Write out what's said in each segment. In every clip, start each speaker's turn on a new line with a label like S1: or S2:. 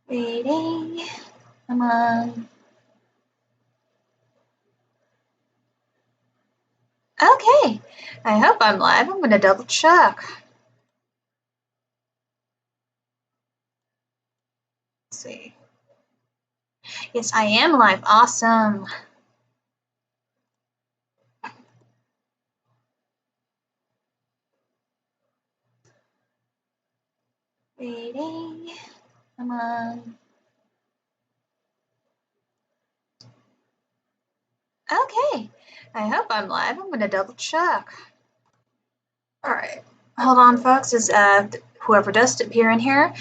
S1: Waiting. Come on. Okay. I hope I'm live. I'm going to double check. Let's see. Yes, I am live. Awesome. Waiting. Come on. Okay. I hope I'm live. I'm going to double check. All right. Hold on, folks. As whoever does appear in here,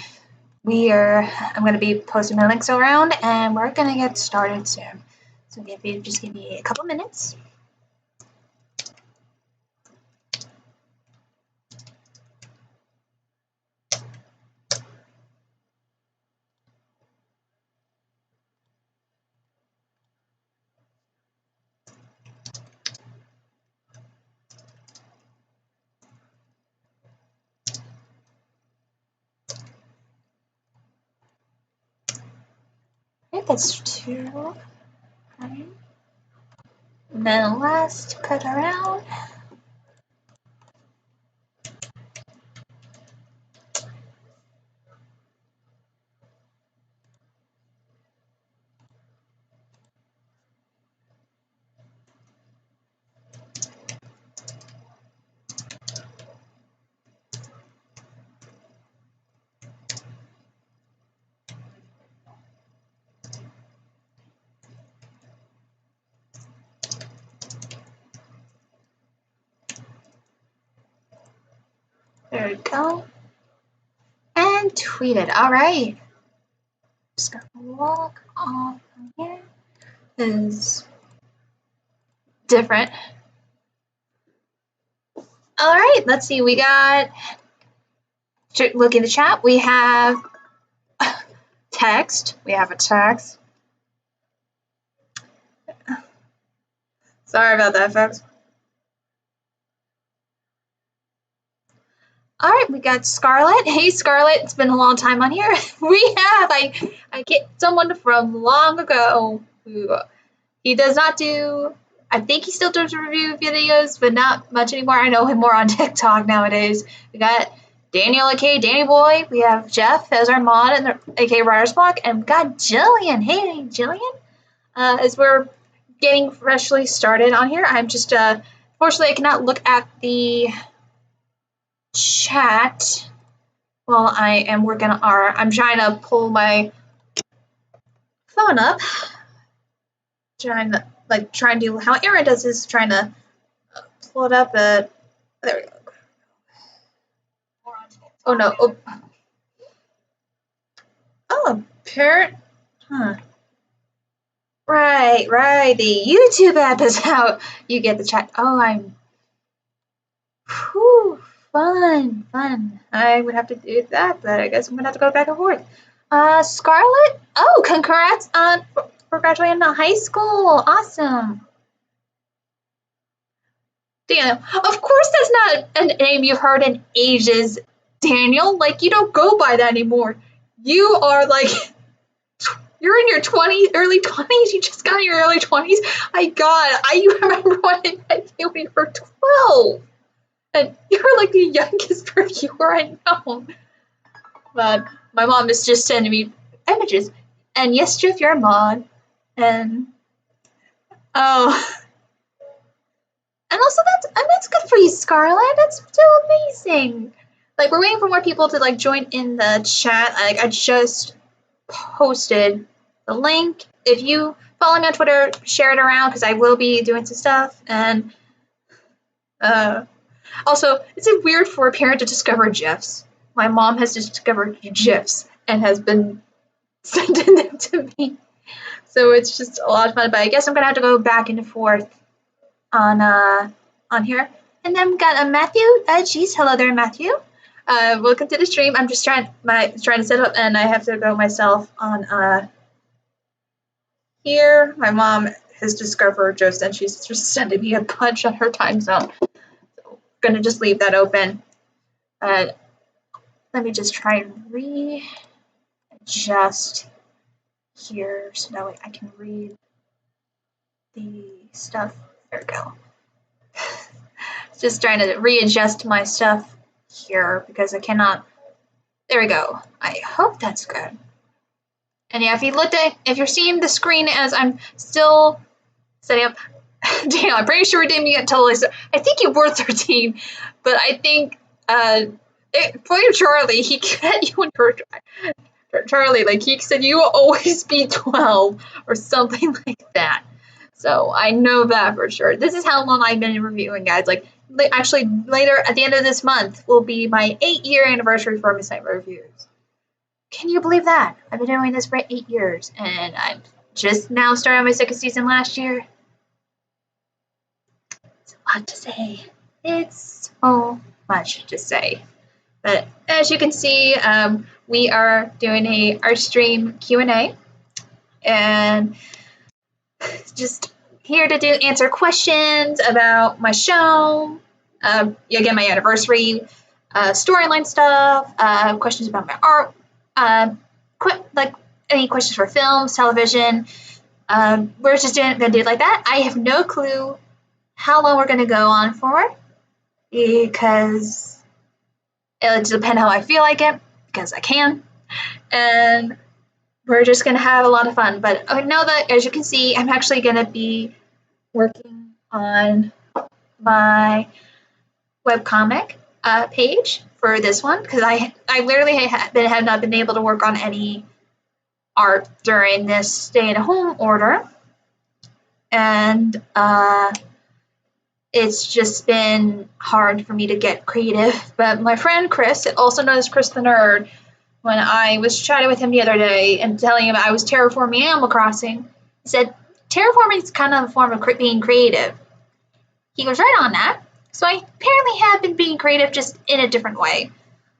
S1: I'm going to be posting my links around, and we're going to get started soon. So if you just give me a couple minutes. I think that's 2. Right. And then last, cut around. There we go. And tweet it. All right. Just gonna walk off from here. This is different. All right. Let's see. We got. Look in the chat. We have text. We have a text. Sorry about that, folks. All right, we got Scarlett. Hey, Scarlett, it's been a long time on here. I get someone from long ago who he does not do. I think he still does review videos, but not much anymore. I know him more on TikTok nowadays. We got Daniel, aka Danny Boy. We have Jeff as our mod, and aka Writer's Block, and we got Jillian. Hey, Jillian. As we're getting freshly started on here, I'm just fortunately I cannot look at the chat while I am working on I'm trying to pull my phone up, trying to do how Aaron does is trying to pull it up. There we go. Oh no. Oh, parent. Huh. Right. The YouTube app is out. You get the chat. Oh, fun. I would have to do that, but I guess I'm gonna have to go back and forth. Scarlett? Oh, congrats for graduating to high school. Awesome. Daniel, of course that's not a name you've heard in ages, Daniel. Like, you don't go by that anymore. You are like, you're in your 20s, early 20s. You just got in your early 20s. You remember when I met you when you were 12. And you're like the youngest reviewer I know. But my mom is just sending me images. And yes, Jeff, you're a mod. And and also that's good for you, Scarlett. That's so amazing. Like, we're waiting for more people to join in the chat. Like, I just posted the link. If you follow me on Twitter, share it around because I will be doing some stuff. And also, is it weird for a parent to discover GIFs? My mom has discovered GIFs and has been sending them to me. So it's just a lot of fun. But I guess I'm gonna have to go back and forth on here. And then we got Matthew. Geez, hello there, Matthew. Welcome to the stream. I'm just trying to set up, and I have to go myself on here. My mom has discovered GIFs, and she's just sending me a bunch on her time zone. So I'm gonna just leave that open. Let me just try and readjust here so that way I can read the stuff. There we go. Just trying to readjust my stuff here because I cannot. There we go. I hope that's good. And yeah, if you're seeing the screen as I'm still setting up, damn, I'm pretty sure we didn't get totally. I think you were 13, but I think for Charlie, he said you and Charlie, like he said you will always be 12 or something like that. So I know that for sure. This is how long I've been reviewing, guys. Like actually, later at the end of this month will be my 8-year anniversary for Miss Night Reviews. Can you believe that? I've been doing this for 8 years, and I'm just now starting my 2nd season last year. It's a lot to say. It's so much to say. But as you can see, we are doing a art stream Q&A, and just here to answer questions about my show, again, my anniversary, storyline stuff, questions about my art, like any questions for films, television. We're just gonna do it like that. I have no clue how long we're gonna go on for because it'll depend how I feel like it, because I can, and we're just gonna have a lot of fun. But I know that, as you can see, I'm actually gonna be working on my webcomic page for this one because I literally have not been able to work on any art during this stay-at-home order, and it's just been hard for me to get creative. But my friend Chris, also known as Chris the Nerd, when I was chatting with him the other day and telling him I was terraforming Animal Crossing, he said terraforming is kind of a form of being creative. He was right on that. So I apparently have been being creative, just in a different way.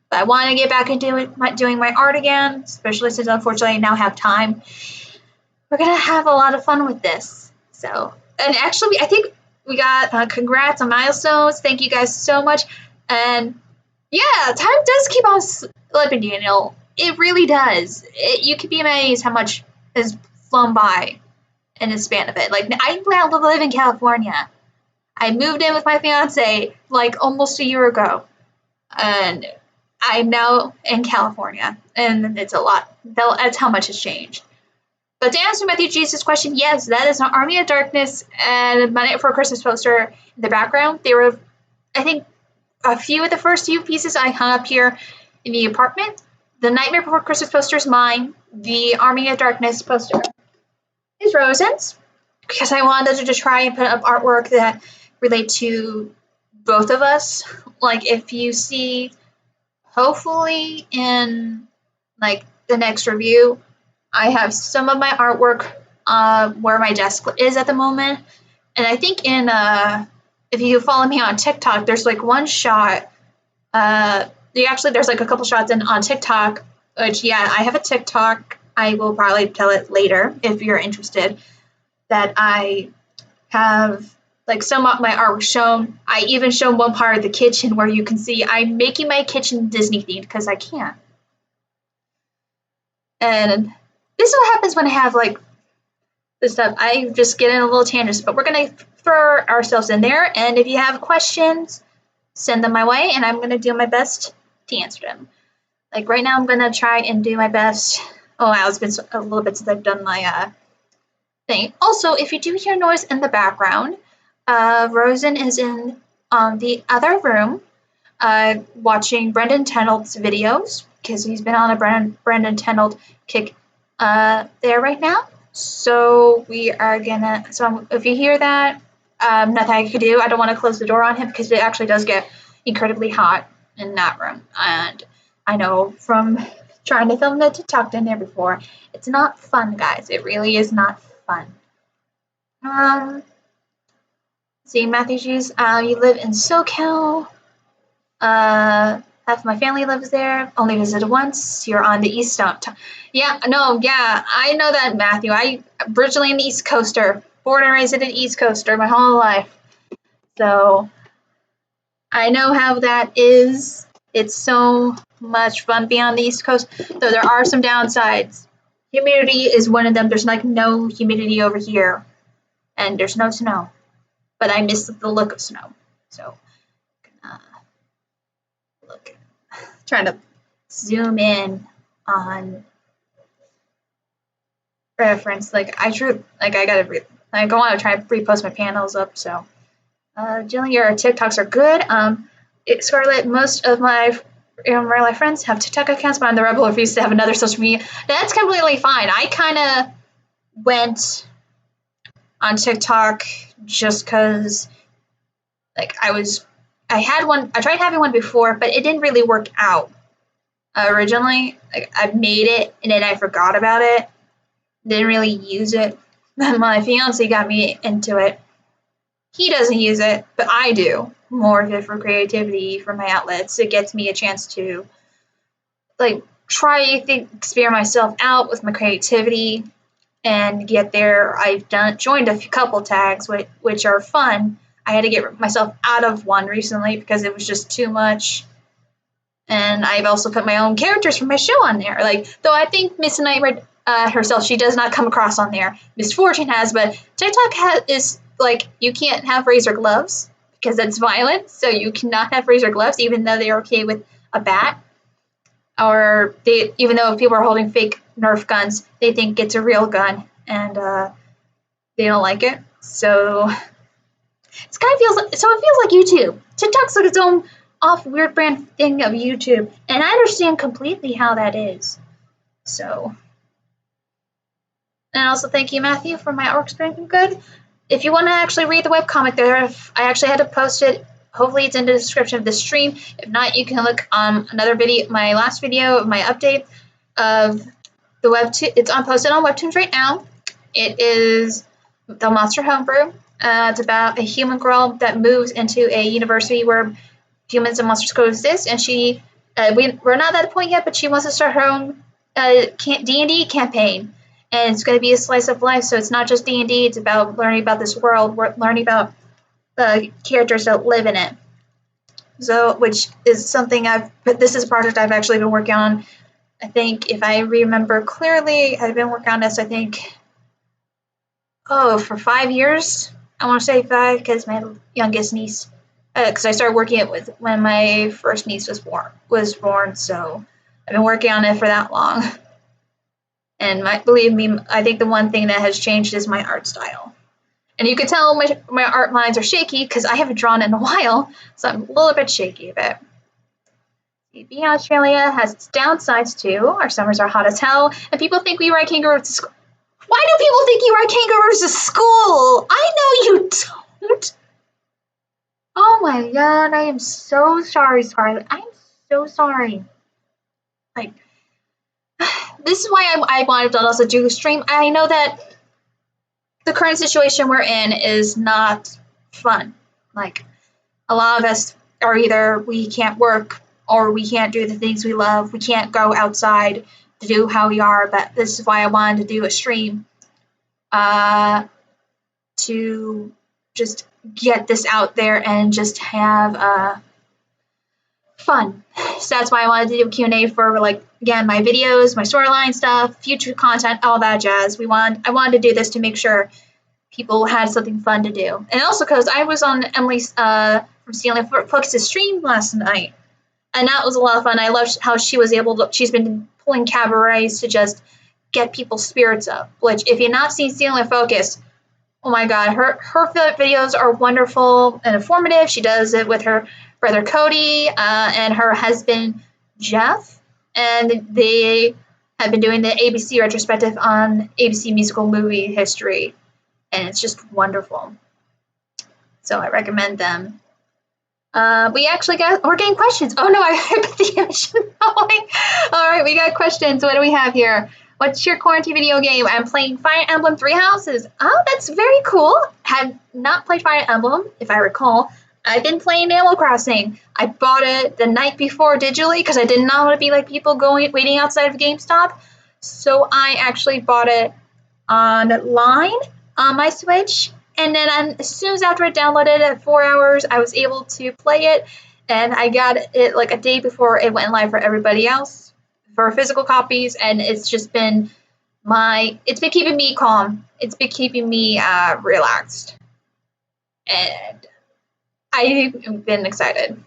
S1: But I want to get back into doing my art again, especially since unfortunately I now have time. We're going to have a lot of fun with this. So, and actually, I think we got congrats on milestones. Thank you guys so much. And yeah, time does keep on slipping, you know. It really does. You can be amazed how much has flown by in the span of it. Like, I now live in California. I moved in with my fiance like almost a year ago, and I'm now in California, and it's a lot. That's how much has changed. But to answer Matthew G's question, yes, that is an Army of Darkness and My Night Before Christmas poster in the background. They were, I think, a few of the first few pieces I hung up here in the apartment. The Nightmare Before Christmas poster is mine. The Army of Darkness poster is Rosen's, because I wanted to try and put up artwork that relate to both of us. Like, if you see, hopefully in like the next review, I have some of my artwork where my desk is at the moment. And I think if you follow me on TikTok, there's like one shot. There's like a couple shots on TikTok, which, yeah, I have a TikTok. I will probably tell it later if you're interested, that I have like some of my artwork shown. I even show one part of the kitchen where you can see I'm making my kitchen Disney themed because I can. And this is what happens when I have like this stuff. I just get in a little tangent, but we're going to throw ourselves in there. And if you have questions, send them my way, and I'm going to do my best to answer them. Like right now, I'm going to try and do my best. Oh, wow, it's been a little bit since I've done my thing. Also, if you do hear noise in the background, Rosen is in the other room watching Brendan Tenold's videos, because he's been on a Brendan Tenold kick there right now. So we are gonna, so if you hear that, nothing I can do. I don't want to close the door on him because it actually does get incredibly hot in that room. And I know from trying to film the TikTok in there before, it's not fun, guys. It really is not fun. See, Matthew Hughes, you live in SoCal. Half my family lives there. Only visited once. You're on the East Stump. Yeah, I know that, Matthew. I'm originally an East Coaster. Born and raised an East Coaster my whole life. So I know how that is. It's so much fun being on the East Coast, though there are some downsides. Humidity is one of them. There's like no humidity over here, and there's no snow. But I miss the look of snow. So, trying to zoom in on reference. I want to try to repost my panels up. So, Jillian, your TikToks are good. Scarlett, most of my real life friends have TikTok accounts, but I'm the rebel who refuses to have another social media. That's completely fine. I kind of went on TikTok just because, I tried having one before, but it didn't really work out. Originally, I made it and then I forgot about it. Didn't really use it. My fiance got me into it. He doesn't use it, but I do. More of it for creativity, for my outlets. It gets me a chance to experiment myself out with my creativity and get there. I've joined a couple tags which are fun. I had to get myself out of one recently because it was just too much. And I've also put my own characters from my show on there. Though I think Miss Nightmare herself, she does not come across on there. Miss Fortune has, but TikTok is you can't have razor gloves because that's violent. So you cannot have razor gloves, even though they're okay with a bat. Or even though if people are holding fake Nerf guns, they think it's a real gun, and they don't like it. So it feels like YouTube. TikTok's like its own off weird brand thing of YouTube, and I understand completely how that is. So, and also thank you, Matthew, for my artwork's been good. If you want to actually read the webcomic there, I actually had to post it. Hopefully it's in the description of the stream. If not, you can look on another video, my last video of my update of the Webtoon. It's posted on Webtoons right now. It is the Monster Homebrew. It's about a human girl that moves into a university where humans and monsters coexist, and we're not at that point yet, but she wants to start her own D&D campaign, and it's going to be a slice of life. So it's not just D&D; it's about learning about this world, learning about the characters that live in it. So, which is something this is a project I've actually been working on. I think if I remember clearly, I've been working on this, for 5 years. I want to say 5 because my youngest niece, because I started working it when my first niece was born. So I've been working on it for that long. And believe me, I think the one thing that has changed is my art style. And you can tell my art lines are shaky because I haven't drawn in a while, so I'm a little bit shaky of it. Being in Australia has its downsides too. Our summers are hot as hell, and people think we ride kangaroos to school. Why do people think you ride kangaroos to school? I know you don't. Oh my god, I am so sorry, Scarlett. I am so sorry. This is why I wanted to also do the stream. I know that the current situation we're in is not fun. A lot of us are either we can't work or we can't do the things we love. We can't go outside to do how we are, but this is why I wanted to do a stream to just get this out there and just have fun. So that's why I wanted to do a Q&A for again, my videos, my storyline stuff, future content, all that jazz. I wanted to do this to make sure people had something fun to do. And also because I was on Emily's from Stealing Focus's stream last night. And that was a lot of fun. I loved how she's been pulling cabarets to just get people's spirits up. Which, if you've not seen Stealing Focus, oh my god, her videos are wonderful and informative. She does it with her brother Cody and her husband Jeff. And they have been doing the ABC retrospective on ABC musical movie history. And it's just wonderful. So I recommend them. We're getting questions. Oh no, I put the image going. All right, we got questions. What do we have here? What's your quarantine video game? I'm playing Fire Emblem Three Houses. Oh, that's very cool. Have not played Fire Emblem, if I recall. I've been playing Animal Crossing. I bought it the night before digitally because I did not want to be like people waiting outside of GameStop. So I actually bought it online on my Switch. And then as soon as after I downloaded it at 4 hours, I was able to play it. and I got it like a day before it went live for everybody else for physical copies, and it's just been it's been keeping me calm. It's been keeping me relaxed, and I've been excited.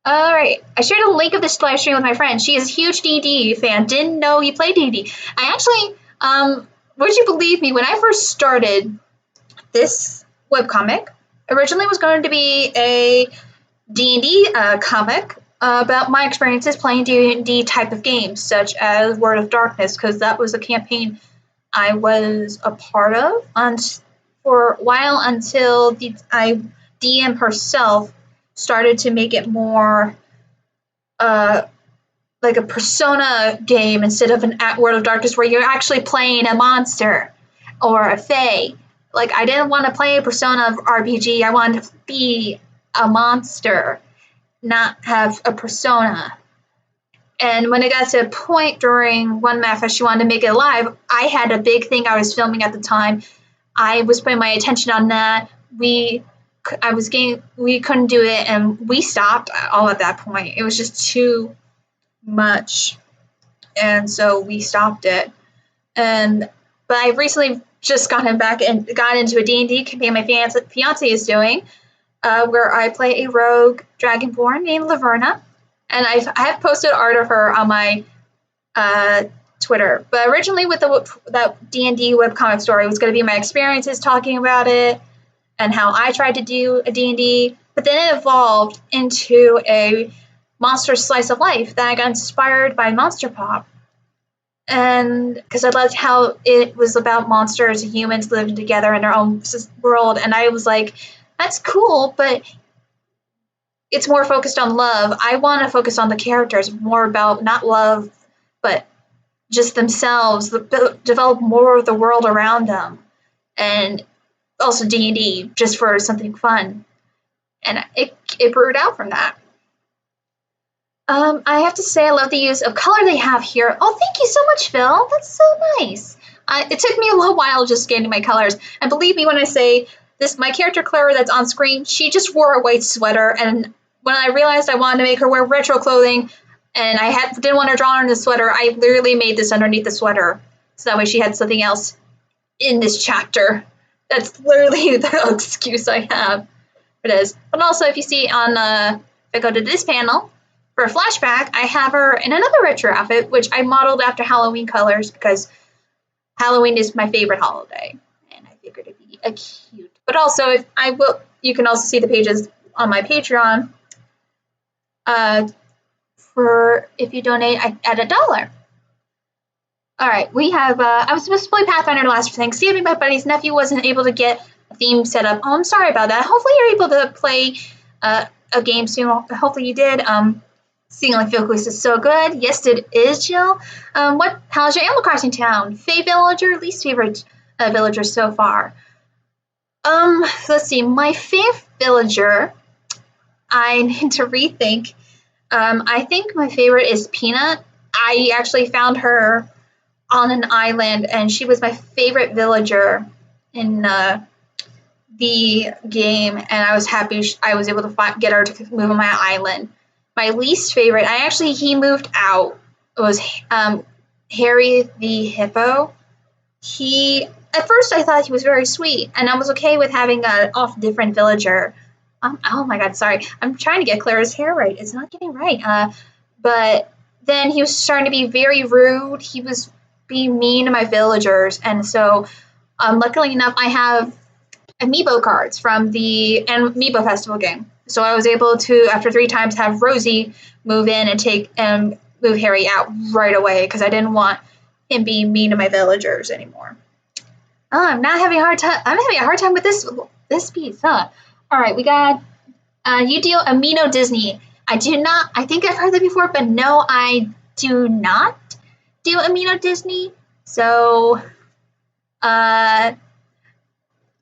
S1: All right, I shared a link of this live stream with my friend. She is a huge D&D fan. Didn't know he played D&D. I actually, would you believe me? When I first started this webcomic, originally was going to be a D&D comic about my experiences playing D&D type of games, such as World of Darkness, because that was a campaign I was a part of for a while until DM herself started to make it more like a Persona game instead of an World of Darkness where you're actually playing a monster or a fae. Like, I didn't want to play a Persona RPG. I wanted to be a monster, not have a persona. And when it got to a point during one Manifest, she wanted to make it live. I had a big thing I was filming at the time. I was putting my attention on that. We couldn't do it, and we stopped all at that point. It was just too much, and so we stopped it. But I've recently just gotten back and got into a D&D campaign my fiance is doing, where I play a rogue dragonborn named Laverna, and I have posted art of her on my Twitter. But originally with that D&D webcomic story, it was going to be my experiences talking about it and how I tried to do a D&D, but then it evolved into a monster slice of life that I got inspired by Monster Pop. And because I loved how it was about monsters and humans living together in their own world, and I was like, that's cool, but it's more focused on love. I want to focus on the characters, more about not love, but just themselves, develop more of the world around them, and also D&D just for something fun. And it brewed out from that. I have to say I love the use of color they have here. Oh, thank you so much, Phil. That's so nice. It took me a little while just getting my colors. And believe me when I say this, my character Clara that's on screen, she just wore a white sweater. And when I realized I wanted to make her wear retro clothing and didn't want her drawn on the sweater, I literally made this underneath the sweater. So that way she had something else in this chapter. That's literally the excuse I have for this. But also, if you see on, if I go to this panel, for a flashback, I have her in another retro outfit, which I modeled after Halloween colors because Halloween is my favorite holiday, and I figured it'd be a cute. But also, you can also see the pages on my Patreon. For if you donate at $1. All right, we have. I was supposed to play Pathfinder last Thanksgiving. My buddy's nephew wasn't able to get a theme set up. Oh, I'm sorry about that. Hopefully, you're able to play a game soon. Hopefully, you did. Seeing like Philquist is so good. Yes, it is, Jill. How's your Animal Crossing town? Favorite villager, least favorite villager so far? Let's see. My favorite villager, I need to rethink. I think my favorite is Peanut. I actually found her on an island, and she was my favorite villager in the game, and I was happy I was able to get her to move on my island. My least favorite, he moved out. It was Harry the Hippo. At first I thought he was very sweet, and I was okay with having an different villager. Oh my god, sorry. I'm trying to get Clara's hair right. It's not getting right. But then he was starting to be very rude. He was being mean to my villagers, and so luckily enough, I have amiibo cards from the Amiibo Festival game. So I was able to, after 3 times, have Rosie move in and move Harry out right away because I didn't want him being mean to my villagers anymore. Oh, I'm having a hard time with this piece, huh? All right, we got you deal Amino Disney. I think I've heard that before, but no, I do not do Amino Disney. So,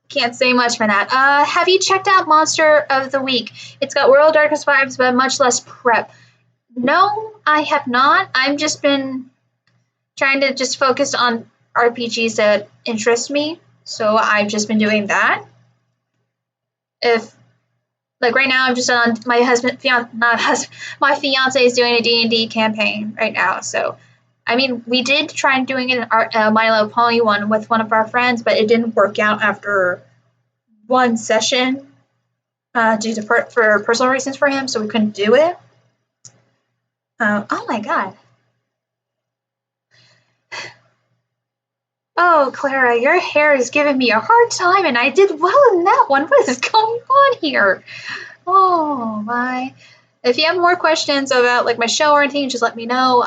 S1: can't say much for that. Have you checked out Monster of the Week? It's got World of Darkness vibes, but much less prep. No, I have not. I've just been trying to just focus on RPGs that interest me, so I've just been doing that. like right now, I'm just on my my fiance is doing a D&D campaign right now. So, I mean, we did try doing an My Little Pony one with one of our friends, but it didn't work out after one session due to for personal reasons for him, so we couldn't do it. Oh my god. Oh, Clara, your hair is giving me a hard time, and I did well in that one. What is going on here? Oh my. If you have more questions about like my show or anything, just let me know.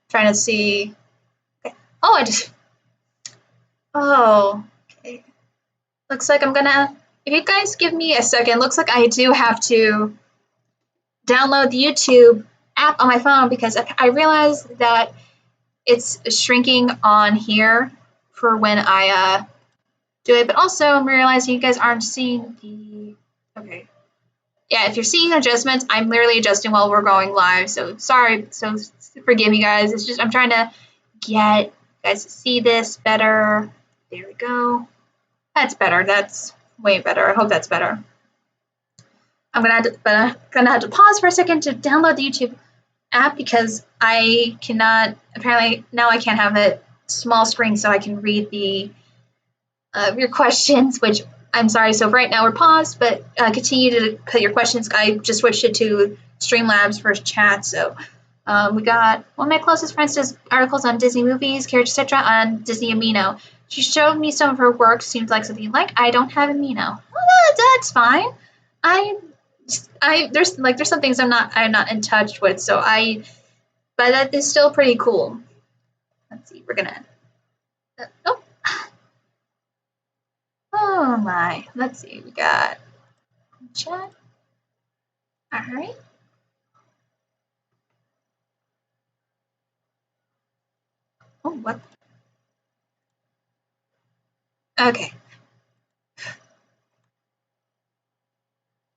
S1: Trying to see. Okay. Oh, Oh, okay. Looks like I'm gonna. If you guys give me a second, looks like I do have to download the YouTube app on my phone because I realized that it's shrinking on here for when I do it, but also I'm realizing you guys aren't seeing the. Okay. Yeah, if you're seeing adjustments, I'm literally adjusting while we're going live. So sorry, so forgive me guys. It's just I'm trying to get you guys to see this better. There we go. That's better. That's way better. I hope that's better. I'm gonna have to pause for a second to download the YouTube app because I cannot. Apparently now I can't have a small screen so I can read the your questions, which I'm sorry. So right now we're paused, but continue to put your questions. I just switched it to Streamlabs for chat. So we got one of my closest friends does articles on Disney movies, characters, etc. on Disney Amino. She showed me some of her work. Seems like something you like. I don't have Amino. Oh, that's fine. There's some things I'm not in touch with. So but that is still pretty cool. Let's see. We're gonna. Oh my. Let's see. We got chat. All right. Oh, what? Okay.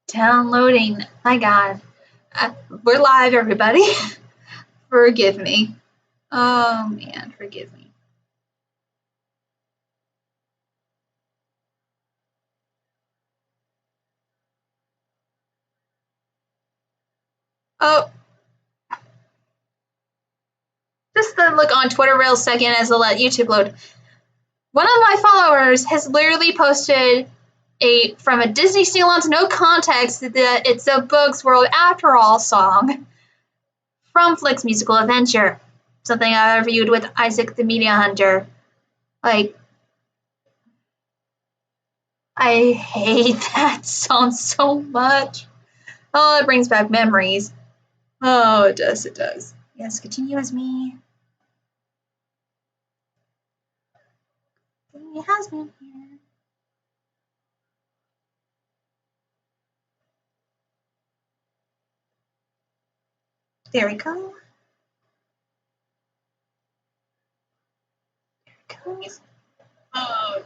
S1: Downloading. My God. We're live, everybody. Forgive me. Oh, man. Forgive me. Oh. Just the look on Twitter real second as I let YouTube load. One of my followers has literally posted from a Disney Steal-Ons No Context that It's a Bugs World After All song from Flick's Musical Adventure. Something I reviewed with Isaac the Media Hunter. Like, I hate that song so much. Oh, it brings back memories. Oh, it does, it does. Yes, continue as me. It has been here. There we go. There we go. Oh.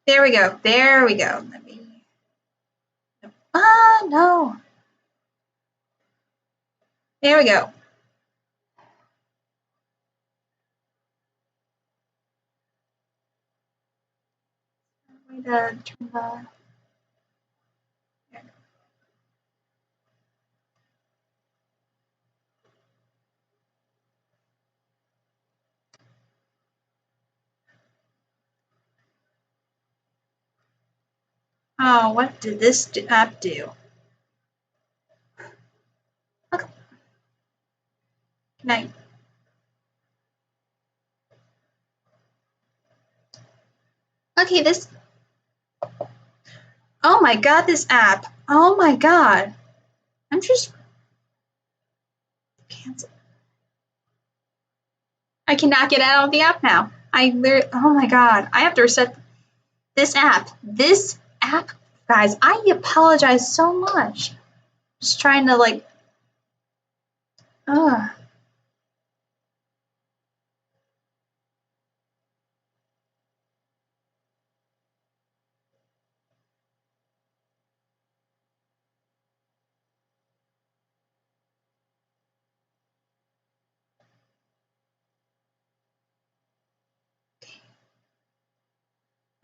S1: There we go. There we go. Let me. Ah, no. There we go. Turn the. Oh, what did this app do? Okay. Can I? Okay, this. Oh my god, this app. Oh my god. I'm just. Cancel. I cannot get out of the app now. Oh my god. I have to reset this app. This app, guys, I apologize so much. Just trying to like. Ugh.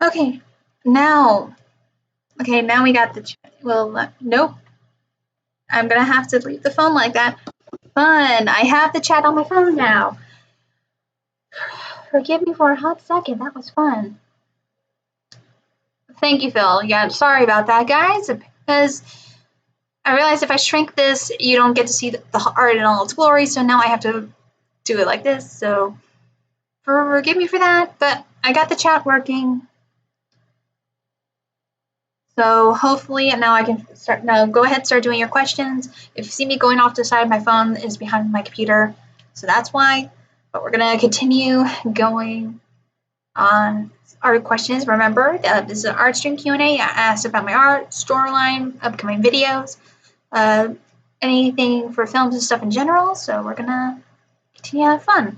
S1: Okay, now Okay, now we got the chat. Well, nope. I'm gonna have to leave the phone like that. Fun. I have the chat on my phone now. Forgive me for a hot second. That was fun. Thank you, Phil. Yeah, sorry about that, guys, because I realized if I shrink this, you don't get to see the art in all its glory, so now I have to do it like this, so forgive me for that, but I got the chat working. So hopefully now I can start. Now go ahead and start doing your questions. If you see me going off to the side, my phone is behind my computer, so that's why. But we're gonna continue going on our questions. Remember, this is an art stream Q&A. I asked about my art, storyline, upcoming videos, anything for films and stuff in general. So we're gonna continue to have fun.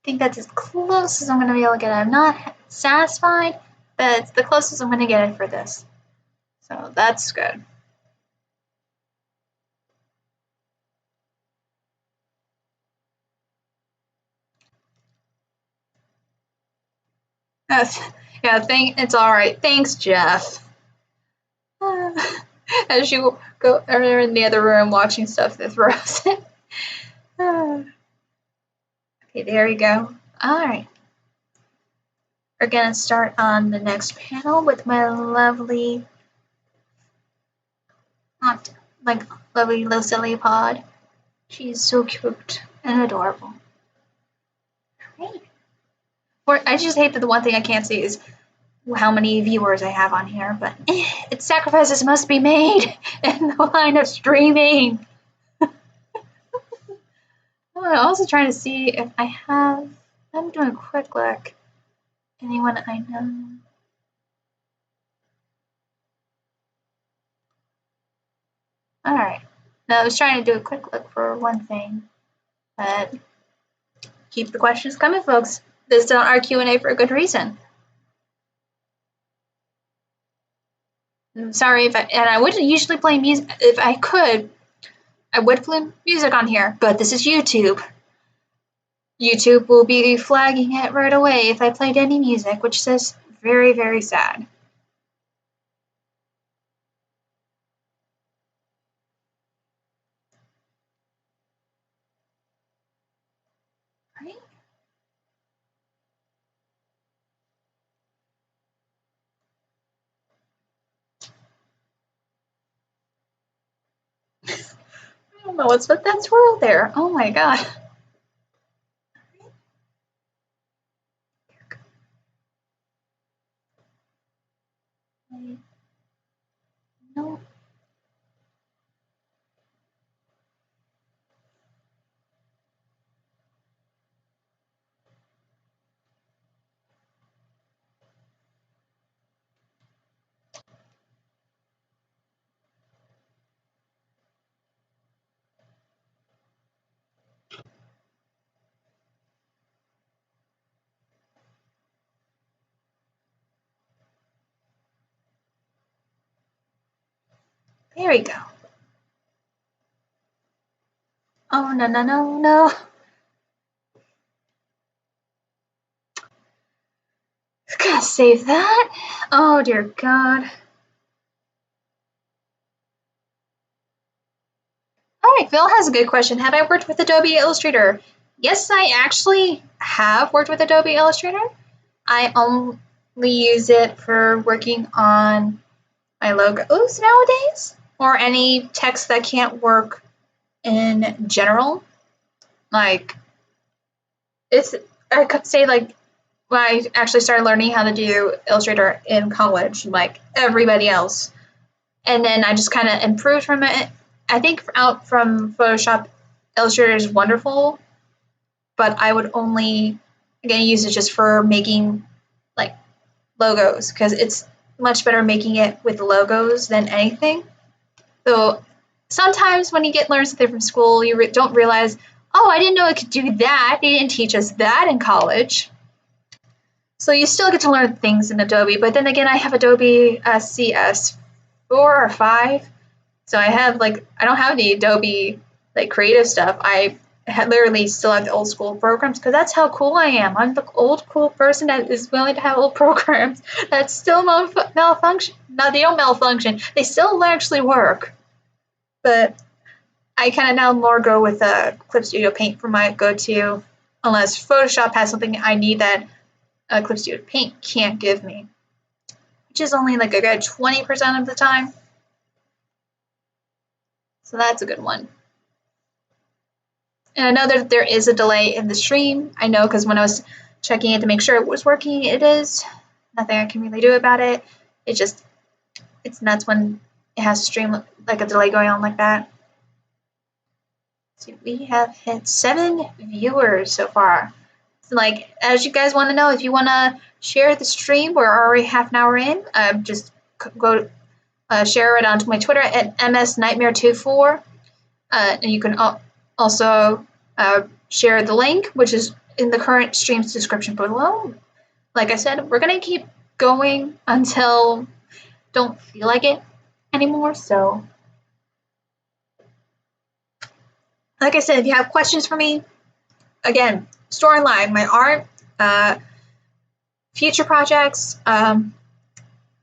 S1: I think that's as close as I'm going to be able to get. I'm not satisfied, but it's the closest I'm going to get it for this. So that's good. Yeah, it's all right. Thanks, Jeff. As you go are in the other room watching stuff that throws it. Okay, there you go. All right. We're going to start on the next panel with my lovely, lovely Lucille pod. She's so cute and adorable. Great. I just hate that the one thing I can't see is how many viewers I have on here, but it's sacrifices must be made in the line of streaming. I'm also trying to see if I'm doing a quick look. Anyone I know? All right. No, I was trying to do a quick look for one thing, but keep the questions coming, folks. This is our Q&A for a good reason. I'm sorry and I wouldn't usually play music. If I could, I would play music on here, but this is YouTube. YouTube will be flagging it right away if I played any music, which is very, very sad. Right? I don't know what's with that swirl there. Oh my god. No. There we go. Oh, no, no, no, no. Gotta save that. Oh, dear God. All right, Phil has a good question. Have I worked with Adobe Illustrator? Yes, I actually have worked with Adobe Illustrator. I only use it for working on my logos nowadays, or any text that can't work in general. Like, I could say, like, when I actually started learning how to do Illustrator in college, like everybody else, and then I just kind of improved from it. I think out from Photoshop, Illustrator is wonderful, but I would only, again, use it just for making, like, logos, because it's much better making it with logos than anything. So sometimes when you learn something from school, you don't realize, oh, I didn't know I could do that. They didn't teach us that in college. So you still get to learn things in Adobe, but then again, I have Adobe CS 4 or 5, So I don't have the Adobe like creative stuff. I literally still have the old school programs because that's how cool I am. I'm the old cool person that is willing to have old programs that still malfunction. No, they don't malfunction. They still actually work. But I kind of now more go with Clip Studio Paint for my go-to, unless Photoshop has something I need that Clip Studio Paint can't give me, which is only like a good 20% of the time. So that's a good one. And I know that there is a delay in the stream. I know because when I was checking it to make sure it was working, it is. Nothing I can really do about it. It's nuts when it has to stream like a delay going on like that. So we have hit 7 viewers so far. So like, as you guys want to know, if you want to share the stream, we're already half an hour in. Just go share it onto my Twitter at msnightmare24. And you can also share the link, which is in the current stream's description below. Like I said, we're going to keep going until don't feel like it anymore. So, like I said, if you have questions for me, again, storyline, my art, future projects,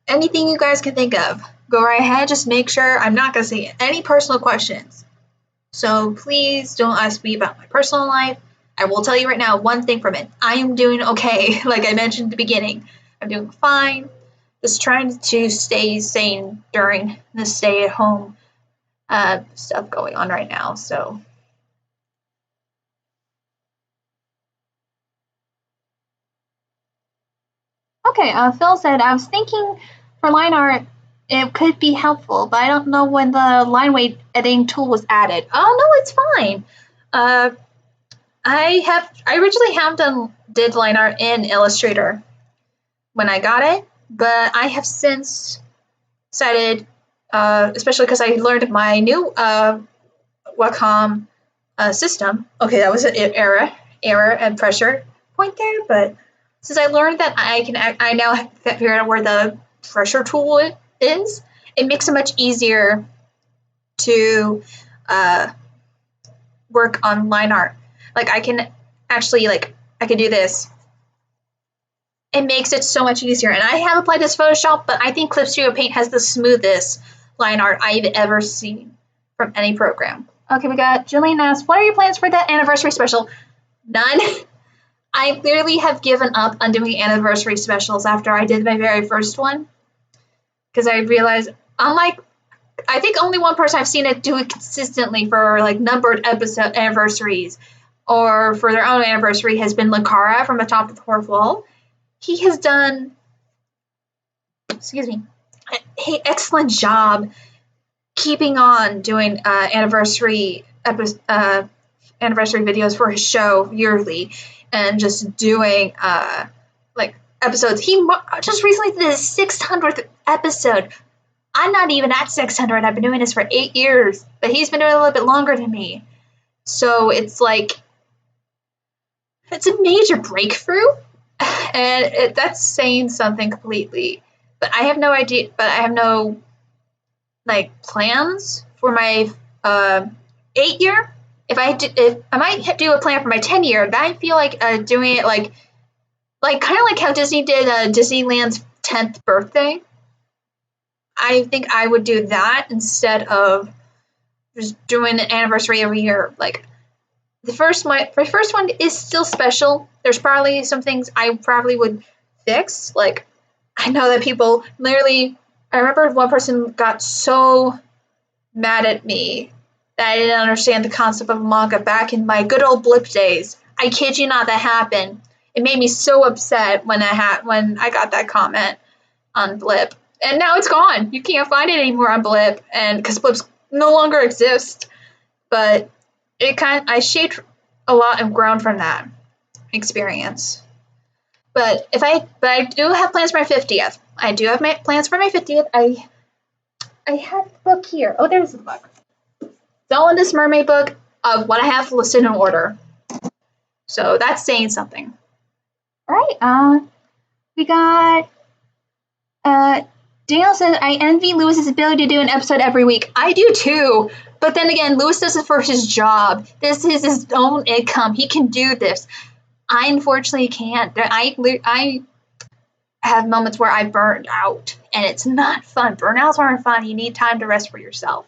S1: anything you guys can think of, go right ahead. Just make sure I'm not going to say any personal questions. So please don't ask me about my personal life. I will tell you right now one thing from it. I am doing okay. Like I mentioned at the beginning, I'm doing fine. Just trying to stay sane during the stay-at-home stuff going on right now. So. Okay, Phil said, I was thinking for line art, it could be helpful, but I don't know when the line weight editing tool was added. Oh, no, it's fine. I originally did line art in Illustrator when I got it, but I have since decided, especially because I learned my new Wacom system. Okay, that was an error and pressure point there, but since I learned that I now have figured out where the pressure tool is, it makes it much easier to work on line art. Like I can actually I can do this. It makes it so much easier. And I have applied this Photoshop, but I think Clip Studio Paint has the smoothest line art I've ever seen from any program. Okay, we got Jillian asked, what are your plans for that anniversary special? None. I clearly have given up on doing anniversary specials after I did my very first one. Because I realized, unlike, I think only one person I've seen it do it consistently for like numbered episode anniversaries or for their own anniversary has been Lakara from Atop of the Fourth Wall. He has done, an excellent job keeping on doing anniversary videos for his show yearly. And just doing episodes. He just recently did his 600th episode. I'm not even at 600. I've been doing this for 8 years, but he's been doing it a little bit longer than me. So it's it's a major breakthrough, and that's saying something completely. But I have no idea. But I have no plans for my 8-year. If I might do a plan for my 10-year, but I feel like doing it kind of like how Disney did Disneyland's 10th birthday. I think I would do that instead of just doing an anniversary every year. Like my first one is still special. There's probably some things I probably would fix. Like I know that people literally. I remember one person got so mad at me that I didn't understand the concept of manga back in my good old Blip days. I kid you not, that happened. It made me so upset when I got that comment on Blip. And now it's gone. You can't find it anymore on Blip, and because Blips no longer exist. But I shaped a lot of ground from that experience. But I do have plans for my 50th. I do have plans for my 50th. I have the book here. Oh, there's the book. It's all in this mermaid book of what I have listed in order. So that's saying something. All right. We got Daniel says, I envy Lewis's ability to do an episode every week. I do too. But then again, Lewis does it for his job. This is his own income. He can do this. I unfortunately can't. I have moments where I burned out, and it's not fun. Burnouts aren't fun. You need time to rest for yourself.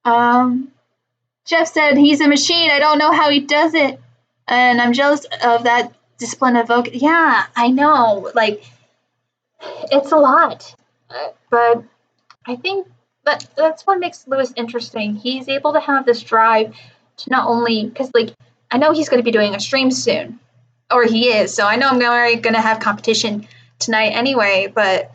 S1: Jeff said, he's a machine. I don't know how he does it. And I'm jealous of that discipline of vocal. Yeah, I know. Like, it's a lot. But I think that's what makes Lewis interesting. He's able to have this drive to not only, because, like, I know he's going to be doing a stream soon. Or he is. So I know I'm going to have competition tonight anyway. But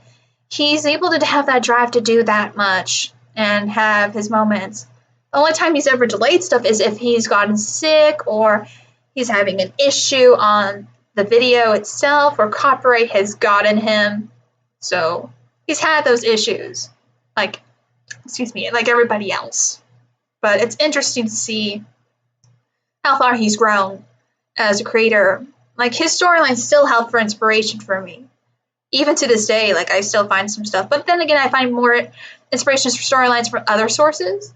S1: he's able to have that drive to do that much and have his moments. The only time he's ever delayed stuff is if he's gotten sick or he's having an issue on the video itself or copyright has gotten him. So he's had those issues, like everybody else. But it's interesting to see how far he's grown as a creator. Like, his storylines still help for inspiration for me. Even to this day, like, I still find some stuff. But then again, I find more inspirations for storylines from other sources.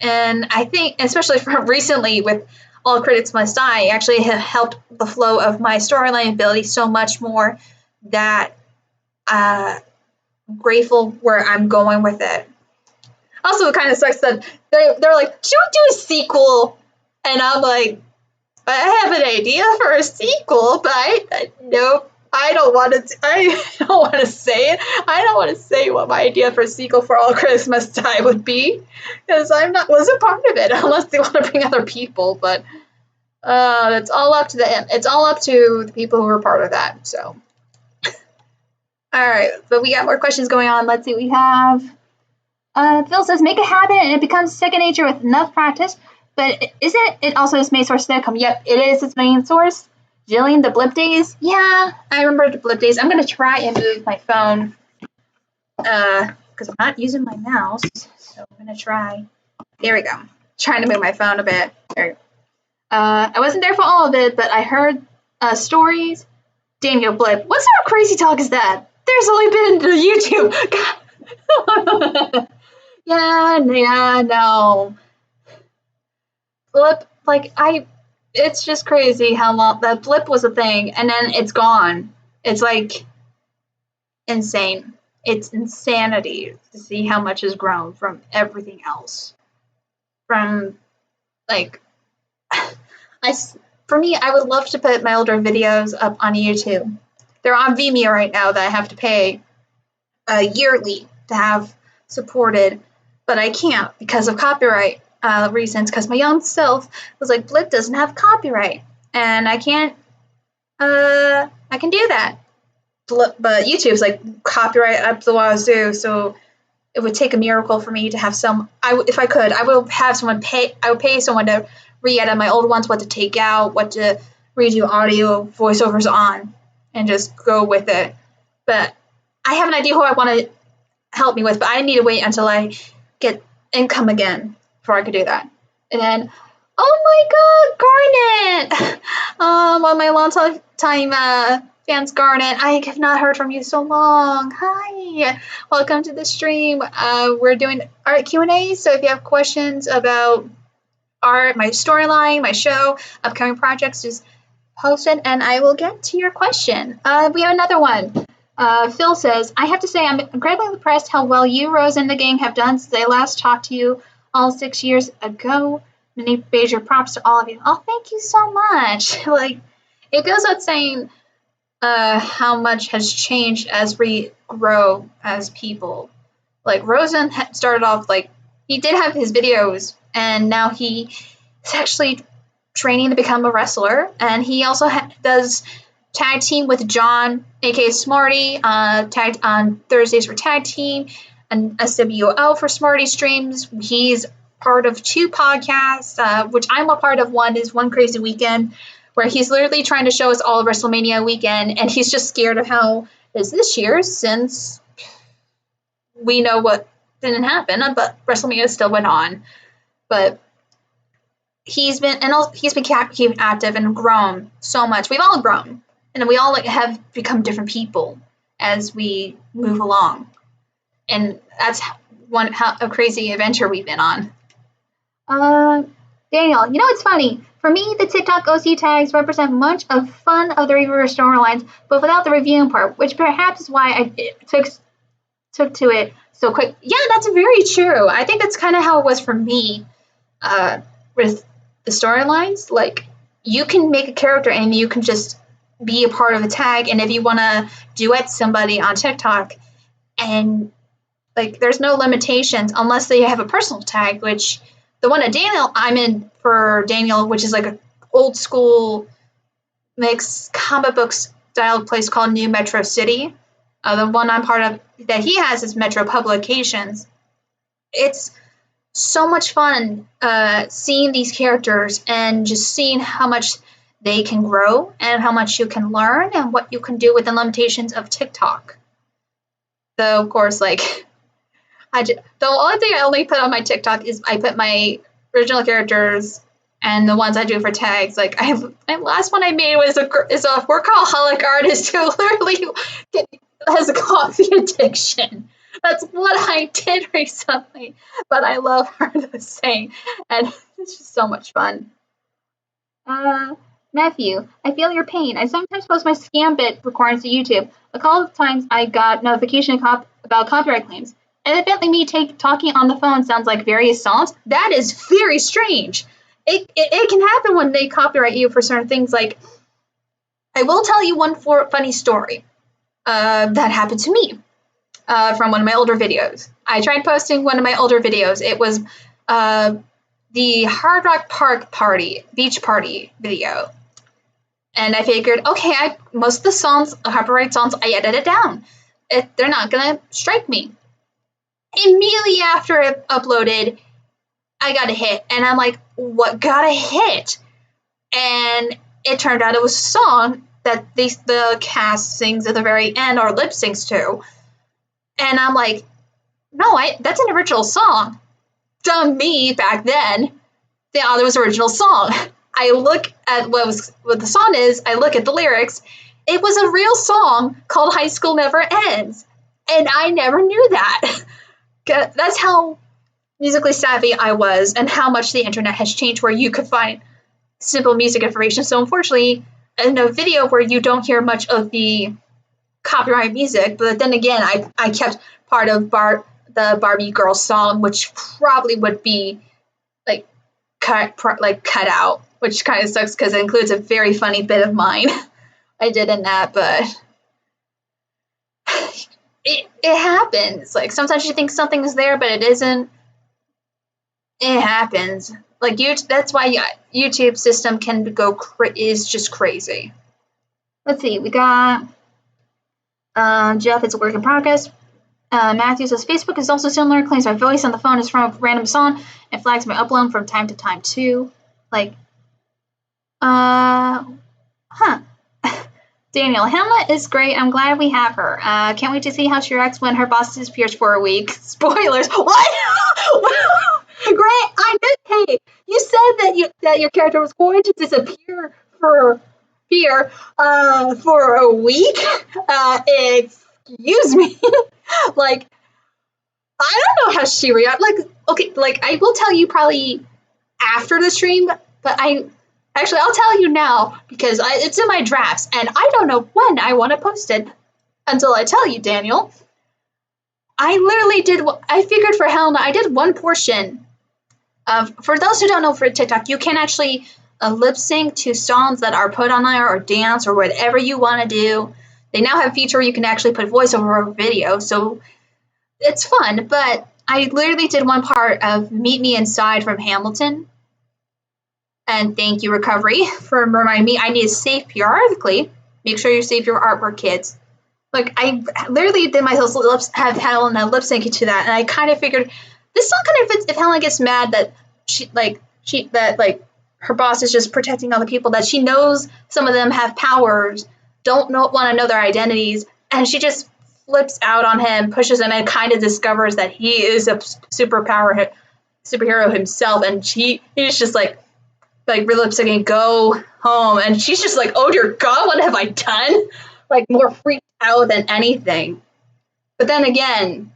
S1: And I think, especially from recently with All Critics Must Die, actually have helped the flow of my storyline ability so much more that I'm grateful where I'm going with it. Also, it kind of sucks that they're like, should we do a sequel? And I'm like, I have an idea for a sequel, but nope. I don't want to say it. I don't want to say what my idea for a sequel for All Critics Must Die would be, because wasn't part of it, unless they want to bring other people. But it's all up to them. It's all up to the people who are part of that. So, all right, but we got more questions going on. Let's see. We have Phil says, make a habit and it becomes second nature with enough practice. But isn't it also its main source of income? Yep, it is its main source. Jillian, the blip days? Yeah, I remember the blip days. I'm going to try and move my phone because I'm not using my mouse. So I'm going to try. There we go. Trying to move my phone a bit. There. I wasn't there for all of it, but I heard stories. Daniel Blip. What sort of crazy talk is that? There's only been the YouTube. Yeah, no. Blip, like, it's just crazy how long that blip was a thing, and then it's gone. It's like insane. It's insanity to see how much has grown from everything else. From, like, for me, I would love to put my older videos up on YouTube. They're on Vimeo right now that I have to pay yearly to have supported, but I can't because of copyright reasons, because my young self was like, Blip doesn't have copyright, and I can't, I can do that. But YouTube's like copyright up the wazoo, so it would take a miracle for me to have if I could, I would have someone I would pay someone to re-edit my old ones, what to take out, what to redo audio, voiceovers on, and just go with it. But I have an idea who I want to help me with, but I need to wait until I get income again before I could do that. And then, oh my God, Garnet! One of my long-time fans, Garnet. I have not heard from you so long. Hi, welcome to the stream. We're doing art Q&A, so if you have questions about art, my storyline, my show, upcoming projects, just post it, and I will get to your question. We have another one. Phil says, I have to say I'm incredibly impressed how well you, Rose, and the gang have done since I last talked to you all 6 years ago. Many major props to all of you. Oh, thank you so much. Like, it goes without saying how much has changed as we grow as people. Like, Rosen started off, like, he did have his videos, and now he is actually training to become a wrestler, and he also does tag team with John, aka Smarty, tagged on Thursdays for tag team, and SWO for Smarty streams. He's part of 2 podcasts, which I'm a part of. One is One Crazy Weekend, where he's literally trying to show us all of WrestleMania weekend, and he's just scared of how it is this year, since we know what didn't happen, but WrestleMania still went on. But he's been keeping active and grown so much. We've all grown, and we all have become different people as we move along. And that's a crazy adventure we've been on.
S2: Daniel, it's funny. For me, the TikTok OC tags represent much of fun of the reviewer storylines, but without the reviewing part, which perhaps is why I took to it so quick.
S1: Yeah, that's very true. I think that's kind of how it was for me with the storylines. Like, you can make a character and you can just be a part of a tag, and if you want to duet somebody on TikTok, and like, there's no limitations unless they have a personal tag, which the one at Daniel, I'm in for Daniel, which is like an old school mixed comic book style place called New Metro City. The one I'm part of that he has is Metro Publications. It's so much fun seeing these characters and just seeing how much they can grow and how much you can learn and what you can do with the limitations of TikTok. Though, of course, like, the only thing I only put on my TikTok is I put my original characters and the ones I do for tags. Like, my last one I made was a workout holic artist who literally has a coffee addiction. That's what I did recently, but I love her the same, and it's just so much fun.
S2: Matthew, I feel your pain. I sometimes post my scam bit recordings to YouTube. A couple of times I got notification about copyright claims. And evidently me talking on the phone sounds like various songs.
S1: That is very strange. It can happen when they copyright you for certain things. Like, I will tell you one funny story that happened to me from one of my older videos. I tried posting one of my older videos. It was the Hard Rock Park beach party video. And I figured, okay, most of the songs, copyright songs, I edited down. They're not going to strike me. Immediately after it uploaded, I got a hit. And I'm like, what got a hit? And it turned out it was a song that the cast sings at the very end or lip syncs to. And I'm like, no, that's an original song. Dumb me back then. Thought it was an original song. I look at what the song is. I look at the lyrics. It was a real song called High School Never Ends. And I never knew that. That's how musically savvy I was and how much the internet has changed where you could find simple music information. So unfortunately, in a video where you don't hear much of the copyright music, but then again, I kept part of the Barbie girl song, which probably would be like cut out, which kind of sucks because it includes a very funny bit of mine I did in that, but it happens. Like, sometimes you think something is there, but it isn't. It happens. Like, that's why YouTube system can is just crazy.
S2: Let's see, we got Jeff, it's a work in progress. Matthew says, Facebook is also similar, claims my voice on the phone is from a random song, and flags my upload from time to time, too. Like, Daniel, Hamlet is great. I'm glad we have her. Can't wait to see how she reacts when her boss disappears for a week. Spoilers. What?
S1: Grant, hey, you said that your character was going to disappear for a week. Excuse me. Like, I don't know how she reacts. Like, okay, like, I will tell you probably after the stream, but I'll tell you now because it's in my drafts, and I don't know when I want to post it until I tell you, Daniel. I literally I figured for Helena, I did one portion of, for those who don't know, for TikTok, you can actually lip sync to songs that are put on there or dance or whatever you want to do. They now have a feature where you can actually put voiceover over video, so it's fun, but I literally did one part of Meet Me Inside from Hamilton. And thank you, Recovery, for reminding me I need to save periodically. Make sure you save your artwork, kids. Like, I literally did my have Helena lip syncing to that, and I kind of figured this song kind of fits if Helena gets mad that her boss is just protecting other people, that she knows some of them have powers, want to know their identities, and she just flips out on him, pushes him, and kind of discovers that he is a superhero himself, and he's just like lip syncing, go home, and she's just like, oh dear God, what have I done? Like, more freaked out than anything. But then again,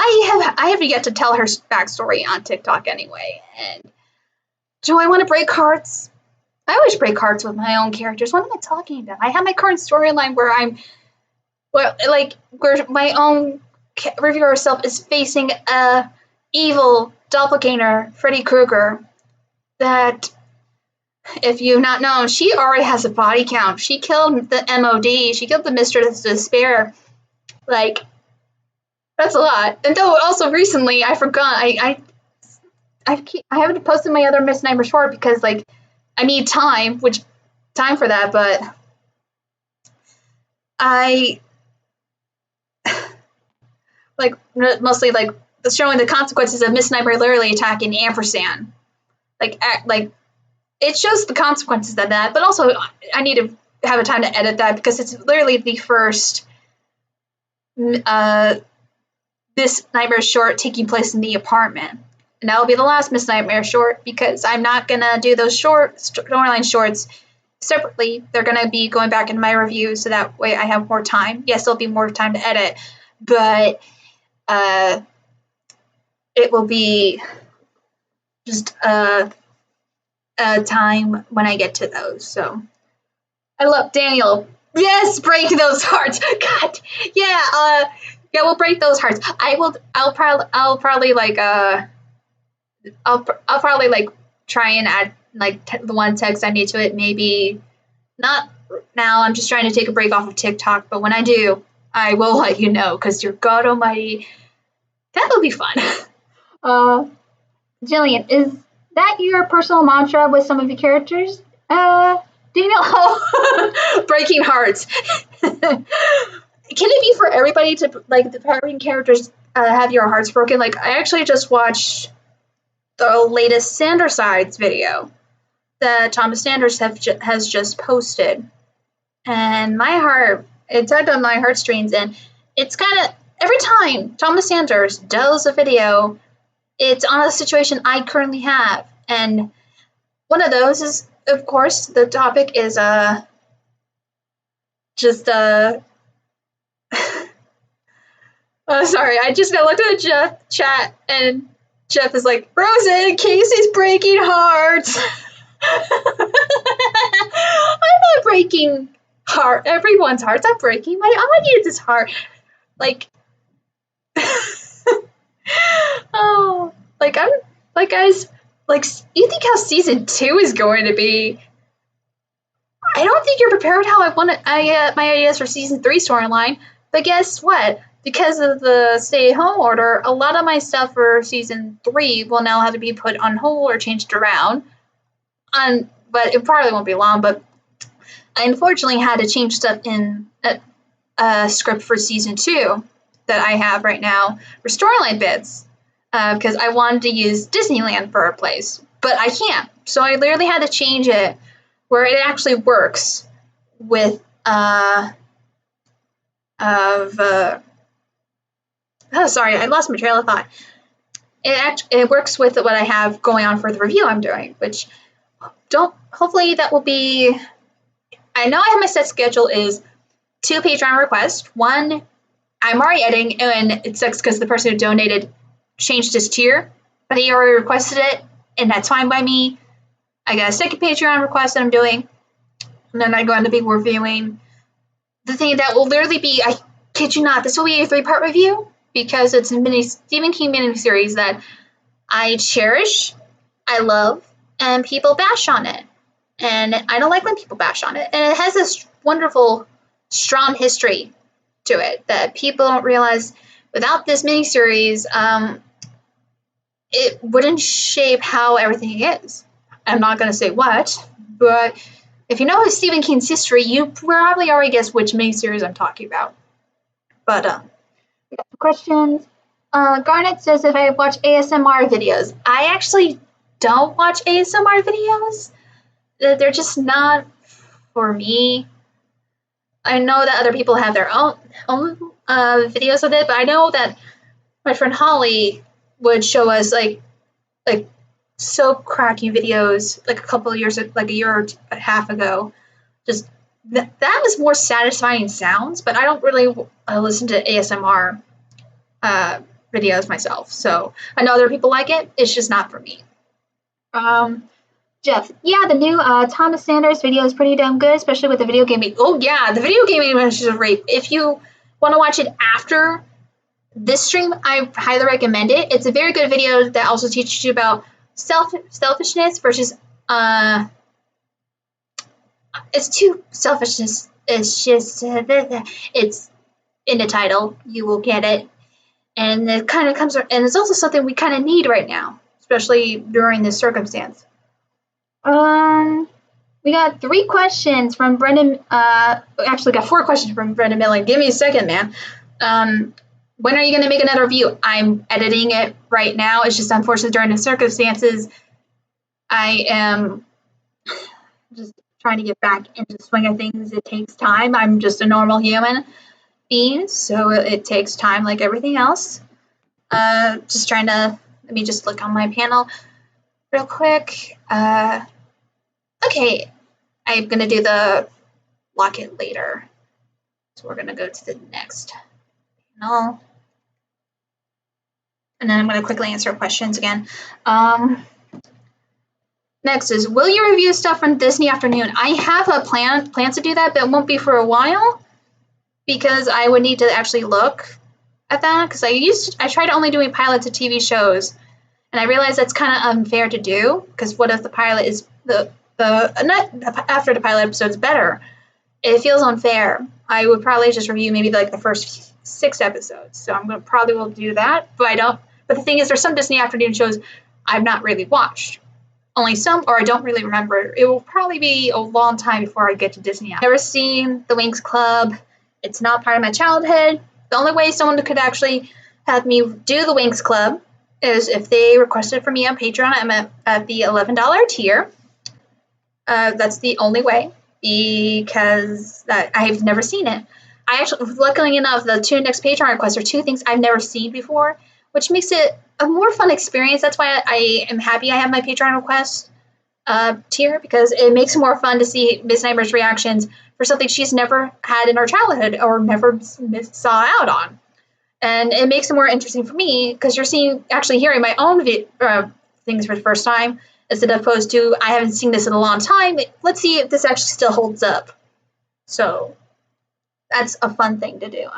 S1: I have yet to tell her backstory on TikTok anyway. And do I want to break hearts? I always break hearts with my own characters. What am I talking about? I have my current storyline where where my own reviewer self is facing a evil doppelganger, Freddy Krueger. That, if you've not known, she already has a body count. She killed the MOD. She killed the Mistress of Despair. Like, that's a lot. And though also recently I forgot, I haven't posted my other Miss Nightmare short because like I need time for that, but I like mostly like showing the consequences of Miss Nightmare literally attacking ampersand. Like it shows the consequences of that, but also I need to have a time to edit that because it's literally the first Miss Nightmare short taking place in the apartment. And that will be the last Miss Nightmare short because I'm not going to do those storyline shorts separately. They're going to be going back in my review so that way I have more time. Yes, there'll be more time to edit, but it will be just a time when I get to those. So I love Daniel. Yes, break those hearts. God, yeah, we'll break those hearts. I'll probably like try and add like the one text I need to it. Maybe not now. I'm just trying to take a break off of TikTok, but when I do, I will let you know because your God Almighty, that will be fun.
S2: Jillian, is that your personal mantra with some of your characters? Daniel?
S1: Oh, breaking hearts. Can it be for everybody to like the pairing characters have your hearts broken? Like I actually just watched the latest Sandersides video that Thomas Sanders has just posted, and my heart, it tugged on my heartstrings, and it's kind of every time Thomas Sanders does a video, it's on a situation I currently have, and one of those is, of course, the topic is oh, sorry, I just looked at the chat and Jeff is like, Rosen, Casey's breaking hearts. I'm not breaking everyone's hearts. I'm breaking my audience's heart. Like, oh, like I'm like guys, like you think how season 2 is going to be? I don't think you're prepared how I want to. I get my ideas for season 3 storyline, but guess what? Because of the stay-at-home order, a lot of my stuff for season 3 will now have to be put on hold or changed around. But it probably won't be long. But I unfortunately had to change stuff in a script for season 2 that I have right now for storyline bits because I wanted to use Disneyland for a place, but I can't. So I literally had to change it where it actually works with oh, sorry, I lost my trail of thought. It works with what I have going on for the review I'm doing, which hopefully that will be, I know I have my set schedule is 2 Patreon requests. 1, I'm already editing, and it sucks because the person who donated changed his tier, but he already requested it, and that's fine by me. I got a second Patreon request that I'm doing, and then I'm going to be reviewing the thing that will literally be, I kid you not, this will be a 3-part review because it's a Stephen King miniseries that I cherish, I love, and people bash on it. And I don't like when people bash on it. And it has this wonderful, strong history to it that people don't realize without this miniseries, it wouldn't shape how everything is. I'm not going to say what, but if you know Stephen King's history, you probably already guess which miniseries I'm talking about. But,
S2: we got some questions. Garnet says if I watch ASMR videos.
S1: I actually don't watch ASMR videos. They're just not for me. I know that other people have their own videos of it, but I know that my friend Holly would show us like soap cracking videos like a year or a half ago. Just that was more satisfying sounds, but I don't really listen to ASMR videos myself. So I know other people like it. It's just not for me.
S2: Jeff, yeah, the new Thomas Sanders video is pretty damn good, especially with the video game.
S1: Oh yeah, the video game animation is great. If you want to watch it after this stream, I highly recommend it. It's a very good video that also teaches you about selfishness versus it's too selfishness. It's just it's in the title. You will get it, and it kind of comes. And it's also something we kind of need right now, especially during this circumstance.
S2: We got 3 questions from Brendan.
S1: Actually, got 4 questions from Brendan Milling. Give me a second, man. When are you going to make another review? I'm editing it right now. It's just unfortunate during the circumstances. I am just trying to get back into the swing of things. It takes time. I'm just a normal human being, so it takes time like everything else. Just trying to, let me just look on my panel real quick. Okay, I'm going to do the lock it later. So we're going to go to the next panel. And then I'm going to quickly answer questions again. Next is, will you review stuff from Disney Afternoon? I have a plans to do that, but it won't be for a while because I would need to actually look at that because I tried only doing pilots of TV shows, and I realized that's kind of unfair to do because what if the pilot is after the pilot episode is better? It feels unfair. I would probably just review maybe like the first 6 episodes, so I'm gonna probably will do that, but I don't. But the thing is, there's some Disney Afternoon shows I've not really watched. Only some, or I don't really remember. It will probably be a long time before I get to Disney. I've never seen The Winx Club. It's not part of my childhood. The only way someone could actually have me do The Winx Club is if they requested for me on Patreon. I'm at the $11 tier. That's the only way because I've never seen it. I actually, luckily enough, the 2 next Patreon requests are 2 things I've never seen before, which makes it a more fun experience. That's why I am happy I have my Patreon request tier because it makes it more fun to see Miss Nightmare's reactions for something she's never had in her childhood or never saw out on. And it makes it more interesting for me because you're actually hearing my own things for the first time as opposed to I haven't seen this in a long time. Let's see if this actually still holds up. So that's a fun thing to do.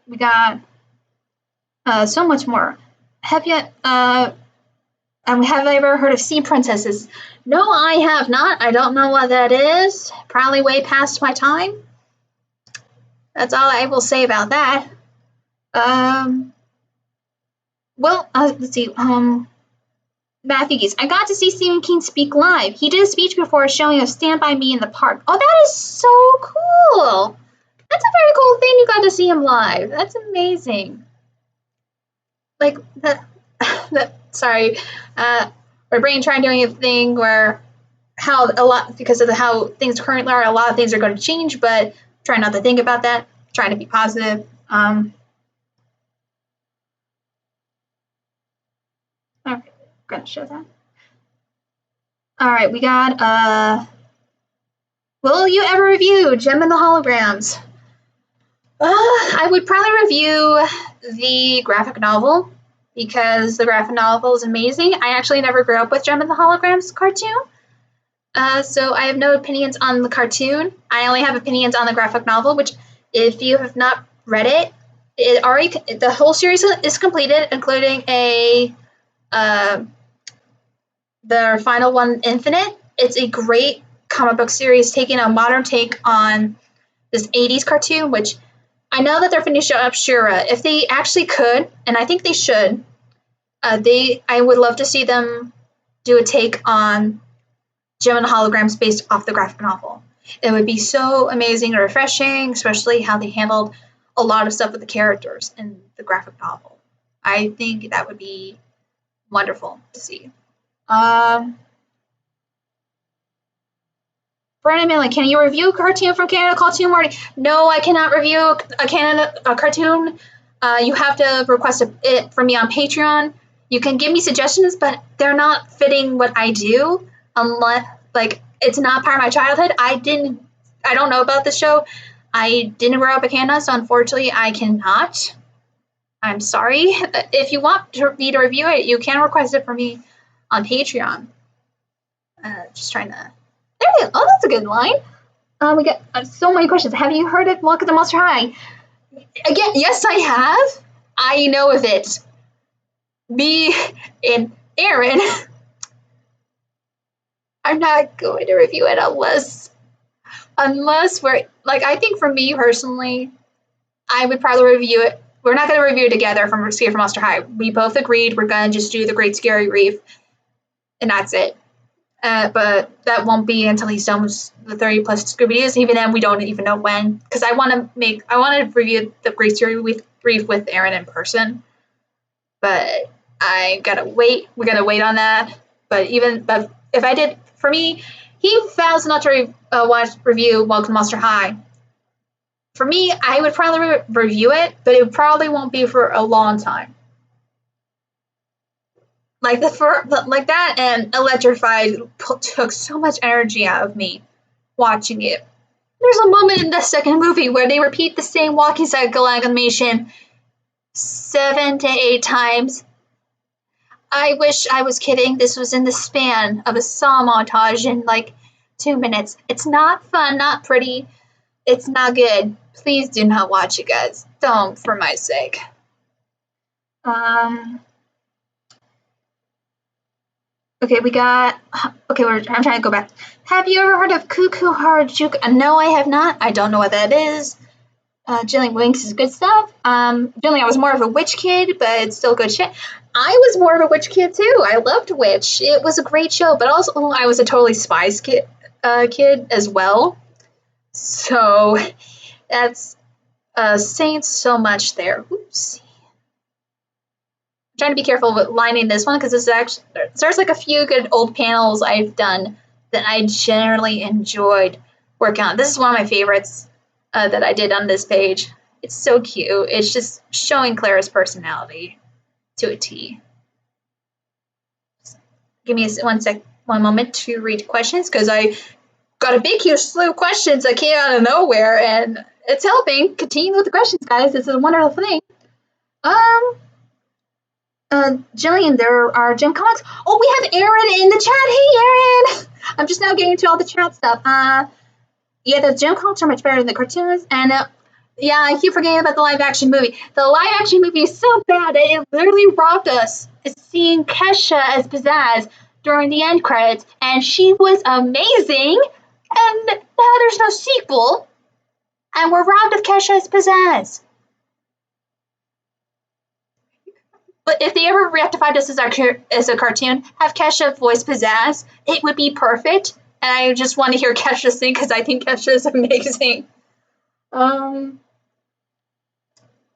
S1: We got so much more. Have I ever heard of sea princesses? No, I have not. I don't know what that is. Probably way past my time. That's all I will say about that. Let's see. Matthew Geese. I got to see Stephen King speak live. He did a speech before showing us Stand By Me in the park. Oh, that is so cool. That's a very cool thing you got to see him live. That's amazing. Like that sorry, my brain tried doing a thing where because of how things currently are, a lot of things are going to change, but try not to think about that, trying to be positive. Okay, gonna show that. All right, we got will you ever review Gem and the Holograms? I would probably review the graphic novel because the graphic novel is amazing. I actually never grew up with Gem and the Holograms cartoon, so I have no opinions on the cartoon. I only have opinions on the graphic novel, which if you have not read it, the whole series is completed, including the final one, Infinite. It's a great comic book series taking a modern take on this 80s cartoon, which I know that they're finishing up Shura. If they actually could, and I think they should, I would love to see them do a take on Gem and the Holograms based off the graphic novel. It would be so amazing and refreshing, especially how they handled a lot of stuff with the characters in the graphic novel. I think that would be wonderful to see. Brandon Millen, can you review a cartoon from Canada called Toon Marty? No, I cannot review a cartoon. You have to request it from me on Patreon. You can give me suggestions, but they're not fitting what I do unless, it's not part of my childhood. I don't know about the show. I didn't grow up in Canada, so unfortunately I cannot. I'm sorry. If you want me to review it, you can request it for me on Patreon. Just trying to. There you go. Oh, that's a good line. We got so many questions. Have you heard of Welcome to Monster High? Again, yes, I have. I know of it. Me and Aaron. I'm not going to review it unless we're like. I think for me personally, I would probably review it. We're not going to review it together from Escape from Monster High. We both agreed we're going to just do the Great Scary Reef, and that's it. But that won't be until he's done with the 30 plus Scooby-Doo's. Even then, we don't even know when. Because I want to review the Great Scary Reef with Aaron in person. But I gotta wait. We gotta wait on that. But if I did, for me, he vows not to review Welcome to Monster High. For me, I would probably review it, but it probably won't be for a long time. Like that and Electrified took so much energy out of me watching it. There's a moment in the second movie where they repeat the same walking cycle animation 7 to 8 times. I wish I was kidding. This was in the span of a song montage in like 2 minutes. It's not fun, not pretty. It's not good. Please do not watch it, guys. Don't, for my sake. Okay, I'm trying to go back. Have you ever heard of Cuckoo Harajuku? No, I have not. I don't know what that is. Jillian Winks is good stuff. Generally, I was more of a witch kid, but it's still good shit. I was more of a witch kid, too. I loved Witch. It was a great show, but also I was a totally Spies kid as well. So that's saying so much there. Oops. I'm trying to be careful with lining this one because there's like a few good old panels I've done that I generally enjoyed working on. This is one of my favorites that I did on this page. It's so cute. It's just showing Clara's personality to a T. Give me one moment to read questions because I got a big, huge slew of questions that came out of nowhere, and it's helping. Continue with the questions, guys. This is a wonderful thing. Jillian, there are gym comics. Oh, we have Aaron in the chat. Hey, Aaron! I'm just now getting to all the chat stuff. Yeah, the gym comics are much better than the cartoons, and yeah, I keep forgetting about the live-action movie. The live-action movie is so bad that it literally robbed us seeing Kesha as Pizzazz during the end credits, and she was amazing, and now there's no sequel, and we're robbed of Kesha as Pizzazz. But if they ever rectified this as a cartoon, have Kesha voice Pizzazz, it would be perfect. And I just want to hear Kesha sing because I think Kesha is amazing.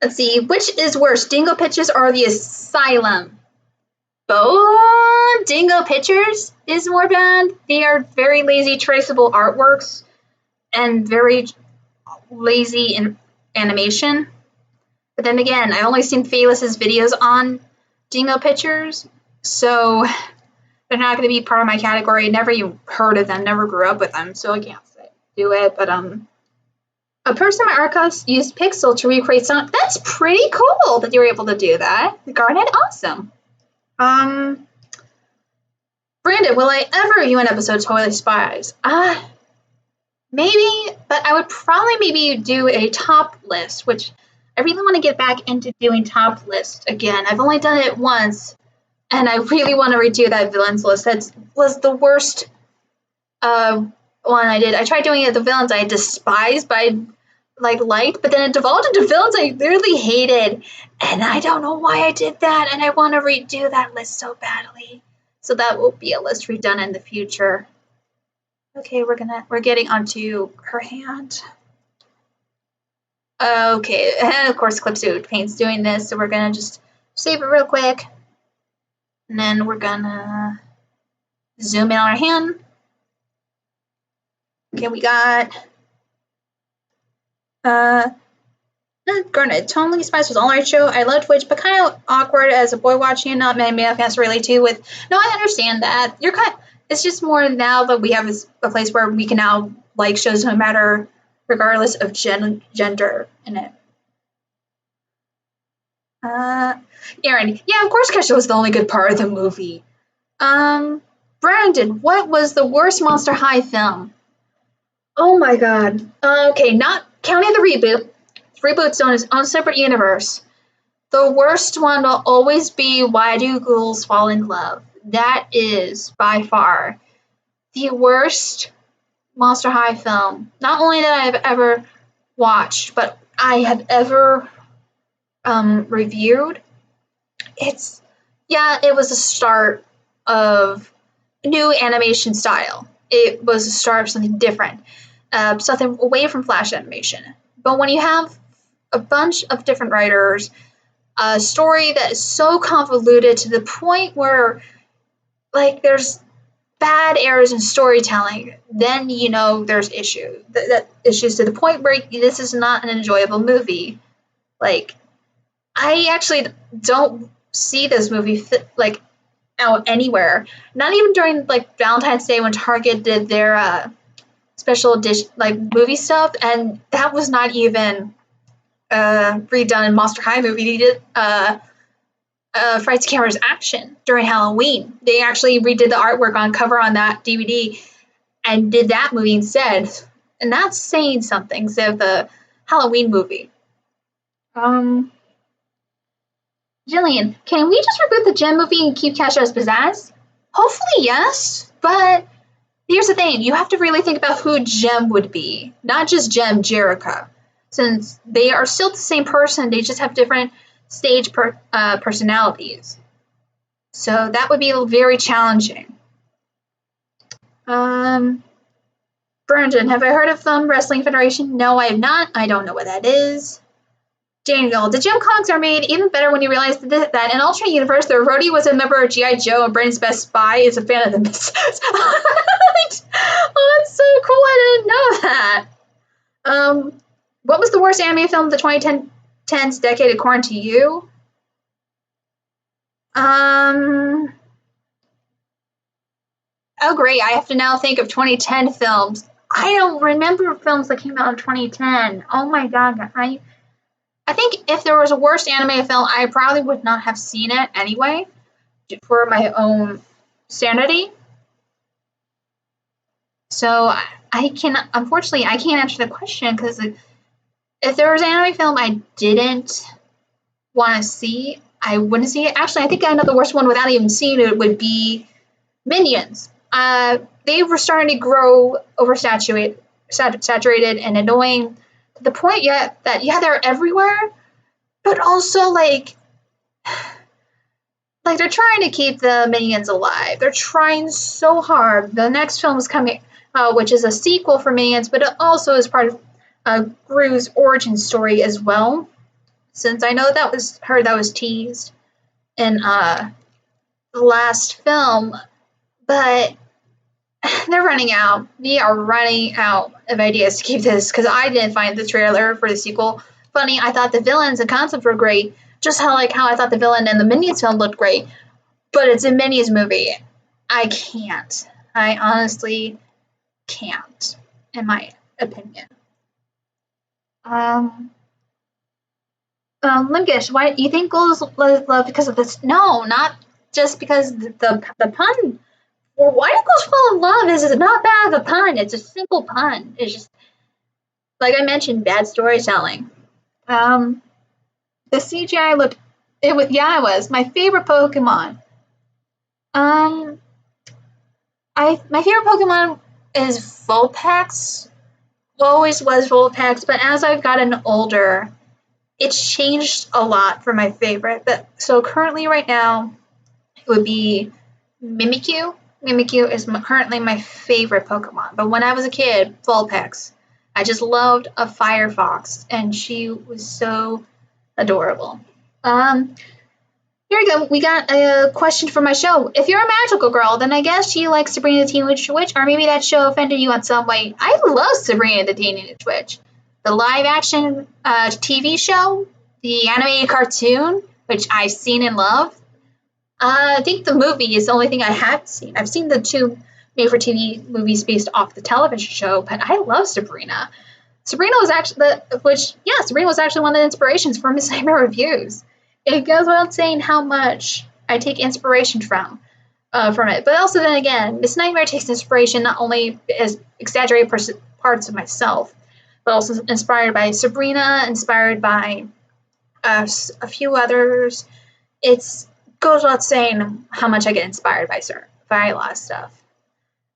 S1: Let's see, which is worse, Dingo Pictures or the Asylum? Both Dingo Pictures is more bad. They are very lazy, traceable artworks and very lazy in animation. But then again, I've only seen Fearless's videos on Dingo Pictures, so they're not going to be part of my category. Never even heard of them, never grew up with them, so I can't do it. But a person in my archives used Pixel to recreate some. That's pretty cool that you were able to do that. Garnet, awesome. Brandon, will I ever review an episode of Toilet Spies? Maybe, but I would probably maybe do a top list, which I really want to get back into doing top list again. I've only done it once, and I really want to redo that villains list. That was the worst one I did. I tried doing it the villains I despised, but I liked, but then it devolved into villains I really hated, and I don't know why I did that, and I want to redo that list so badly. So that will be a list redone in the future. Okay, we're getting onto her hand. Okay, and of course Clipsuit Paint's doing this, so we're gonna just save it real quick. And then we're gonna zoom in on our hand. Okay, we got Garnet. Totally Spice was all right show. I loved Witch, but kind of awkward as a boy watching it, not many male fans to relate to with. No, I understand that. It's just more now that we have a place where we can now like shows no matter regardless of gender in it. Aaron. Yeah, of course Kesha was the only good part of the movie. Brandon, what was the worst Monster High film? Oh my god. Okay, not counting the reboot. Reboot's on its own separate universe. The worst one will always be Why Do Ghouls Fall in Love. That is, by far, the worst Monster High film. Not only that I've ever watched, but I have ever reviewed. It was the start of a new animation style. It was the start of something different, something away from flash animation. But when you have a bunch of different writers, a story that is so convoluted to the point where, like, there's bad errors in storytelling, then you know there's issues. That issues to the point where this is not an enjoyable movie. Like, I actually don't see this movie out anywhere. Not even during like Valentine's Day when Target did their special edition like movie stuff, and that was not even redone Monster High movie. They did Frights Cameras Action during Halloween. They actually redid the artwork on cover on that DVD and did that movie instead. And that's saying something instead of the Halloween movie. Jillian, can we just reboot the Gem movie and keep Kesha as pizzazz? Hopefully, yes. But here's the thing. You have to really think about who Gem would be. Not just Gem Jerica. Since they are still the same person, they just have different stage personalities. So that would be very challenging. Brandon, have I heard of Wrestling Federation? No, I have not. I don't know what that is. Daniel, the Gem comics are made even better when you realize that in alternate universe, the roadie was a member of G.I. Joe and Brandon's best spy is a fan of the Misfits. Oh, that's so cool. I didn't know that. What was the worst anime film of the 2010s decade according to you? Oh, great. I have to now think of 2010 films. I don't remember films that came out in 2010. Oh my god. I think if there was a worst anime film, I probably would not have seen it anyway, for my own sanity. So unfortunately, I can't answer the question because if there was an anime film I didn't want to see, I wouldn't see it. Actually, I think I know the worst one without even seeing it would be Minions. They were starting to grow oversaturated and annoying to the point that they're everywhere, but also like they're trying to keep the Minions alive. They're trying so hard. The next film is coming, which is a sequel for Minions, but it also is part of Gru's origin story as well. Since I know that was teased in the last film, but they're running out. We are running out of ideas to keep this because I didn't find the trailer for the sequel funny. I thought the villains and concepts were great, just how I thought the villain in the Minions film looked great, but it's a Minions movie. I can't. I honestly can't, in my opinion. Limgish, why do you think Ghouls love because of this? No, not just because the pun. Well, why do Ghouls fall in love is not bad of a pun. It's a simple pun. It's just, like I mentioned, bad storytelling. The CGI looked. It was my favorite Pokemon. My favorite Pokemon is Vulpix. Always was Vulpix, but as I've gotten older, it's changed a lot for my favorite. So currently, right now, it would be Mimikyu. Mimikyu is currently my favorite Pokemon. But when I was a kid, Vulpix. I just loved a Firefox, and she was so adorable. Here we go. We got a question for my show. If you're a magical girl, then I guess you like Sabrina the Teenage Witch, or maybe that show offended you in some way. I love Sabrina the Teenage Witch. The live-action TV show, the animated cartoon, which I've seen and loved. I think the movie is the only thing I haven't seen. I've seen the 2 made-for-TV movies based off the television show, but I love Sabrina. Sabrina was actually one of the inspirations for Miss Nightmare Reviews. it goes without saying how much I take inspiration from it. But also, then again, Miss Nightmare takes inspiration not only as exaggerated parts of myself, but also inspired by Sabrina, inspired by a few others. It goes without saying how much I get inspired by a lot of stuff.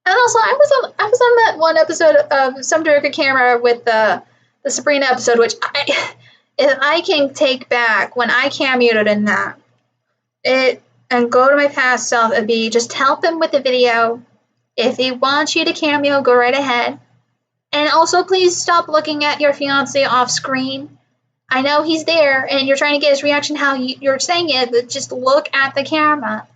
S1: And also, I was on that one episode of Some Directed Camera with the Sabrina episode, which if I can take back when I cameoed in that, and go to my past self, it'd be just help him with the video. If he wants you to cameo, go right ahead. And also, please stop looking at your fiance off screen. I know he's there, and you're trying to get his reaction how you're saying it, but just look at the camera.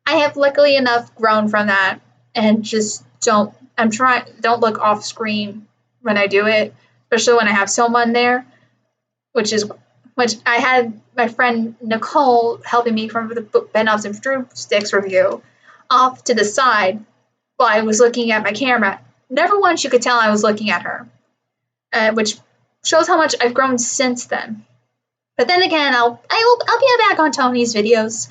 S1: I have luckily enough grown from that, and just don't look off screen when I do it, especially when I have someone there, which I had my friend Nicole helping me from the Bedknobs and Drumsticks review off to the side while I was looking at my camera. Never once you could tell I was looking at her, which shows how much I've grown since then. But then again, I'll be back on Tony's videos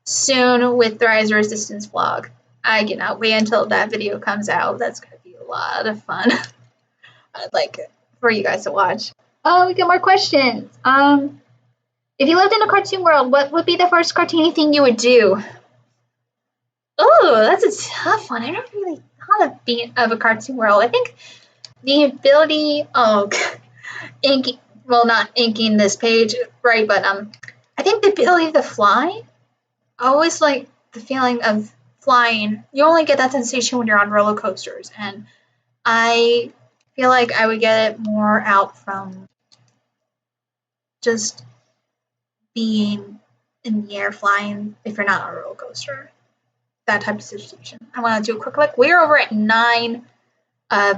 S1: soon with the Rise of Resistance vlog. I cannot wait until that video comes out. That's going to be a lot of fun. I'd like for you guys to watch. Oh, we got more questions. If you lived in a cartoon world, what would be the first cartoony thing you would do? Oh, that's a tough one. I don't really thought of being of a cartoon world. I think the ability inking, well, not inking this page, right, but I think the ability to fly. I always like the feeling of flying. You only get that sensation when you're on roller coasters, and I feel like I would get it more out from just being in the air flying if you're not on a roller coaster. That type of situation. I want to do a quick look. We're over at 9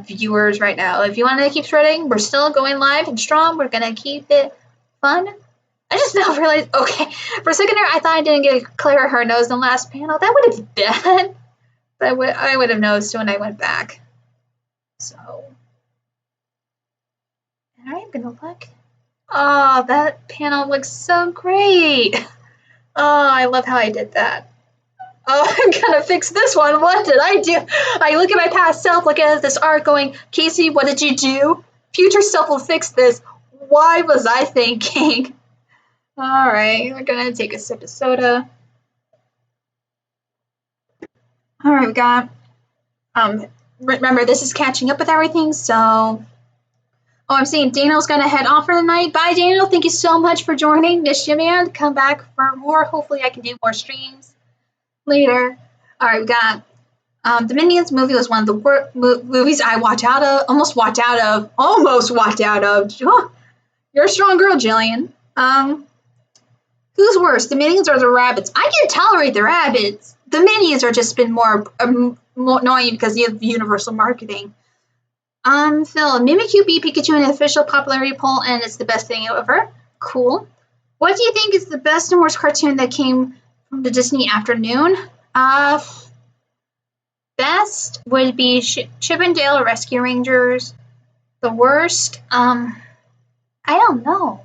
S1: viewers right now. If you want to keep spreading, we're still going live and strong. We're going to keep it fun. I just now realized, okay, for a second there, I thought I didn't get Clara her nose in the last panel. That would have been, but I would have noticed when I went back. So, and I'm going to look. Oh, that panel looks so great. Oh, I love how I did that. Oh, I'm gonna fix this one. What did I do? I look at my past self, look at this art going, Casey, what did you do? Future self will fix this. Why was I thinking? Alright, we're gonna take a sip of soda. Alright, we got, remember, this is catching up with everything, so... Oh, I'm seeing Daniel's gonna head off for the night. Bye, Daniel. Thank you so much for joining. Miss you, man. Come back for more. Hopefully I can do more streams later. Alright, we got the Minions movie was one of the movies I almost walked out of. Oh, you're a strong girl, Jillian. Who's worse, the Minions or the rabbits? I can tolerate the rabbits. The Minions are just been more annoying because you have universal marketing. Phil, Mimikyu beat Pikachu in an official popularity poll, and it's the best thing ever. Cool. What do you think is the best and worst cartoon that came from the Disney afternoon? Best would be Chip and Dale Rescue Rangers. The worst, I don't know.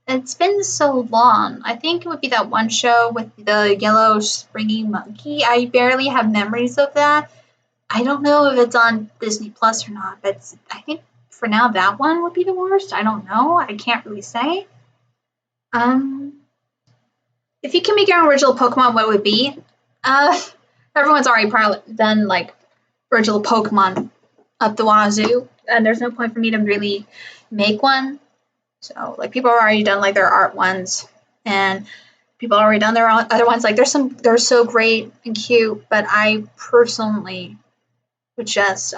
S1: It's been so long. I think it would be that one show with the yellow springy monkey. I barely have memories of that. I don't know if it's on Disney Plus or not, but I think for now that one would be the worst. I don't know. I can't really say. If you can make your own original Pokemon, what would it be? Everyone's already probably done like original Pokemon up the wazoo, and there's no point for me to really make one. So like people have already done like their art ones, and people have already done their own other ones. Like they're so great and cute, but I personally would just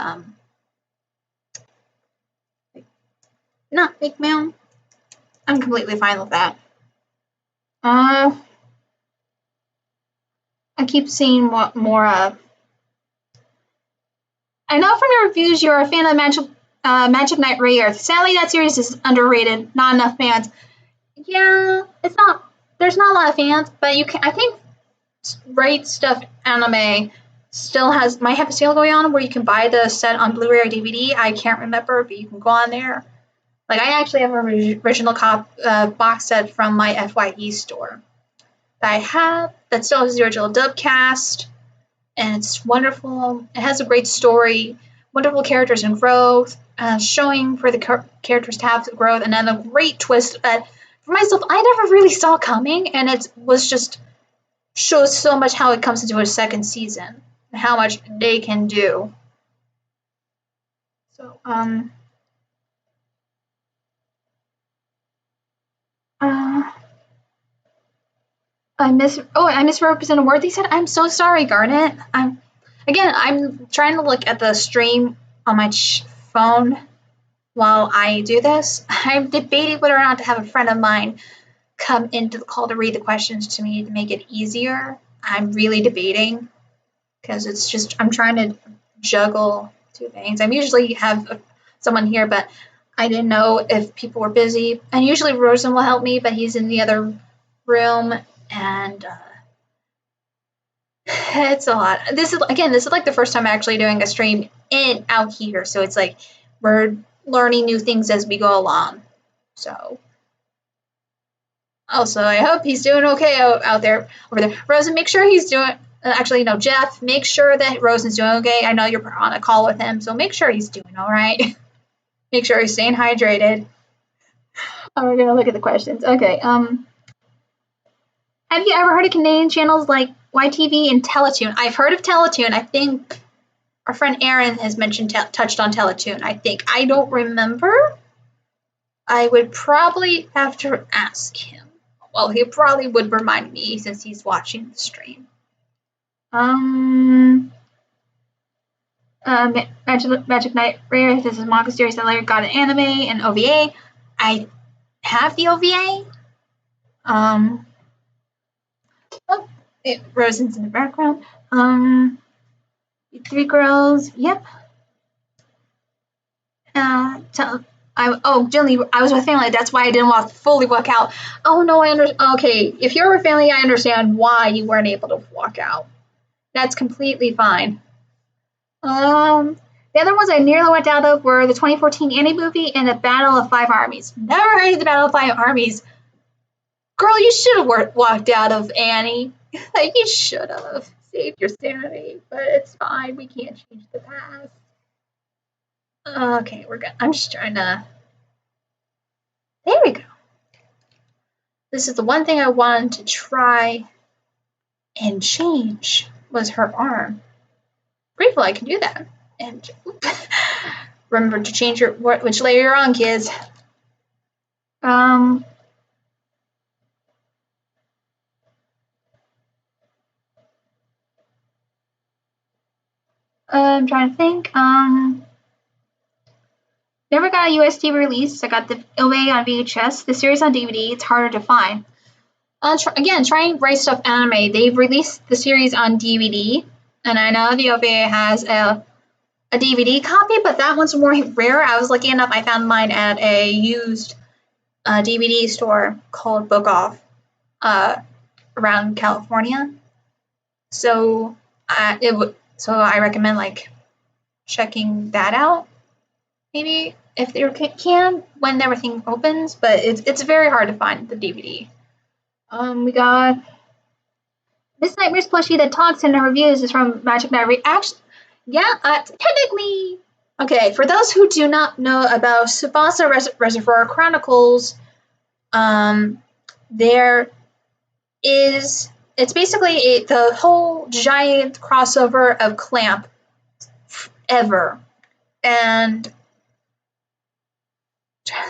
S1: not make my own. I'm completely fine with that. I keep seeing more. I know from your reviews you're a fan of Magic Knight Rayearth. Sadly, that series is underrated. Not enough fans. Yeah, it's not. There's not a lot of fans, but you can. I think Right Stuff Anime still might have a sale going on where you can buy the set on Blu-ray or DVD. I can't remember, but you can go on there. Like, I actually have an original box set from my FYE store that I have that still has the original dub cast, and it's wonderful. It has a great story, wonderful characters and growth, showing for the characters to have growth, and then a great twist that, for myself, I never really saw coming, and it was just shows so much how it comes into a second season, and how much they can do. So, I misrepresented a word they said. I'm so sorry, Garnet. I'm trying to look at the stream on my phone while I do this. I'm debating whether or not to have a friend of mine come into the call to read the questions to me to make it easier. I'm really debating because it's just I'm trying to juggle two things. I usually have someone here, but I didn't know if people were busy. And usually Rosen will help me, but he's in the other room. And it's a lot. This is like the first time actually doing a stream out here, so it's like we're learning new things as we go along. So, also, I hope he's doing okay out there over there. Rosen, make sure he's doing. Actually, no, Jeff, make sure that Rosen's doing okay. I know you're on a call with him, so make sure he's doing all right. Make sure he's staying hydrated. We're gonna look at the questions. Okay. Have you ever heard of Canadian channels like YTV and Teletoon? I've heard of Teletoon. I think our friend Aaron has touched on Teletoon. I don't remember. I would probably have to ask him. Well, he probably would remind me since he's watching the stream. Magic Knight Rare. This is manga series that later got an anime and OVA. I have the OVA. Rosen's in the background. Three girls. Yep. Jilly, I was with family. That's why I didn't fully walk out. Oh no, I understand. Okay, if you're with family, I understand why you weren't able to walk out. That's completely fine. The other ones I nearly went out of were the 2014 Annie movie and the Battle of Five Armies. Never heard of the Battle of Five Armies. Girl, you should have walked out of Annie. Like, you should have saved your sanity, but it's fine. We can't change the past. Okay, we're good. I'm just trying to. There we go. This is the one thing I wanted to try and change was her arm. Grateful I can do that. And remember to change which layer you're on, kids. I'm trying to think. Never got a US TV release. I got the OVA on VHS. The series on DVD, it's harder to find. Trying Right Stuff Anime. They've released the series on DVD, and I know the OVA has a DVD copy, but that one's more rare. I was lucky enough, I found mine at a used DVD store called Book Off around California. So I recommend like checking that out. Maybe if they can when everything opens, but it's very hard to find the DVD. We got Miss Nightmare's plushie that talks in her reviews is from Magic Knight Reaction. Yeah, technically. Okay, for those who do not know about Tsubasa Reservoir Chronicles, it's basically the whole giant crossover of Clamp ever. And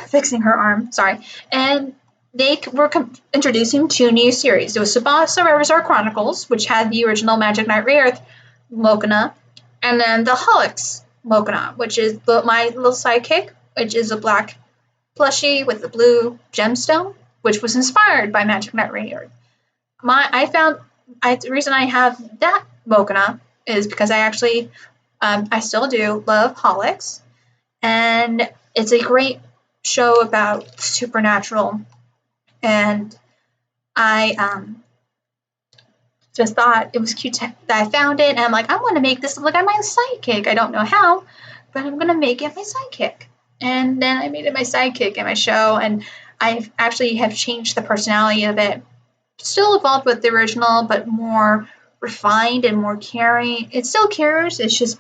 S1: fixing her arm, sorry. And they were introducing two new series. There was Tsubasa Reservoir Chronicles, which had the original Magic Knight Rayearth Mokona, and then the Holix Mokona, which is my little sidekick, which is a black plushie with a blue gemstone, which was inspired by Magic Knight Rayearth. The reason I have that Mokona is because I actually, I still do love Holix, and it's a great show about supernatural, and I just thought it was cute that I found it, and I'm like, I want to make this look like my sidekick. I don't know how, but I'm going to make it my sidekick. And then I made it my sidekick in my show, and I actually have changed the personality of it. Still evolved with the original, but more refined and more caring. It still cares. It's just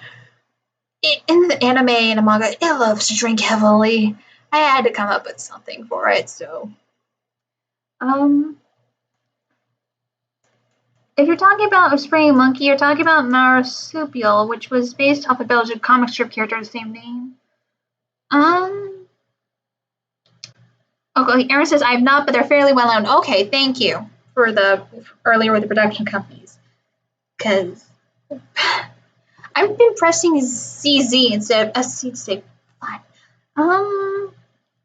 S1: in the anime and the manga, it loves to drink heavily. I had to come up with something for it. So,
S2: if you're talking about a spraying monkey, you're talking about Marsupial, which was based off a Belgian comic strip character of the same name. Okay, Aaron says I have not, but they're fairly well known. Okay, thank you for the earlier with the production companies, because
S1: I've been pressing CZ instead of SC to say fine.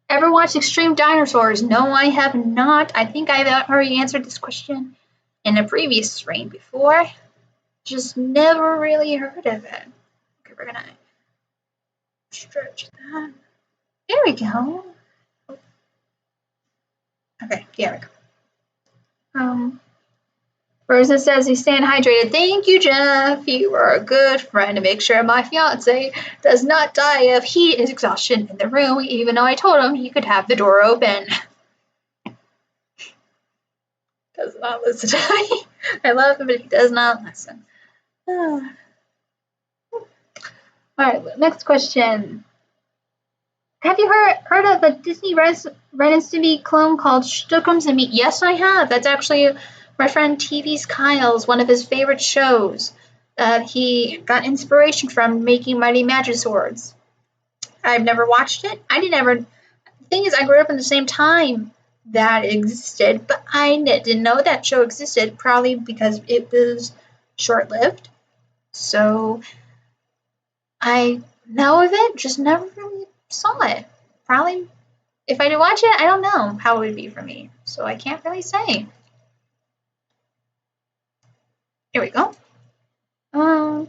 S1: Ever watched Extreme Dinosaurs? No, I have not. I think I've already answered this question in a previous stream before. Just never really heard of it. Okay, we're gonna stretch that. There we go. Okay, here we go. Rosa says he's staying hydrated. Thank you, Jeff. You are a good friend to make sure my fiance does not die of heat and exhaustion in the room, even though I told him he could have the door open. Does not listen to me. I love him, but he does not listen.
S2: Alright, next question. Have you heard of a Disney Ren and Stimpy clone called Stookums and Me?
S1: Yes, I have. That's actually my friend TV's Kyle's one of his favorite shows that he got inspiration from making Mighty Magiswords. I've never watched it. The thing is, I grew up in the same time that existed, but I didn't know that show existed, probably because it was short-lived. So I know of it, just never really saw it. Probably, if I did watch it, I don't know how it would be for me. So I can't really say. Here we go.
S2: Anime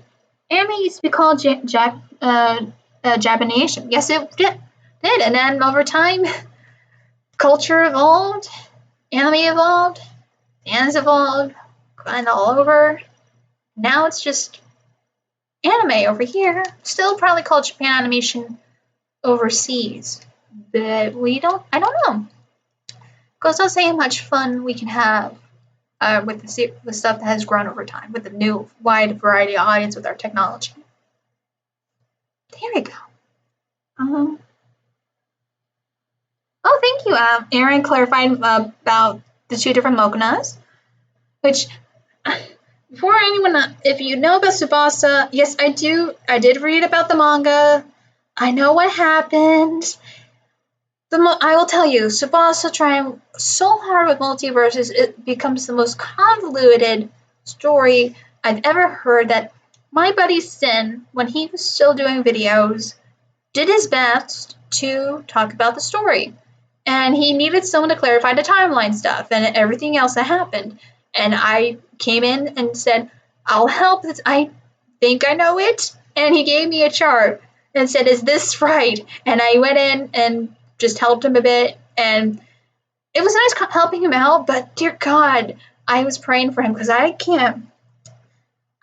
S2: used to be called Japanation.
S1: Yes, it did. And then over time, culture evolved, anime evolved, fans evolved, kind of all over. Now it's just anime over here. Still probably called Japan Animation overseas. But I don't know. Goes without saying how much fun we can have with the stuff that has grown over time, with the new wide variety of audience with our technology. There we go. Oh, thank you. Aaron clarified about the two different Mokunas, which, before anyone, if you know about Tsubasa, yes, I do. I did read about the manga. I know what happened. I will tell you, Tsubasa trying so hard with multiverses, it becomes the most convoluted story I've ever heard. That my buddy Sin, when he was still doing videos, did his best to talk about the story. And he needed someone to clarify the timeline stuff and everything else that happened. And I came in and said, I'll help. I think I know it. And he gave me a chart and said, is this right? And I went in and just helped him a bit, and it was nice helping him out, but dear God, I was praying for him because I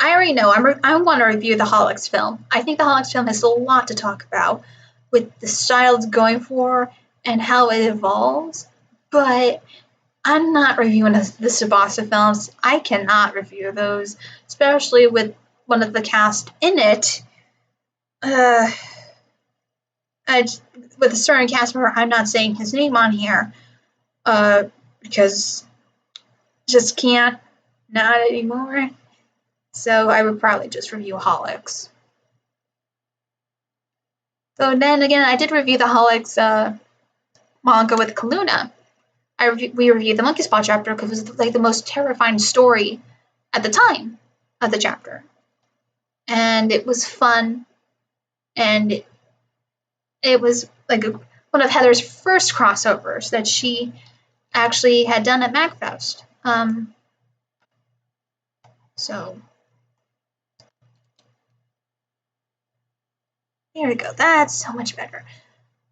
S1: already know, I want to review the Holox film. I think the Holox film has a lot to talk about with the style it's going for and how it evolves, but I'm not reviewing the Tsubasa films. I cannot review those, especially with one of the cast in it. With a certain cast member, I'm not saying his name on here, because just can't, not anymore. So I would probably just review Holox. So then again, I did review the Holox manga with Kaluna. We reviewed the Monkey Spot chapter because it was like the most terrifying story at the time of the chapter, and it was fun, and it was like one of Heather's first crossovers that she actually had done at MagFest. So there we go. That's so much better.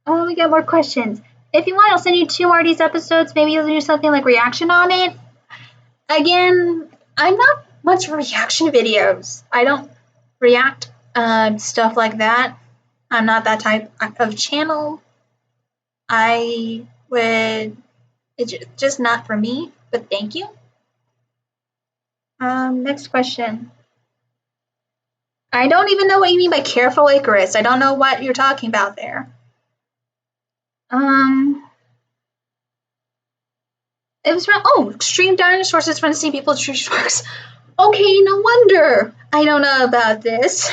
S2: Oh, we got more questions. If you want, I'll send you 2 more of these episodes. Maybe you'll do something like reaction on it.
S1: Again, I'm not much for reaction videos. I don't react stuff like that. I'm not that type of channel. It's just not for me, but thank you. Next question. I don't even know what you mean by careful Icarus. I don't know what you're talking about there. It was from, Extreme Dinosaurs is from the same people as Tree Sharks. Okay, no wonder. I don't know about this.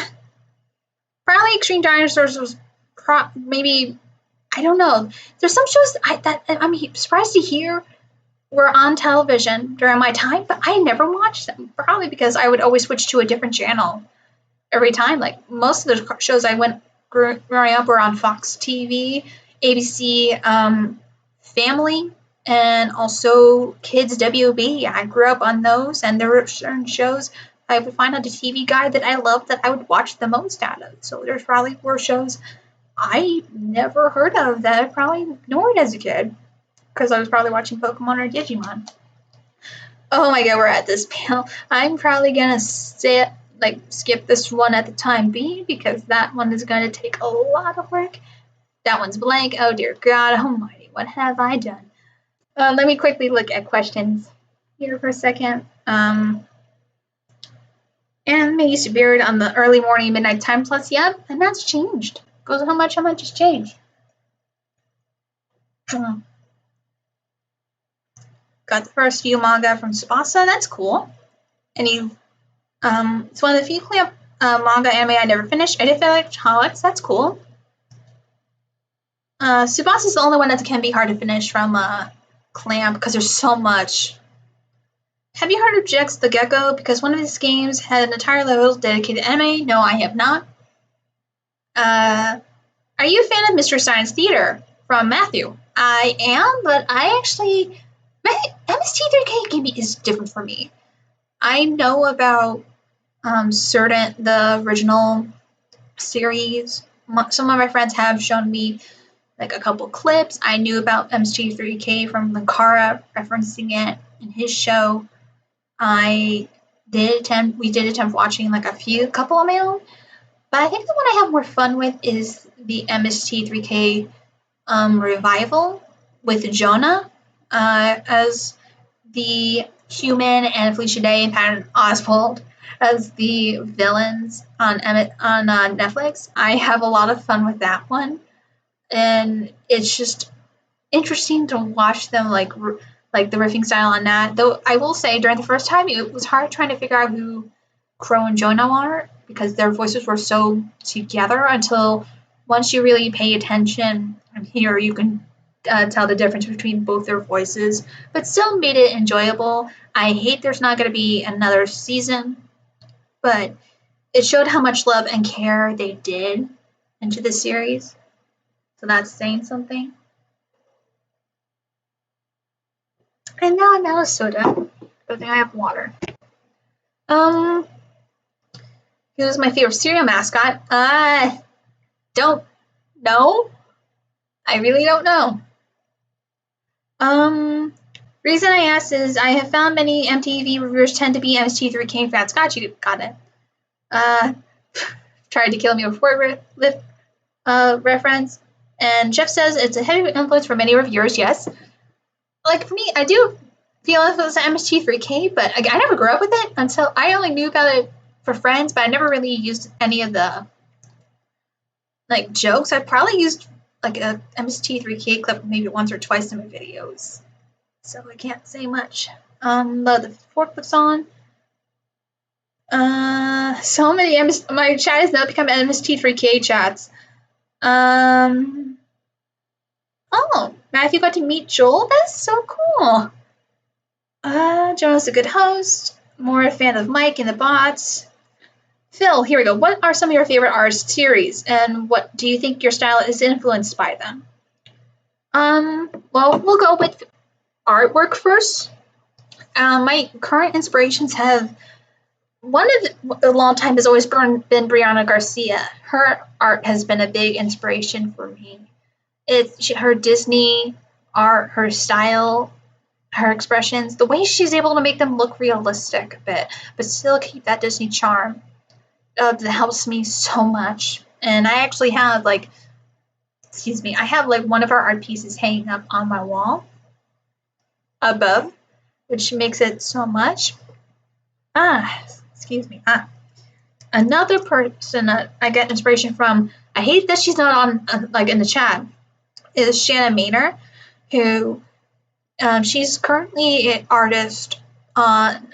S1: Probably Extreme Dinosaurs was maybe, I don't know. There's some shows that I'm surprised to hear were on television during my time, but I never watched them. Probably because I would always switch to a different channel every time. Like most of the shows I went growing up were on Fox TV, ABC, Family, and also Kids WB. I grew up on those, and there were certain shows I would find on the TV guide that I loved that I would watch the most out of. So there's probably were shows I never heard of that I probably ignored as a kid because I was probably watching Pokemon or Digimon. Oh my god, we're at this panel. I'm probably gonna skip this one at the time being because that one is gonna take a lot of work. That one's blank. Oh dear God Almighty, what have I done? Let me quickly look at questions here for a second. Anime used to be aired on the early morning, midnight time plus, yeah, and that's changed. Goes how much has changed. Got the first few manga from Tsubasa. That's cool. And it's one of the few manga anime I never finished. I did finish Holics. That's cool. Tsubasa is the only one that can be hard to finish from Clamp because there's so much. Have you heard of Jex the Gecko? Because one of these games had an entire level dedicated to anime. No, I have not. Are you a fan of Mr. Science Theater from Matthew? I am, but I actually MST3K is different for me. I know about the original series. Some of my friends have shown me like a couple clips. I knew about MST3K from Lankara referencing it in his show. We did attempt watching like a couple of my own, but I think the one I have more fun with is the MST3K revival with Jonah as the human and Felicia Day and Patton Oswalt as the villains on Netflix. I have a lot of fun with that one, and it's just interesting to watch them like the riffing style on that. Though I will say during the first time it was hard trying to figure out who Crow and Jonah are because their voices were so together until once you really pay attention and hear, you can tell the difference between both their voices, but still made it enjoyable. I hate there's not going to be another season, but it showed how much love and care they did into the series. So that's saying something. And now I'm out of soda. Good thing I have water. Who's my favorite cereal mascot? Don't know. I really don't know. Reason I asked is I have found many MTV reviewers tend to be MST3K fans. Got it. Tried to kill me with word reference. And Jeff says it's a heavy influence for many reviewers, yes. Like for me, I do feel it was MST3K, but I never grew up with it until I only knew about it for friends, but I never really used any of the like jokes. I probably used like a MST3K clip maybe once or twice in my videos, so I can't say much. The forklifts on. So many my chat has now become MST3K chats. Oh, Matthew got to meet Joel. That's so cool. Joel's a good host. More a fan of Mike and the bots. Phil, here we go. What are some of your favorite artist series, and what do you think your style is influenced by them? Well, we'll go with artwork first. My current inspirations have a long time has always been Brianna Garcia. Her art has been a big inspiration for me. Her Disney art, her style, her expressions, the way she's able to make them look realistic a bit, but still keep that Disney charm. That helps me so much. And I actually have I have one of her art pieces hanging up on my wall above, which makes it so much. Another person that I get inspiration from, I hate that she's not on in the chat, is Shanna Maynor, who she's currently an artist on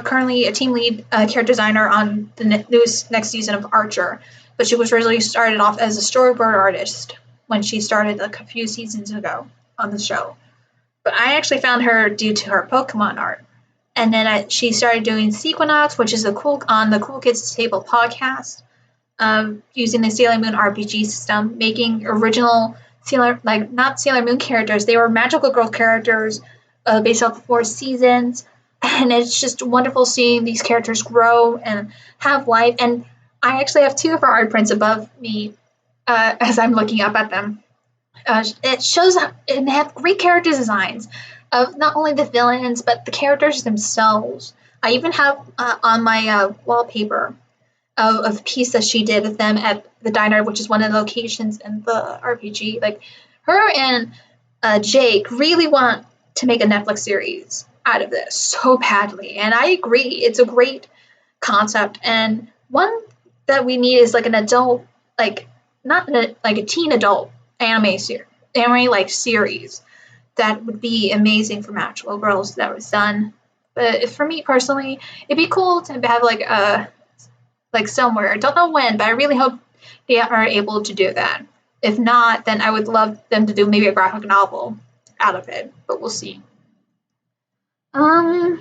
S1: currently a team lead character designer on the next season of Archer, but she was originally started off as a storyboard artist when she started a few seasons ago on the show. But I actually found her due to her Pokemon art. And then she started doing Sequinox, which is on the Cool Kids Table podcast, using the Sailor Moon RPG system, making original not Sailor Moon characters. They were magical girl characters based off the 4 seasons. And it's just wonderful seeing these characters grow and have life. And I actually have 2 of her art prints above me as I'm looking up at them. It shows and they have great character designs of not only the villains but the characters themselves. I even have on my wallpaper a piece that she did with them at the diner, which is one of the locations in the RPG. Like her and Jake really want to make a Netflix series out of this so badly, and I agree. It's a great concept, and one that we need is an adult, not a teen adult anime series that would be amazing for magical girls that was done. But for me personally, it'd be cool to have somewhere. I don't know when, but I really hope they are able to do that. If not, then I would love them to do maybe a graphic novel out of it, but we'll see.
S2: Do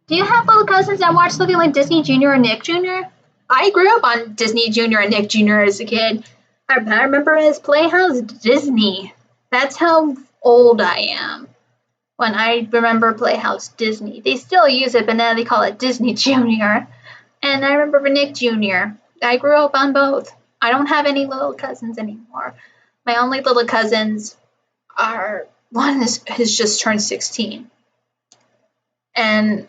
S2: you have little cousins that watch something like Disney Junior or Nick Jr.?
S1: I grew up on Disney Junior and Nick Jr. as a kid. I remember as Playhouse Disney. That's how old I am. When I remember Playhouse Disney. They still use it, but now they call it Disney Junior. And I remember Nick Jr. I grew up on both. I don't have any little cousins anymore. My only little cousins are, one has just turned 16. And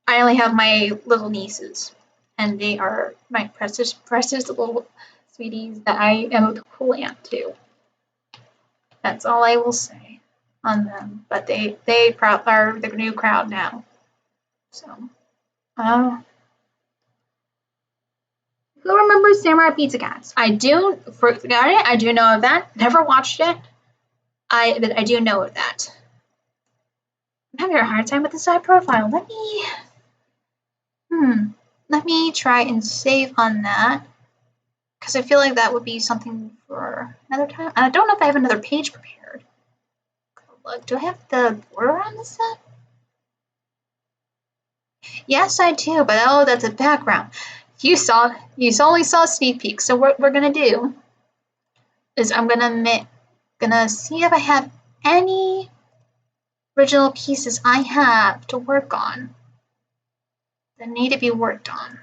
S1: I only have my little nieces. And they are my precious, precious little sweeties that I am a cool aunt to. That's all I will say on them. But they are the new crowd now. So,
S2: who remembers Samurai Pizza Cats?
S1: I do know of that. Never watched it. But I do know of that. I'm having a hard time with the side profile. Let me try and save on that. Because I feel like that would be something for another time. I don't know if I have another page prepared. Look, do I have the border on this set? Yes, I do, but that's a background. You only saw a sneak peek. So what we're gonna do is I'm gonna see if I have any original pieces I have to work on that need to be worked on.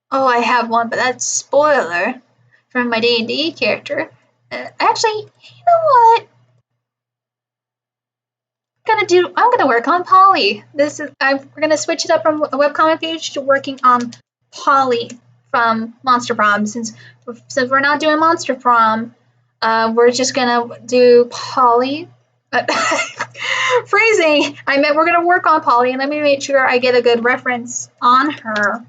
S1: Oh, I have one, but that's spoiler from my D&D character. Actually, you know what? I'm gonna work on Polly. We're gonna switch it up from a webcomic page to working on Polly from Monster Prom. Since we're not doing Monster Prom, we're just gonna do Polly. Phrasing. I meant we're gonna work on Polly, and let me make sure I get a good reference on her.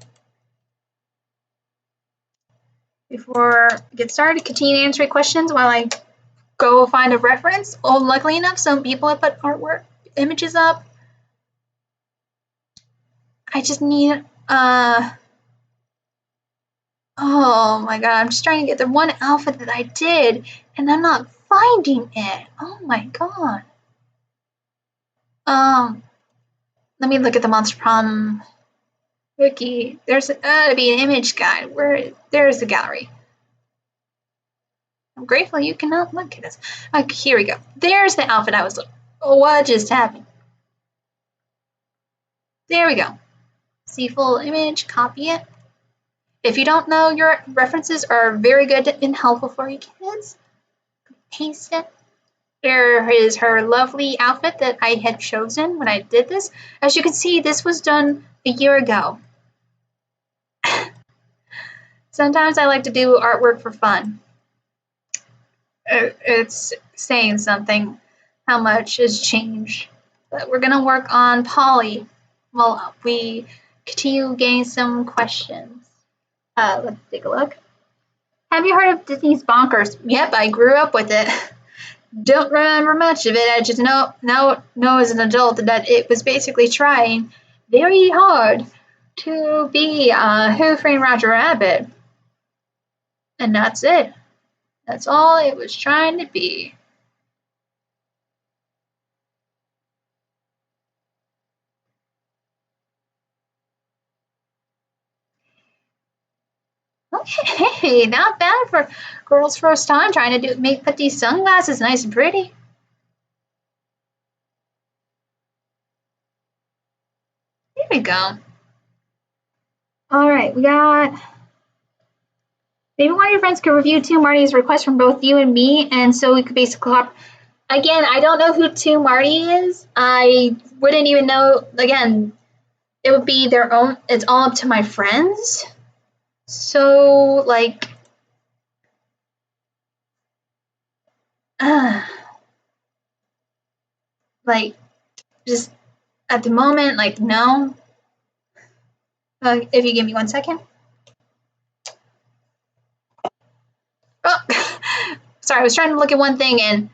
S1: Before I get started, continue answering questions while I go find a reference. Oh, luckily enough, some people have put artwork images up. I just need oh my god, I'm just trying to get the one outfit that I did and I'm not finding it. Oh my god. Let me look at the Monster Prom wiki. There's to be an image guide. There's the gallery. I'm grateful you cannot look at this. Okay, here we go. There's the outfit I was looking. Oh, what just happened? There we go. See full image, copy it. If you don't know, your references are very good and helpful for you kids. Paste it. Here is her lovely outfit that I had chosen when I did this. As you can see, this was done a year ago. Sometimes I like to do artwork for fun. It's saying something, how much has changed. But we're going to work on Polly while we continue getting some questions. Let's take a look. Have you heard of Disney's Bonkers? Yep, I grew up with it. Don't remember much of it. I just know as an adult that it was basically trying very hard to be Who Framed Roger Rabbit. And that's it. That's all it was trying to be. Okay, not bad for girl's first time trying to put these sunglasses nice and pretty. Here we go. All right, we got. Maybe one of your friends could review Two Marty's request from both you and me, and so we could basically. Again, I don't know who Two Marty is. I wouldn't even know. Again, it would be their own. It's all up to my friends. So, like, just at the moment, like, no. If you give me 1 second. Oh, sorry, I was trying to look at one thing and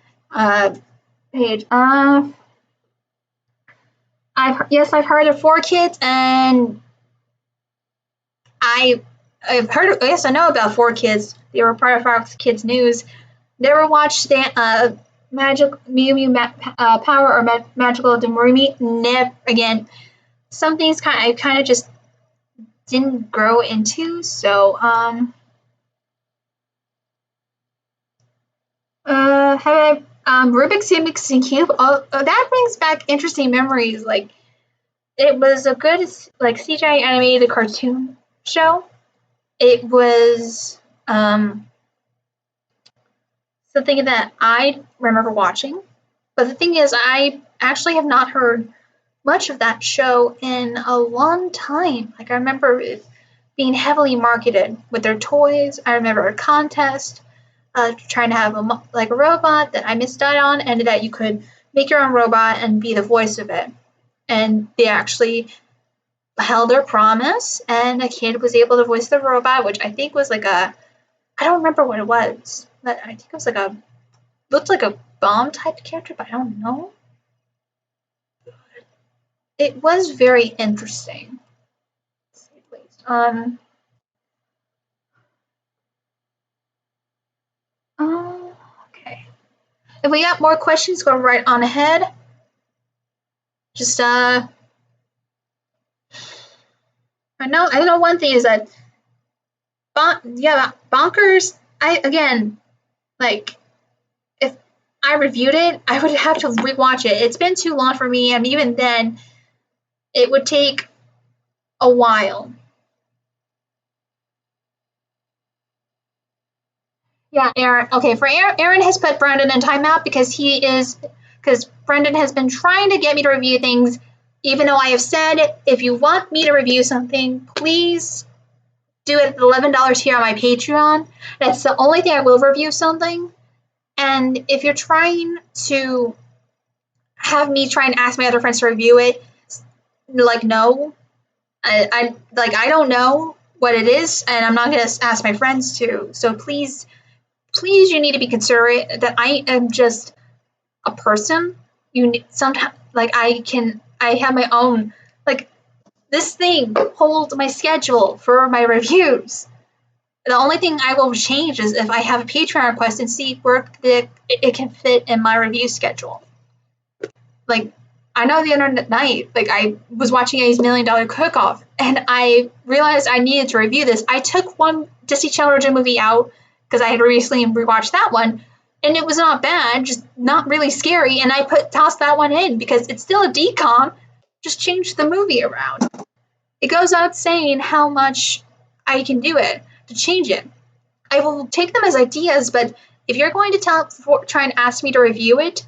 S1: page. I've heard of 4Kids, and I've heard. Yes, I know about 4Kids. They were part of Fox Kids News. Never watched Magic Mew Mew Power or Magical Demurumi. Never again. Some things I kind of just didn't grow into. So have Rubik's Cube. Oh, that brings back interesting memories. Like it was a good like CGI animated cartoon show. It was something that I remember watching. But the thing is, I actually have not heard much of that show in a long time. Like I remember it being heavily marketed with their toys. I remember a contest trying to have a robot that I missed out on, and that you could make your own robot and be the voice of it. And they actually held their promise, and a kid was able to voice the robot, which I think was like I don't remember what it was, but I think it was looked like a bomb type character, but I don't know. It was very interesting. Okay. If we got more questions, go right on ahead. Just I know one thing is that Bonkers. If I reviewed it, I would have to rewatch it. It's been too long for me, and even then, it would take a while. Yeah, Aaron. Okay, for Aaron has put Brendan in timeout because Brendan has been trying to get me to review things, even though I have said if you want me to review something, please do it at $11 here on my Patreon. That's the only thing I will review something. And if you're trying to have me try and ask my other friends to review it, no, I don't know what it is, and I'm not gonna ask my friends to. So please, you need to be considerate that I am just a person. Sometimes I have my own this thing holds my schedule for my reviews. The only thing I will change is if I have a Patreon request and see where it can fit in my review schedule. I know the other night, I was watching a $1 Million Cook-Off, and I realized I needed to review this. I took one Disney Children's movie out because I had recently rewatched that one, and it was not bad, just not really scary, and I tossed that one in because it's still a DCOM, just changed the movie around. It goes out saying how much I can do it to change it. I will take them as ideas, but if you're going to try and ask me to review it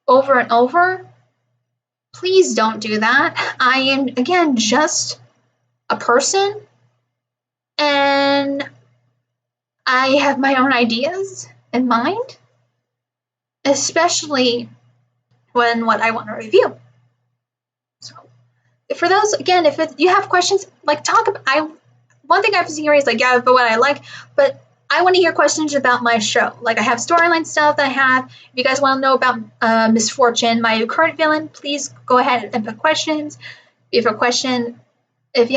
S1: over and over, please don't do that. I am, again, just a person, and I have my own ideas in mind, especially when what I want to review. So, for those, again, if you have questions, like, talk about, one thing I've seen here is like, yeah, but what I like, but I want to hear questions about my show. Like, I have storyline stuff that I have. If you guys want to know about Misfortune, my current villain, please go ahead and put questions. If you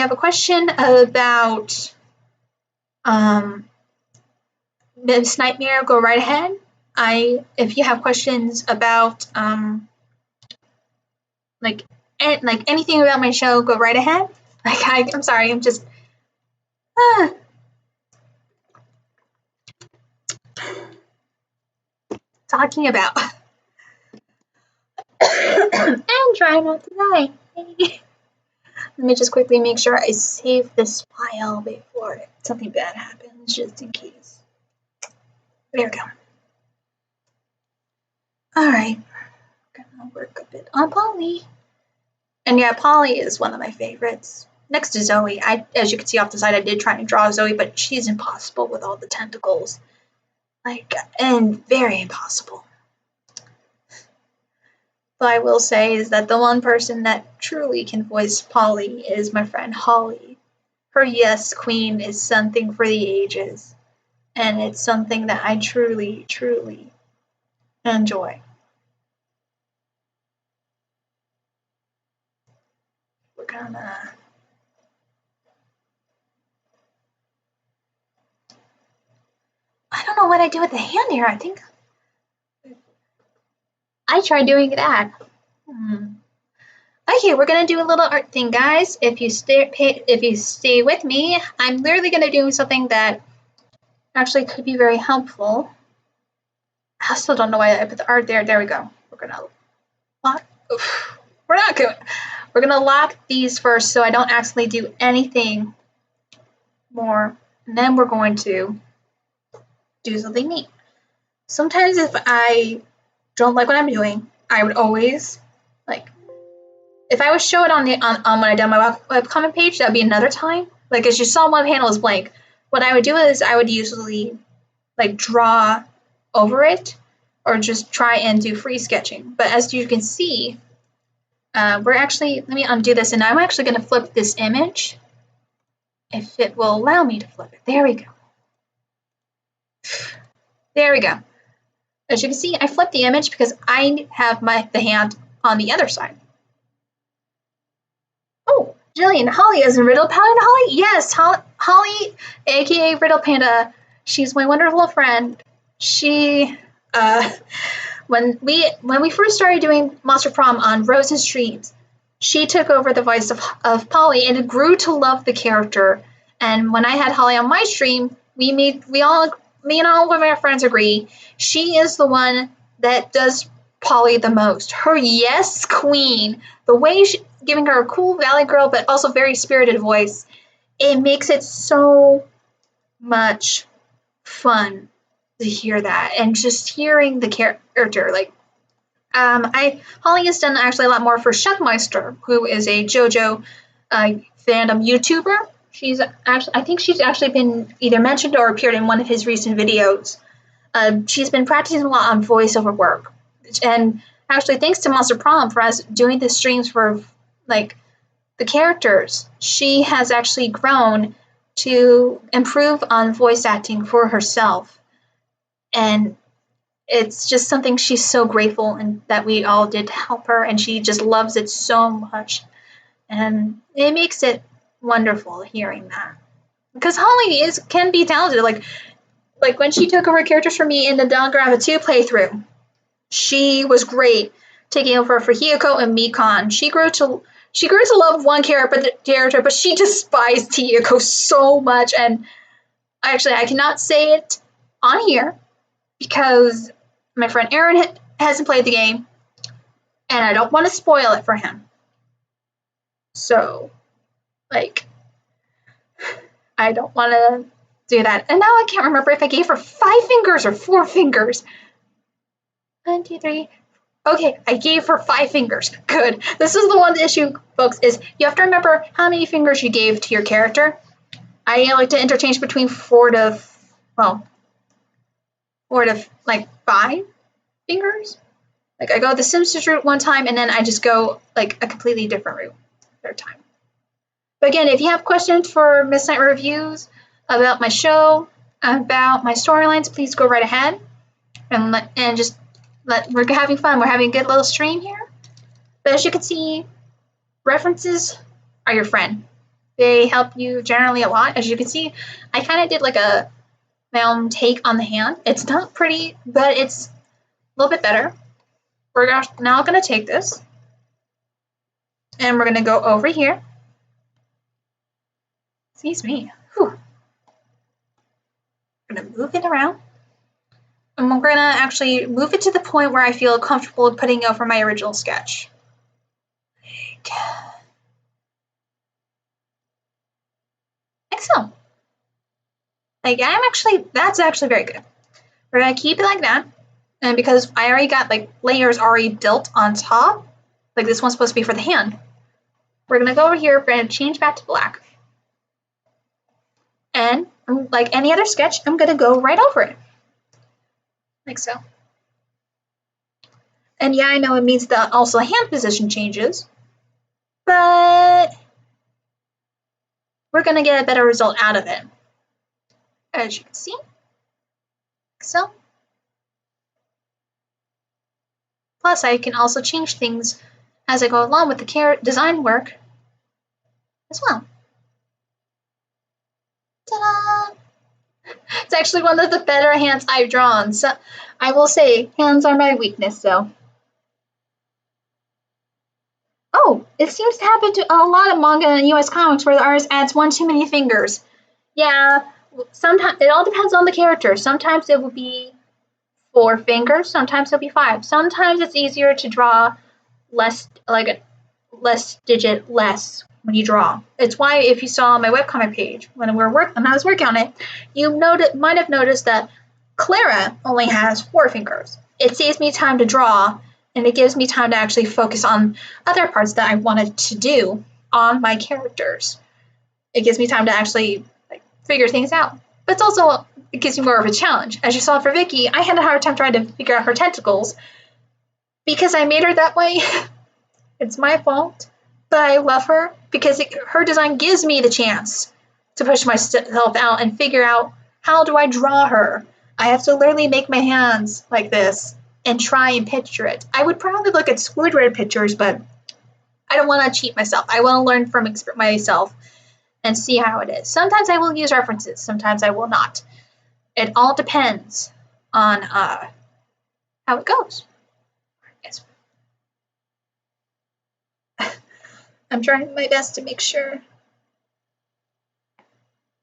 S1: have a question about Miss Nightmare, go right ahead. If you have questions about like anything about my show, go right ahead. Like, I'm sorry, I'm just talking about and trying not to die. Let me just quickly make sure I save this file before something bad happens, just in case. There we go. Alright. Gonna work a bit on Polly. And yeah, Polly is one of my favorites. Next to Zoe. As you can see off the side, I did try to draw Zoe, but she's impossible with all the tentacles. And very impossible. But I will say is that the one person that truly can voice Polly is my friend Holly. Her Yes Queen is something for the ages. And it's something that I truly, truly enjoy. We're gonna... I don't know what I do with the hand here. I think I tried doing that. Okay, we're gonna do a little art thing, guys. If you stay with me, I'm literally gonna do something that actually could be very helpful. I still don't know why I put the art there. There we go. We're gonna lock. We're gonna lock these first, so I don't accidentally do anything more, and then we're going to do something neat. Sometimes if I don't like what I'm doing, I would always if I would show it on when I done my webcomic page, that'd be another time. Like, as you saw, one panel is blank. What I would do is I would usually draw over it, or just try and do free sketching. But as you can see, let me undo this, and I'm actually going to flip this image, if it will allow me to flip it. There we go. There we go. As you can see, I flipped the image because I have the hand on the other side. Oh, Jillian, Holly is a Riddle Panda. Holly? Yes, Holly, aka Riddle Panda. She's my wonderful friend. She, when we first started doing Monster Prom on Rose's Streams, she took over the voice of Polly and grew to love the character. And when I had Holly on my stream, me and all of my friends agree, she is the one that does Polly the most. Her Yes Queen, the way giving her a cool Valley Girl, but also very spirited voice, it makes it so much fun to hear that, and just hearing the character. Holly has done actually a lot more for Chefmeister, who is a JoJo fandom YouTuber. I think she's actually been either mentioned or appeared in one of his recent videos. She's been practicing a lot on voiceover work, and actually thanks to Monster Prom for us doing the streams for the characters, she has actually grown to improve on voice acting for herself, and it's just something she's so grateful and that we all did to help her, and she just loves it so much, and it makes it wonderful hearing that, because Holly can be talented. Like when she took over characters for me in the Danganronpa 2 playthrough, she was great taking over for Hiyoko and Mikan. She grew to love one character, but she despised Hiyoko so much. And actually, I cannot say it on here because my friend Aaron hasn't played the game, and I don't want to spoil it for him. So, I don't want to do that. And now I can't remember if I gave her 5 fingers or 4 fingers. 1, 2, 3. Okay, I gave her 5 fingers. Good. This is the one issue, folks, is you have to remember how many fingers you gave to your character. I like to interchange between 4 to like 5 fingers. Like I go the Simpsons route one time and then I just go like a completely different route third time. But again, if you have questions for Midnight Reviews about my show, about my storylines, please go right ahead and just we're having fun. We're having a good little stream here. But as you can see, references are your friend. They help you generally a lot. As you can see, I kind of did like my own take on the hand. It's not pretty, but it's a little bit better. We're now going to take this and we're going to go over here. Excuse me. Whew. I'm going to move it around. And we're going to actually move it to the point where I feel comfortable putting over my original sketch. Like so. Like that's actually very good. We're going to keep it like that. And because I already got like layers already built on top, like this one's supposed to be for the hand, we're going to go over here, we're going to change back to black. And like any other sketch, I'm going to go right over it. Like so. And yeah, I know it means that also hand position changes, but we're going to get a better result out of it. As you can see. Like so. Plus, I can also change things as I go along with the design work as well. Ta-da! It's actually one of the better hands I've drawn. So I will say, hands are my weakness, so. Oh, it seems to happen to a lot of manga and US comics where the artist adds one too many fingers. Yeah, sometimes it all depends on the character. Sometimes it will be 4 fingers, sometimes it'll be 5. Sometimes it's easier to draw less digit when you draw. It's why if you saw my webcomic page when I was working on it, you might have noticed that Clara only has 4 fingers. It saves me time to draw, and it gives me time to actually focus on other parts that I wanted to do on my characters. It gives me time to actually figure things out. But it gives me more of a challenge. As you saw for Vicky, I had a hard time trying to figure out her tentacles because I made her that way. It's my fault, but I love her because her design gives me the chance to push myself out and figure out how do I draw her. I have to literally make my hands like this and try and picture it. I would probably look at Squidward pictures, but I don't want to cheat myself. I want to learn from myself and see how it is. Sometimes I will use references, sometimes I will not. It all depends on how it goes. Yes. I'm trying my best to make sure.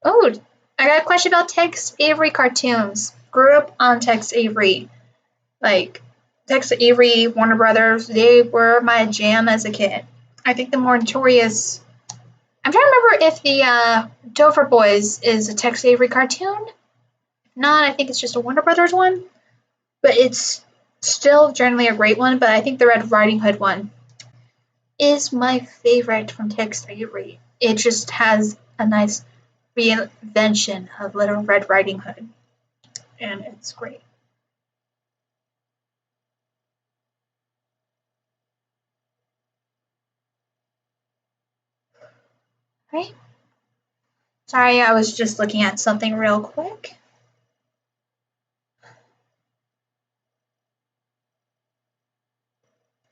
S1: Oh, I got a question about Tex Avery cartoons. Grew up on Tex Avery. Like, Tex Avery, Warner Brothers, they were my jam as a kid. I think the more notorious... I'm trying to remember if the Dover Boys is a Tex Avery cartoon. If not, I think it's just a Warner Brothers one. But it's still generally a great one, but I think the Red Riding Hood one is my favorite from Tex Avery. It just has a nice reinvention of Little Red Riding Hood. And it's great. Right? Sorry, I was just looking at something real quick.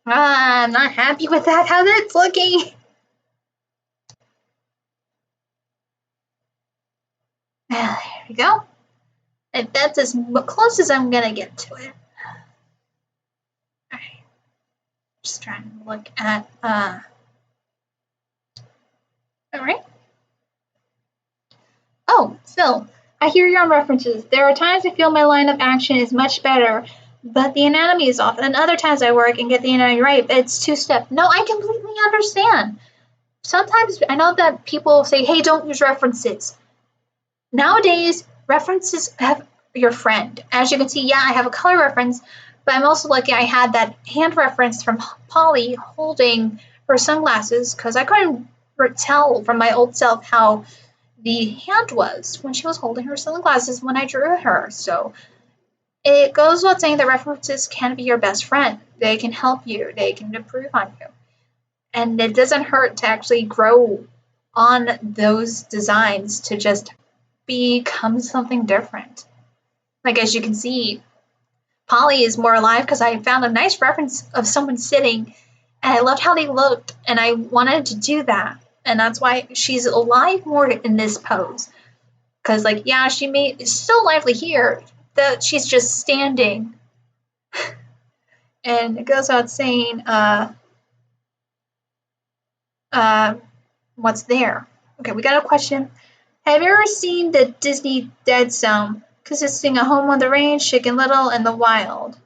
S1: I'm not happy with that, how that's looking. There we go. And that's as close as I'm going to get to it. Alright. Just trying to look at, alright. Oh, Phil, I hear your references. There are times I feel my line of action is much better, but the anatomy is off. And other times I work and get the anatomy right, but it's two-step. No, I completely understand. Sometimes I know that people say, hey, don't use references. Nowadays, references have your friend. As you can see, yeah, I have a color reference, but I'm also lucky I had that hand reference from Polly holding her sunglasses because I couldn't tell from my old self how the hand was when she was holding her sunglasses when I drew her. So it goes without saying that references can be your best friend. They can help you, they can improve on you. And it doesn't hurt to actually grow on those designs to just become something different. Like, as you can see, Polly is more alive because I found a nice reference of someone sitting and I loved how they looked and I wanted to do that. And that's why she's alive more in this pose. Because, like, yeah, is still lively here, that she's just standing. And it goes without saying, what's there? Okay, we got a question. Have you ever seen the Disney Dead Zone, consisting of Home on the Range, Chicken Little, and the Wild?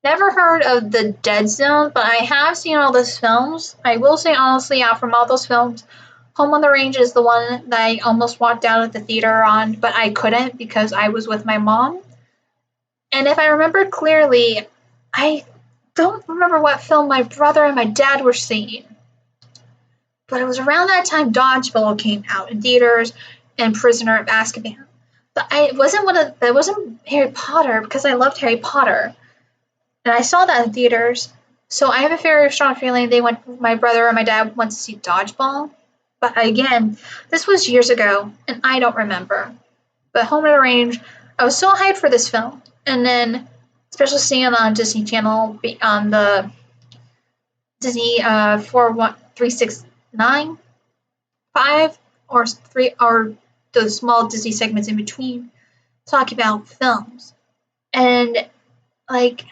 S1: Never heard of the Dead Zone, but I have seen all those films. I will say honestly, out from all those films, Home on the Range is the one that I almost walked out of the theater on, but I couldn't because I was with my mom. And if I remember clearly, I don't remember what film my brother and my dad were seeing. But it was around that time Dodgeball came out in theaters and Prisoner of Azkaban. But it wasn't Harry Potter because I loved Harry Potter. And I saw that in theaters. So I have a very strong feeling my brother and my dad went to see Dodgeball. But again, this was years ago and I don't remember. But Home on the Range, I was so hyped for this film. And then, especially seeing it on Disney Channel, on the Disney 369, 5, or 3, or the small Disney segments in between, talking about films. And, like,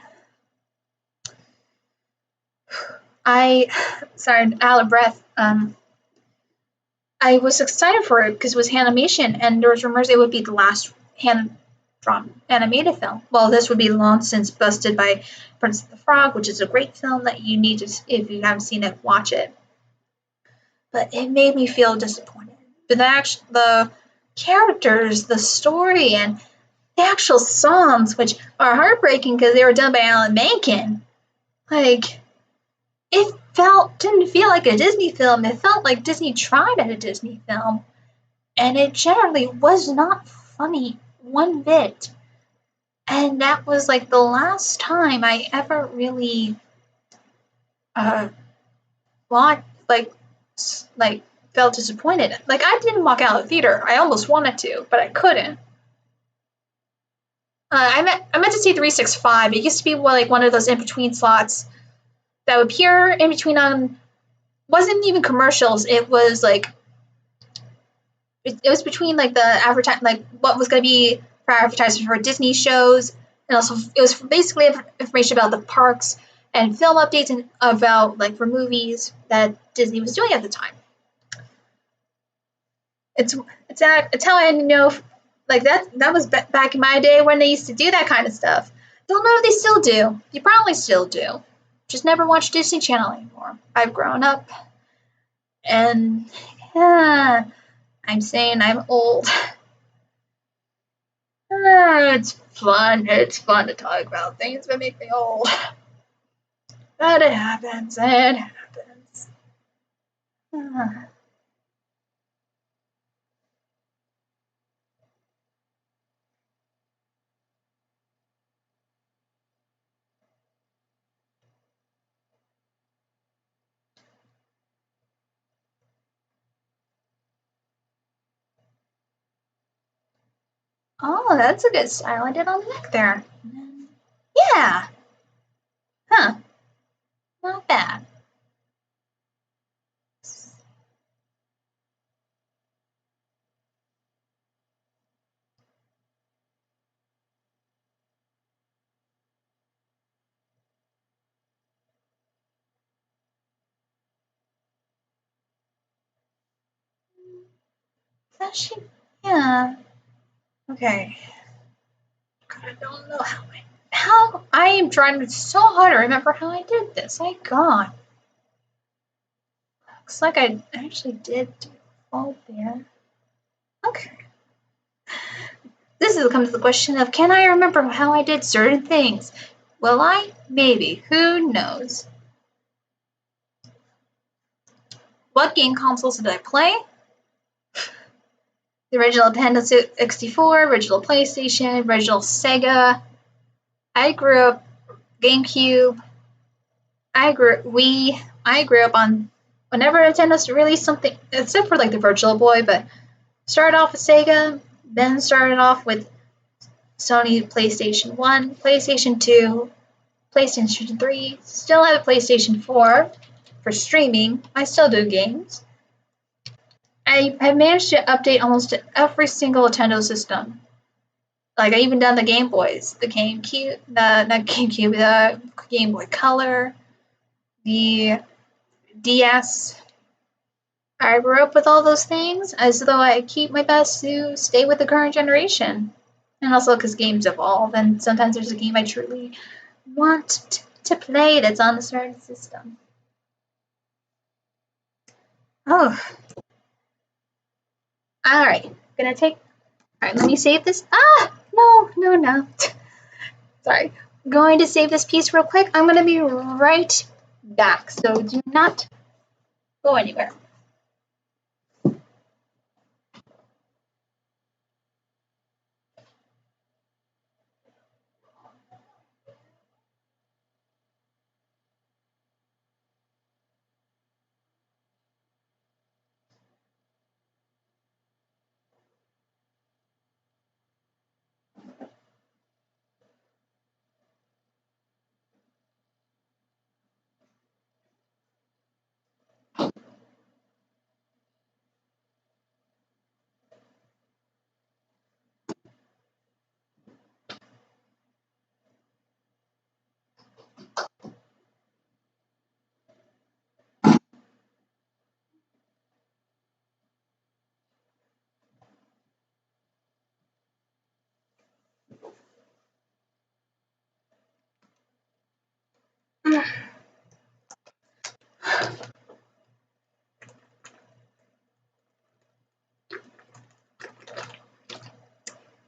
S1: sorry, out of breath. I was excited for it because it was animation, and there was rumors it would be the last hand-drawn animated film. Well, this would be long since busted by Princess and the Frog, which is a great film that you need to, if you haven't seen it, watch it. But it made me feel disappointed. But the characters, the story, and the actual songs, which are heartbreaking because they were done by Alan Menken, like, it didn't feel like a Disney film. It felt like Disney tried at a Disney film. And it generally was not funny one bit. And that was like the last time I ever really felt disappointed. Like, I didn't walk out of the theater. I almost wanted to, but I couldn't. I meant to see 365. It used to be one of those in-between slots that would appear in between on, wasn't even commercials. It was like, it was between like the what was going to be for advertising for Disney shows, and also it was basically information about the parks and film updates and about for movies that Disney was doing at the time. It's how I know that was back in my day when they used to do that kind of stuff. Don't know if they still do. They probably still do. Just never watch Disney Channel anymore. I've grown up, and I'm saying I'm old. It's fun. It's fun to talk about things that make me old. But it happens. It happens. Oh, that's a good style I did on the neck there. Yeah. Huh. Not bad. Actually, yeah. Okay. God, I don't know how I am trying so hard to remember how I did this. My God. Looks like I actually did do all there. Okay. This comes to the question of, can I remember how I did certain things? Will I? Maybe. Who knows? What game consoles did I play? The original Nintendo 64, original PlayStation, original Sega. I grew up GameCube. I grew up on whenever Nintendo released something, except for like the Virtual Boy, but started off with Sega, then started off with Sony PlayStation 1, PlayStation 2, PlayStation 3, still have a PlayStation 4 for streaming. I still do games. I have managed to update almost every single Nintendo system. Like, I even done the Game Boys, the GameCube, the Game Boy Color, the DS. I grew up with all those things, as though I keep my best to stay with the current generation. And also because games evolve, and sometimes there's a game I truly want to play that's on the certain system. Oh. Alright, alright, let me save this. No. Sorry. I'm going to save this piece real quick. I'm going to be right back, so do not go anywhere.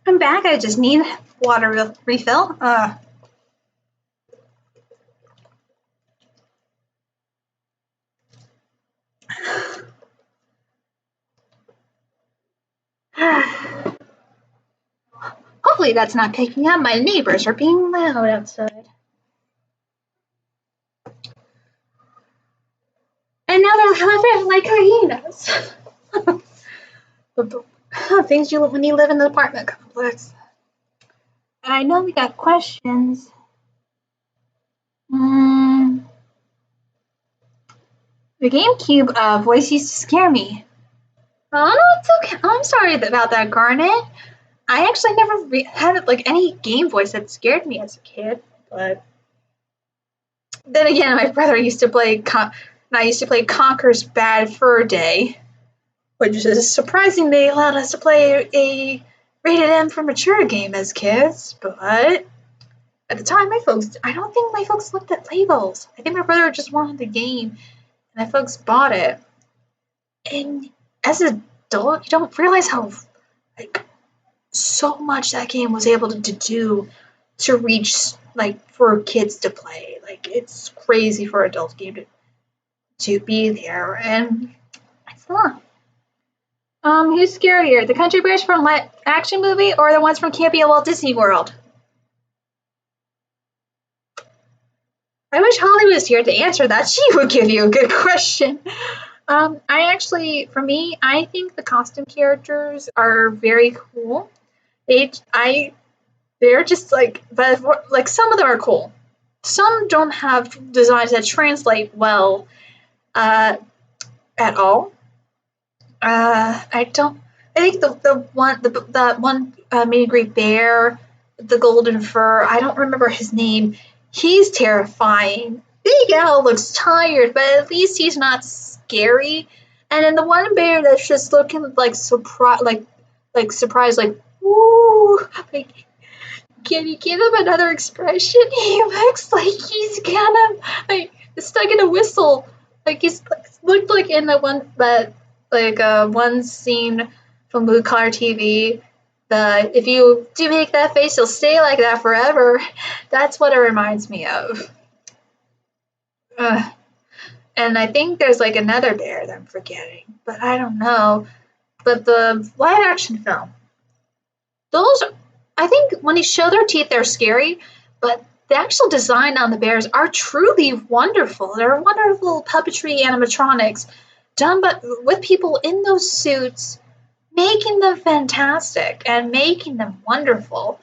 S1: I'm back. I just need water refill. Hopefully that's not picking up. My neighbors are being loud outside. And now they're living like hyenas. Things you when you live in an apartment complex. And I know we got questions. The GameCube voice used to scare me. Oh no, it's okay. I'm sorry about that, Garnet. I actually never had like any game voice that scared me as a kid, but then again, my brother used to play, and I used to play Conker's Bad Fur Day, which is surprising they allowed us to play a rated M for mature game as kids, but at the time, I don't think my folks looked at labels. I think my brother just wanted the game, and my folks bought it. And as an adult, you don't realize how, like, so much that game was able to do to reach, like, for kids to play. Like, it's crazy for an adult game to be there, and it's fun. Who's scarier, the Country Bears from action movie or the ones from Campy at Walt Disney World? I wish Holly was here to answer that. She would give you a good question. I think the costume characters are very cool. They're just like, but like some of them are cool. Some don't have designs that translate well, at all. I think the one mini great bear, the golden fur. I don't remember his name. He's terrifying. Big Al looks tired, but at least he's not scary. And then the one bear that's just looking like surprised, like, ooh, like, can you give him another expression? He looks like he's kind of like stuck in a whistle. Like he's looked like in the one that like one scene from Blue Collar TV. The if you do make that face, you'll stay like that forever. That's what it reminds me of. Ugh. And I think there's like another bear that I'm forgetting, but I don't know. But the live action film, those, I think when you show their teeth, they're scary, but the actual design on the bears are truly wonderful. They're wonderful puppetry animatronics done but with people in those suits, making them fantastic and making them wonderful.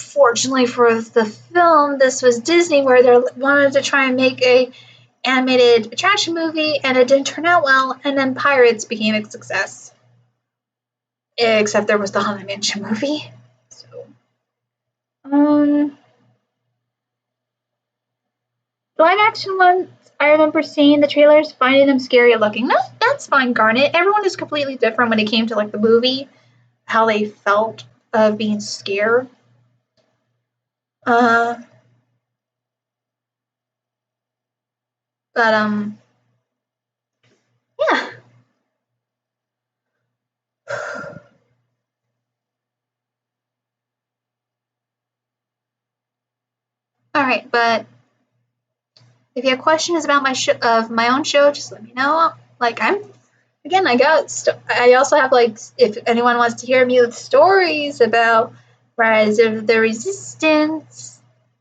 S1: Fortunately for the film, this was Disney where they wanted to try and make a animated attraction movie and it didn't turn out well, and then Pirates became a success. Except there was the Haunted Mansion movie. So, the live action ones, I remember seeing the trailers, finding them scary looking. No, that's fine, Garnet. Everyone is completely different when it came to like the movie, how they felt of being scared. But yeah. All right, but if you have questions about my own show, just let me know. Like I also have like if anyone wants to hear me with stories about Rise of the Resistance,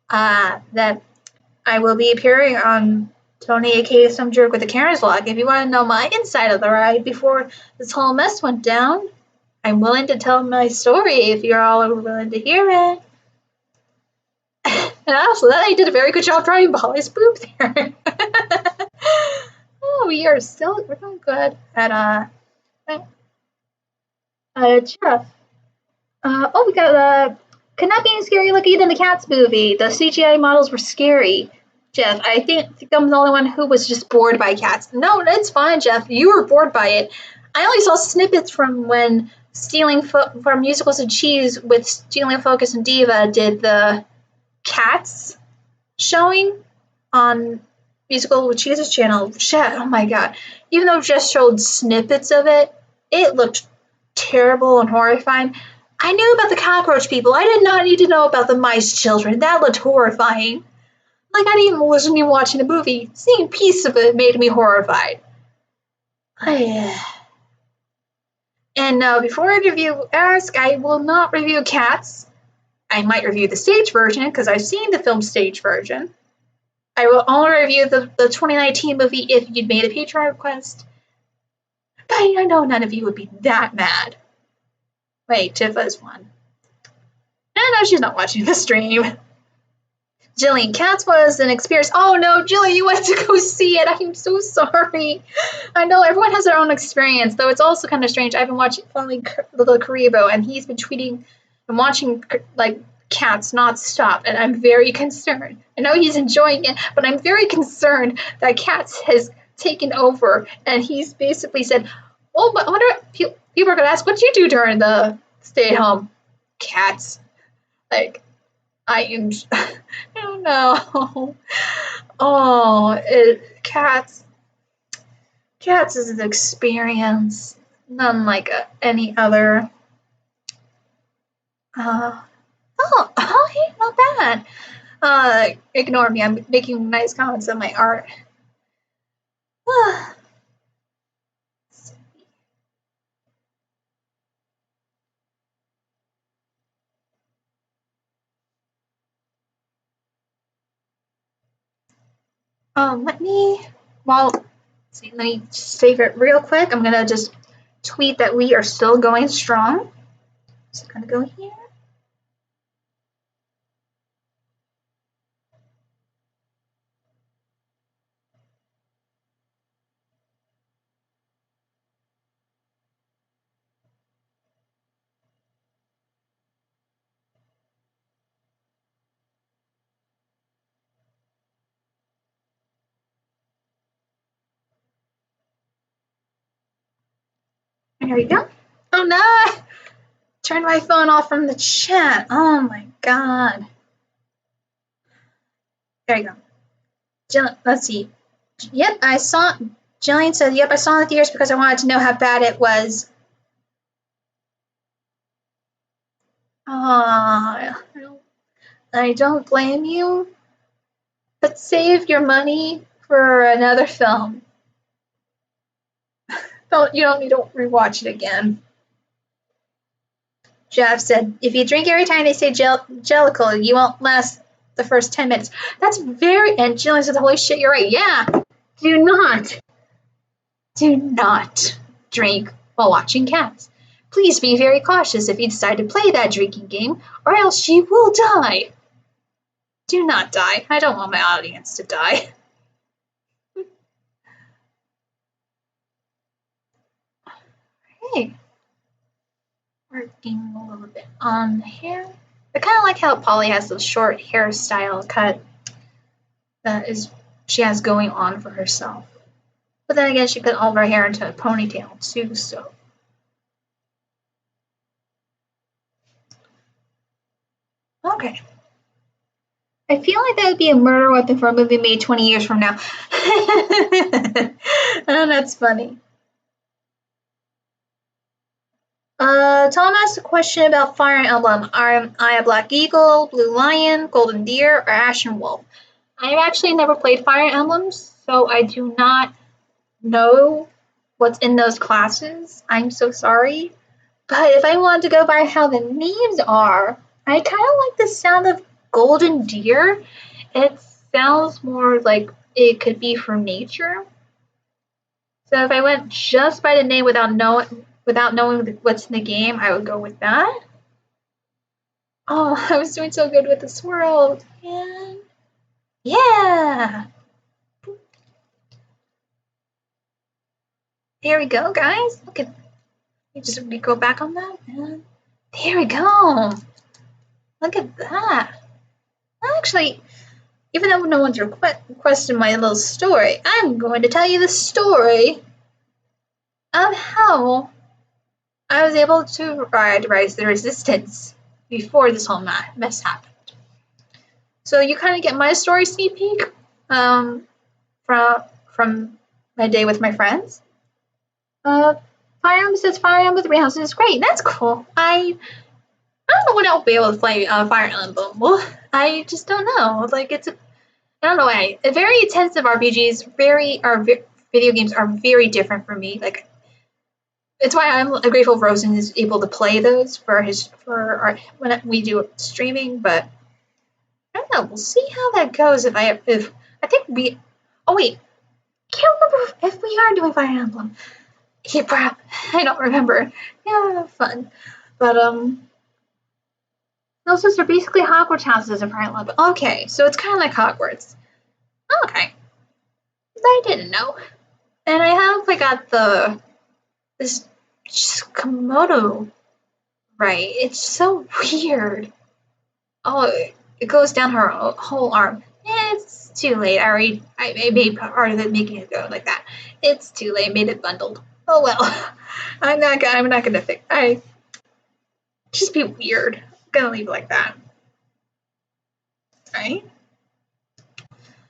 S1: that I will be appearing on Tony aka Some Jerk with a Karen's Log. If you want to know my inside of the ride before this whole mess went down, I'm willing to tell my story if you're all willing to hear it. And also, that I did a very good job drawing Polly's boob there. Oh, we're doing good at Jeff. We got could not be any scary looking than the Cats movie. The CGI models were scary. Jeff, I think I'm the only one who was just bored by Cats. No, it's fine, Jeff. You were bored by it. I only saw snippets from when from Musicals and Cheese with Stealing Focus and Diva did the Cats showing on Musical with Cheese's channel. Shit, oh my god. Even though it just showed snippets of it, it looked terrible and horrifying. I knew about the cockroach people. I did not need to know about the mice children. That looked horrifying. Like wasn't even watching the movie. Seeing a piece of it made me horrified. And before I review Ask, I will not review Cats. I might review the stage version because I've seen the film stage version. I will only review the 2019 movie if you'd made a Patreon request. But I know none of you would be that mad. Wait, Tifa's one. No, she's not watching the stream. Jillian, Cats was an experience. Oh no, Jillian, you went to go see it. I'm so sorry. I know everyone has their own experience, though it's also kind of strange. I've been following Little Karibo, and he's been tweeting and watching like Cats not stop, and I'm very concerned. I know he's enjoying it, but I'm very concerned that Cats has taken over, and he's basically said, "Oh, I wonder if people are gonna ask, what did you do during the stay at home?" Cats, like. I am. I don't know. Oh, Cats. Cats is an experience, none like any other. Hey, not bad. Ignore me. I'm making nice comments on my art. Let me save it real quick. I'm gonna just tweet that we are still going strong. So I'm gonna go here. There we go. Oh no! Turned my phone off from the chat. Oh my god. There you go. Let's see. Yep, I saw Jillian said, yep, I saw it in the theaters because I wanted to know how bad it was. I don't blame you, but save your money for another film. You don't need to rewatch it again. Jeff said, if you drink every time they say Jellicle, you won't last the first 10 minutes. That's very... And Jillian said, holy shit, you're right. Yeah. Do not drink while watching Cats. Please be very cautious if you decide to play that drinking game, or else you will die. Do not die. I don't want my audience to die. Hey. Working a little bit on the hair. I kind of like how Polly has the short hairstyle cut that she has going on for herself. But then again, she put all of her hair into a ponytail too, so. Okay. I feel like that would be a murder weapon for a movie made 20 years from now. Oh, that's funny. Tom asked a question about Fire Emblem. Am I a Black Eagle, Blue Lion, Golden Deer, or Ashen Wolf? I've actually never played Fire Emblems, so I do not know what's in those classes. I'm so sorry. But if I wanted to go by how the names are, I kind of like the sound of Golden Deer. It sounds more like it could be from nature. So if I went just by the name without knowing what's in the game, I would go with that. Oh, I was doing so good with the swirl. And yeah. There we go, guys. Look at, we go back on that. And there we go. Look at that. Actually, even though no one's requested my little story, I'm going to tell you the story of how I was able to rise the resistance before this whole mess happened. So you kind of get my story sneak peek from my day with my friends. Fire Emblem says Fire Emblem 3 Houses is great. That's cool. I don't know when I'll be able to play Fire Emblem. Well, I just don't know. Like I don't know why. Very intensive RPGs, video games are very different for me. Like it's why I'm grateful Rosen is able to play those when we do streaming. But I don't know. We'll see how that goes. I think we. Oh wait, can't remember if we are doing Fire Emblem. Yeah, I don't remember. Yeah, fun. But those are basically Hogwarts houses apparently. But okay, so it's kind of like Hogwarts. Okay, I didn't know. And I got this Komodo right. It's so weird. Oh, it goes down her whole arm. It's too late. I made part of it making it go like that. It's too late. Made it bundled. Oh well. I'm not gonna fix. Just be weird. I'm gonna leave it like that. Right?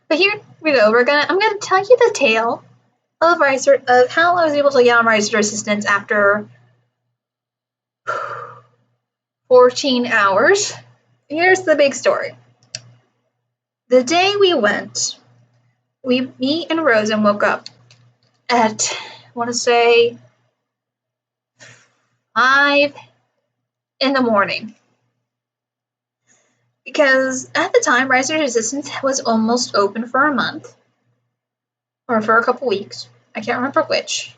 S1: But here we go. I'm gonna tell you the tale of how I was able to get on Rise Resistance after 14 hours. Here's the big story. The day we went, me and Rosen woke up at, I want to say, 5 in the morning. Because at the time, Rise of Resistance was almost open for a month. Or for a couple weeks. I can't remember which.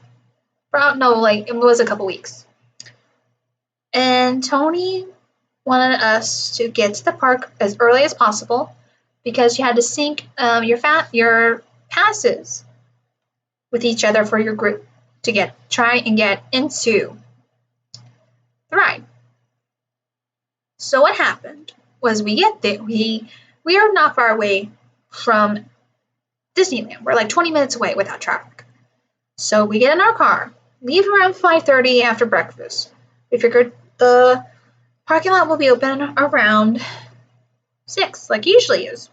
S1: It was a couple weeks. And Tony wanted us to get to the park as early as possible because you had to sync your passes with each other for your group to try and get into the ride. So what happened was we get there. We are not far away from Disneyland. We're like 20 minutes away without traffic. So we get in our car, leave around 5:30 after breakfast. We figured the parking lot will be open around 6, like it usually is.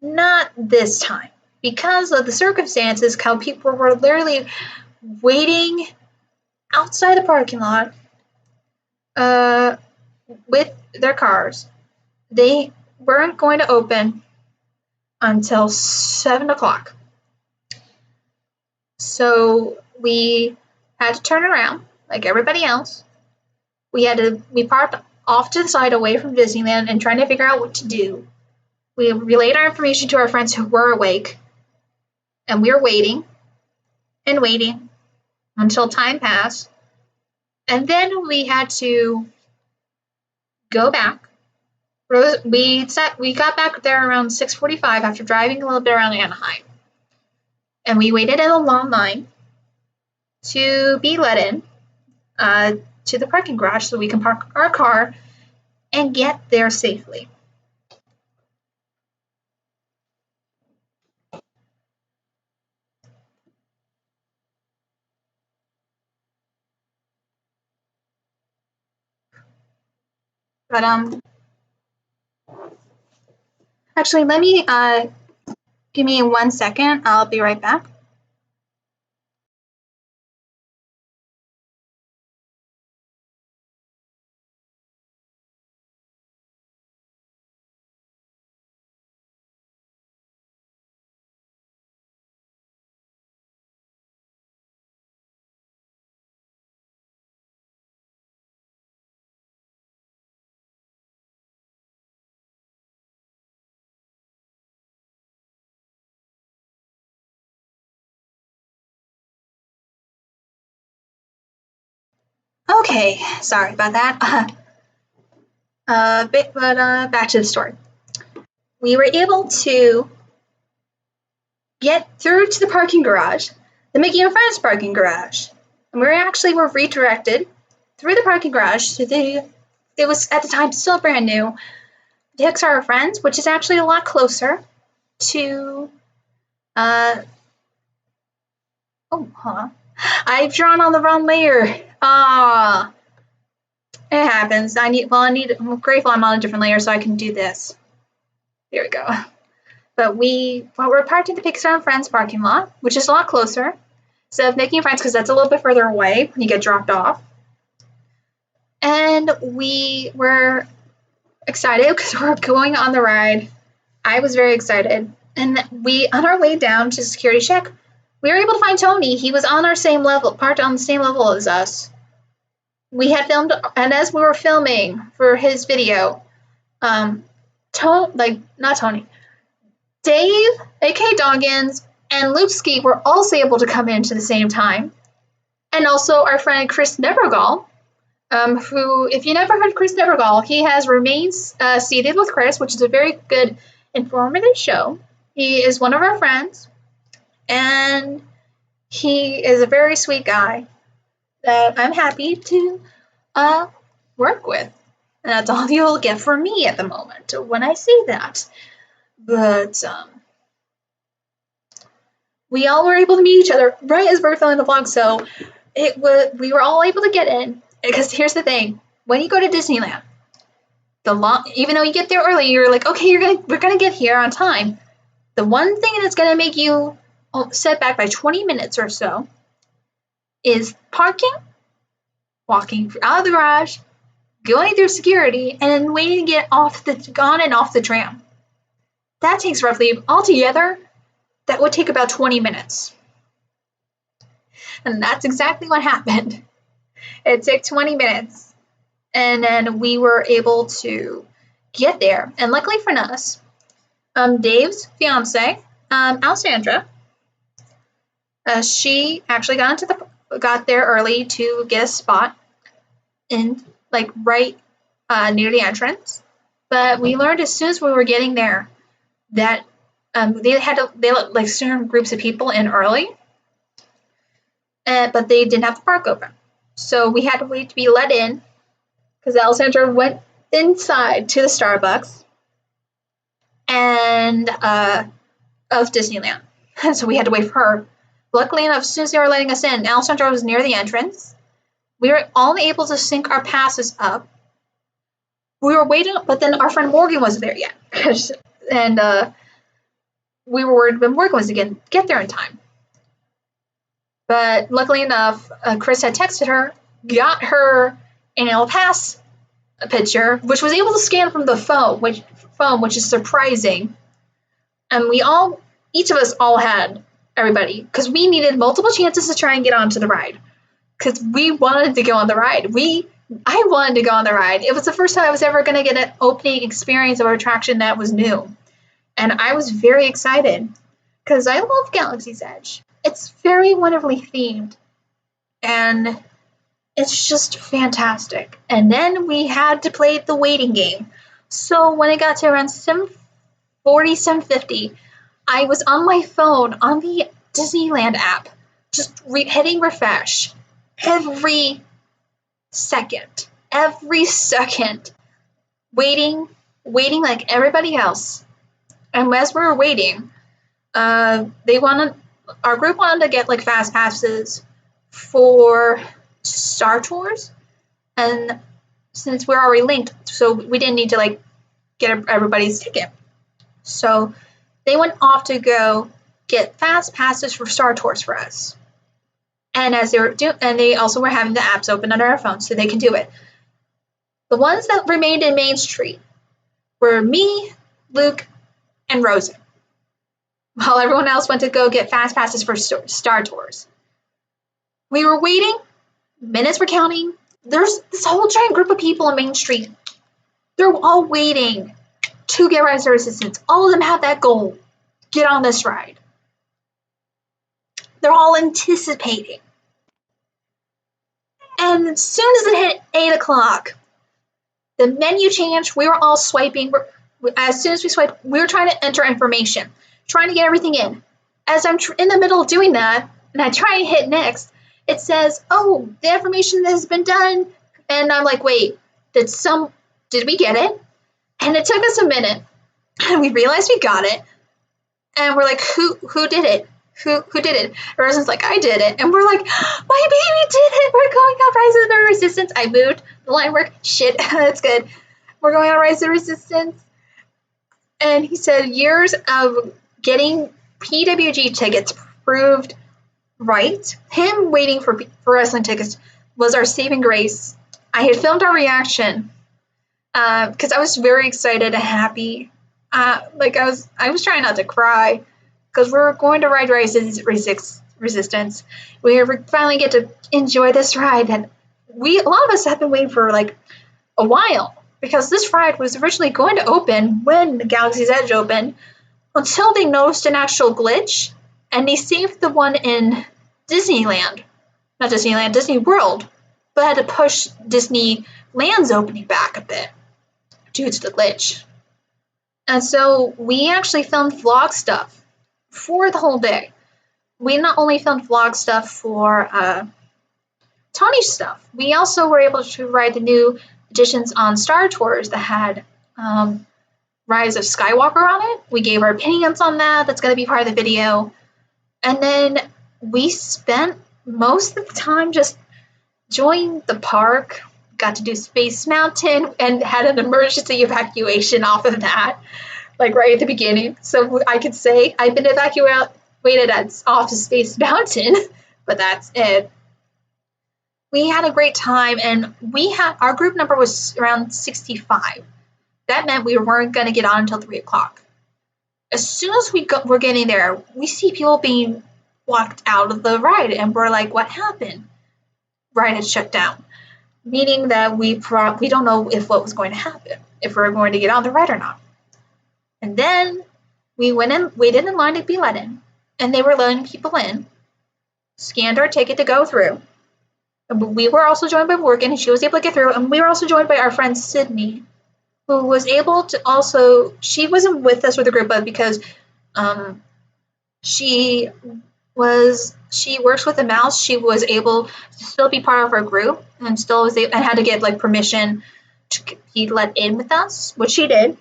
S1: Not this time. because of the circumstances, how people were literally waiting outside the parking lot with their cars. They weren't going to open until 7 o'clock. So we had to turn around like everybody else. We parked off to the side away from Disneyland and trying to figure out what to do. We relayed our information to our friends who were awake, and we were waiting and waiting until time passed. And then we had to go back. We got back there around 6:45 after driving a little bit around Anaheim. And we waited in a long line to be let in to the parking garage so we can park our car and get there safely. But actually, let me give me 1 second. I'll be right back. Okay, sorry about that. Back to the story. We were able to get through to the parking garage, the Mickey and Friends parking garage. And we were redirected through the parking garage to it was at the time still brand new, Pixar Friends, which is actually a lot closer to, I've drawn on the wrong layer. It happens. I'm grateful I'm on a different layer so I can do this. There we go. But we're parked in the Pixar and Friends parking lot, which is a lot closer. Instead of Mickey and Friends, because that's a little bit further away when you get dropped off. And we were excited because we're going on the ride. I was very excited. And on our way down to security check, we were able to find Tony. He was on our same level, parked on the same level as us. We had filmed, and as we were filming for his video, not Tony, Dave, aka Doggins, and Lukeski were also able to come in to the same time. And also our friend Chris Nevergall, who, if you never heard Chris Nevergall, he has Remains Seated with Chris, which is a very good, informative show. He is one of our friends, and he is a very sweet guy that I'm happy to work with. And that's all you'll get from me at the moment when I say that. But we all were able to meet each other right as we were filming the vlog, so we were all able to get in. Because here's the thing: when you go to Disneyland, even though you get there early, you're like, okay, we're gonna get here on time. The one thing that's gonna make you set back by 20 minutes or so is parking, walking out of the garage, going through security, and then waiting to get on and off the tram. That takes roughly, altogether, that would take about 20 minutes. And that's exactly what happened. It took 20 minutes. And then we were able to get there. And luckily for us, Dave's fiance, Alessandra, she actually got there early to get a spot in, right near the entrance. But we learned as soon as we were getting there that they let certain groups of people in early, but they didn't have the park open. So we had to wait to be let in because Alessandra went inside to the Starbucks and of Disneyland. So we had to wait for her. Luckily enough, as soon as they were letting us in, Alessandra was near the entrance. We were all able to sync our passes up. We were waiting, but then our friend Morgan wasn't there yet. And we were worried when Morgan was going to get there in time. But luckily enough, Chris had texted her, got her annual pass picture, which was able to scan from the phone, which is surprising. And each of us all had everybody, because we needed multiple chances to try and get onto the ride. Because we wanted to go on the ride. I wanted to go on the ride. It was the first time I was ever going to get an opening experience of an attraction that was new. And I was very excited, because I love Galaxy's Edge. It's very wonderfully themed. And it's just fantastic. And then we had to play the waiting game. So when it got to around 7:40, 7:50, I was on my phone on the Disneyland app, just hitting refresh every second, waiting like everybody else. And as we were waiting, our group wanted to get like fast passes for Star Tours, and since we're already linked, so we didn't need to like get everybody's ticket. So they went off to go get fast passes for Star Tours for us. And as they were and they also were having the apps open on our phones so they can do it. The ones that remained in Main Street were me, Luke, and Rosa, while everyone else went to go get fast passes for Star Tours. We were waiting. Minutes were counting. There's this whole giant group of people on Main Street. They're all waiting to get rider assistance. All of them have that goal. Get on this ride. They're all anticipating. And as soon as it hit 8 o'clock, the menu changed. We were all swiping. As soon as we swiped, we were trying to enter information, trying to get everything in. As I'm in the middle of doing that, and I try and hit next, it says, "Oh, the information has been done." And I'm like, wait, did we get it? And it took us a minute, and we realized we got it. And we're like, who did it? Who did it? Rosen's like, I did it. And we're like, my baby did it. We're going on Rise of the Resistance. I moved. The line work. Shit, that's good. We're going on Rise of the Resistance. And he said years of getting PWG tickets proved right. Him waiting for wrestling tickets was our saving grace. I had filmed our reaction because I was very excited and happy. I was trying not to cry because we were going to ride Rise of Resistance. We finally get to enjoy this ride that a lot of us have been waiting for like a while, because this ride was originally going to open when Galaxy's Edge opened, until they noticed an actual glitch, and they saved the one in Disney World, but had to push Disneyland's opening back a bit due to the glitch. And so we actually filmed vlog stuff for the whole day. We not only filmed vlog stuff for Tony's stuff, we also were able to ride the new editions on Star Tours that had Rise of Skywalker on it. We gave our opinions on that. That's going to be part of the video. And then we spent most of the time just enjoying the park, got to do Space Mountain, and had an emergency evacuation off of that, like right at the beginning. So I could say I've been evacuated off of Space Mountain, but that's it. We had a great time, and our group number was around 65. That meant we weren't going to get on until 3 o'clock. As soon as we're getting there, we see people being walked out of the ride, and we're like, what happened? Ride had shut down, meaning that we don't know what was going to happen, if we were going to get on the ride or not. And then we went and waited in line to be let in, and they were letting people in, scanned our ticket to go through. We were also joined by Morgan, and she was able to get through, and we were also joined by our friend Sydney, who was able to also, she wasn't with us with the group, but because she works with a mouse, she was able to still be part of our group, and had to get like permission to be let in with us, which she did.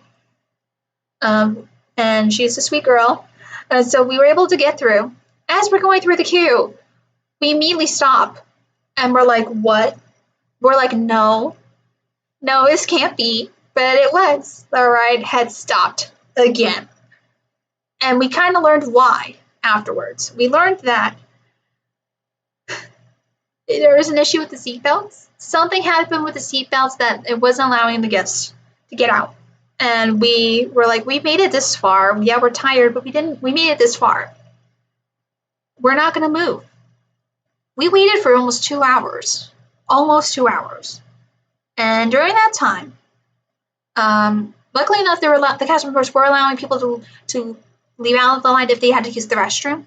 S1: And she's a sweet girl. And so we were able to get through. As we're going through the queue, we immediately stop. And we're like, what? We're like, no, this can't be. But it was. The ride had stopped again. And we kind of learned why afterwards. We learned that there was an issue with the seatbelts. Something happened with the seatbelts that it wasn't allowing the guests to get out. And we were like, we made it this far. Yeah, we're tired, but we made it this far. We're not going to move. We waited for almost 2 hours. Almost 2 hours. And during that time, luckily enough, the cast members were allowing people to leave out of the line if they had to use the restroom,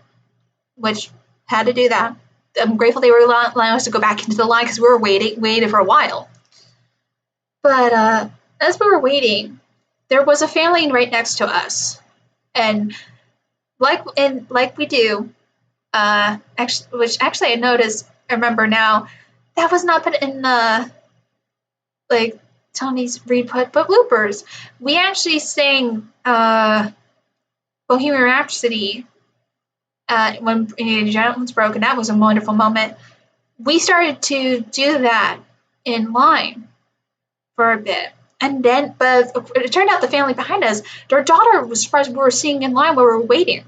S1: which had to do that. I'm grateful they were allowing us to go back into the line because we were waiting for a while. But as we were waiting, there was a family right next to us, and like we do, which actually I noticed. I remember now that was not put in the Tony's read but bloopers. We actually sang Bohemian Rhapsody when Indiana Jones broke, and that was a wonderful moment. We started to do that in line for a bit. And then, but it turned out the family behind us, their daughter was surprised we were singing in line while we were waiting.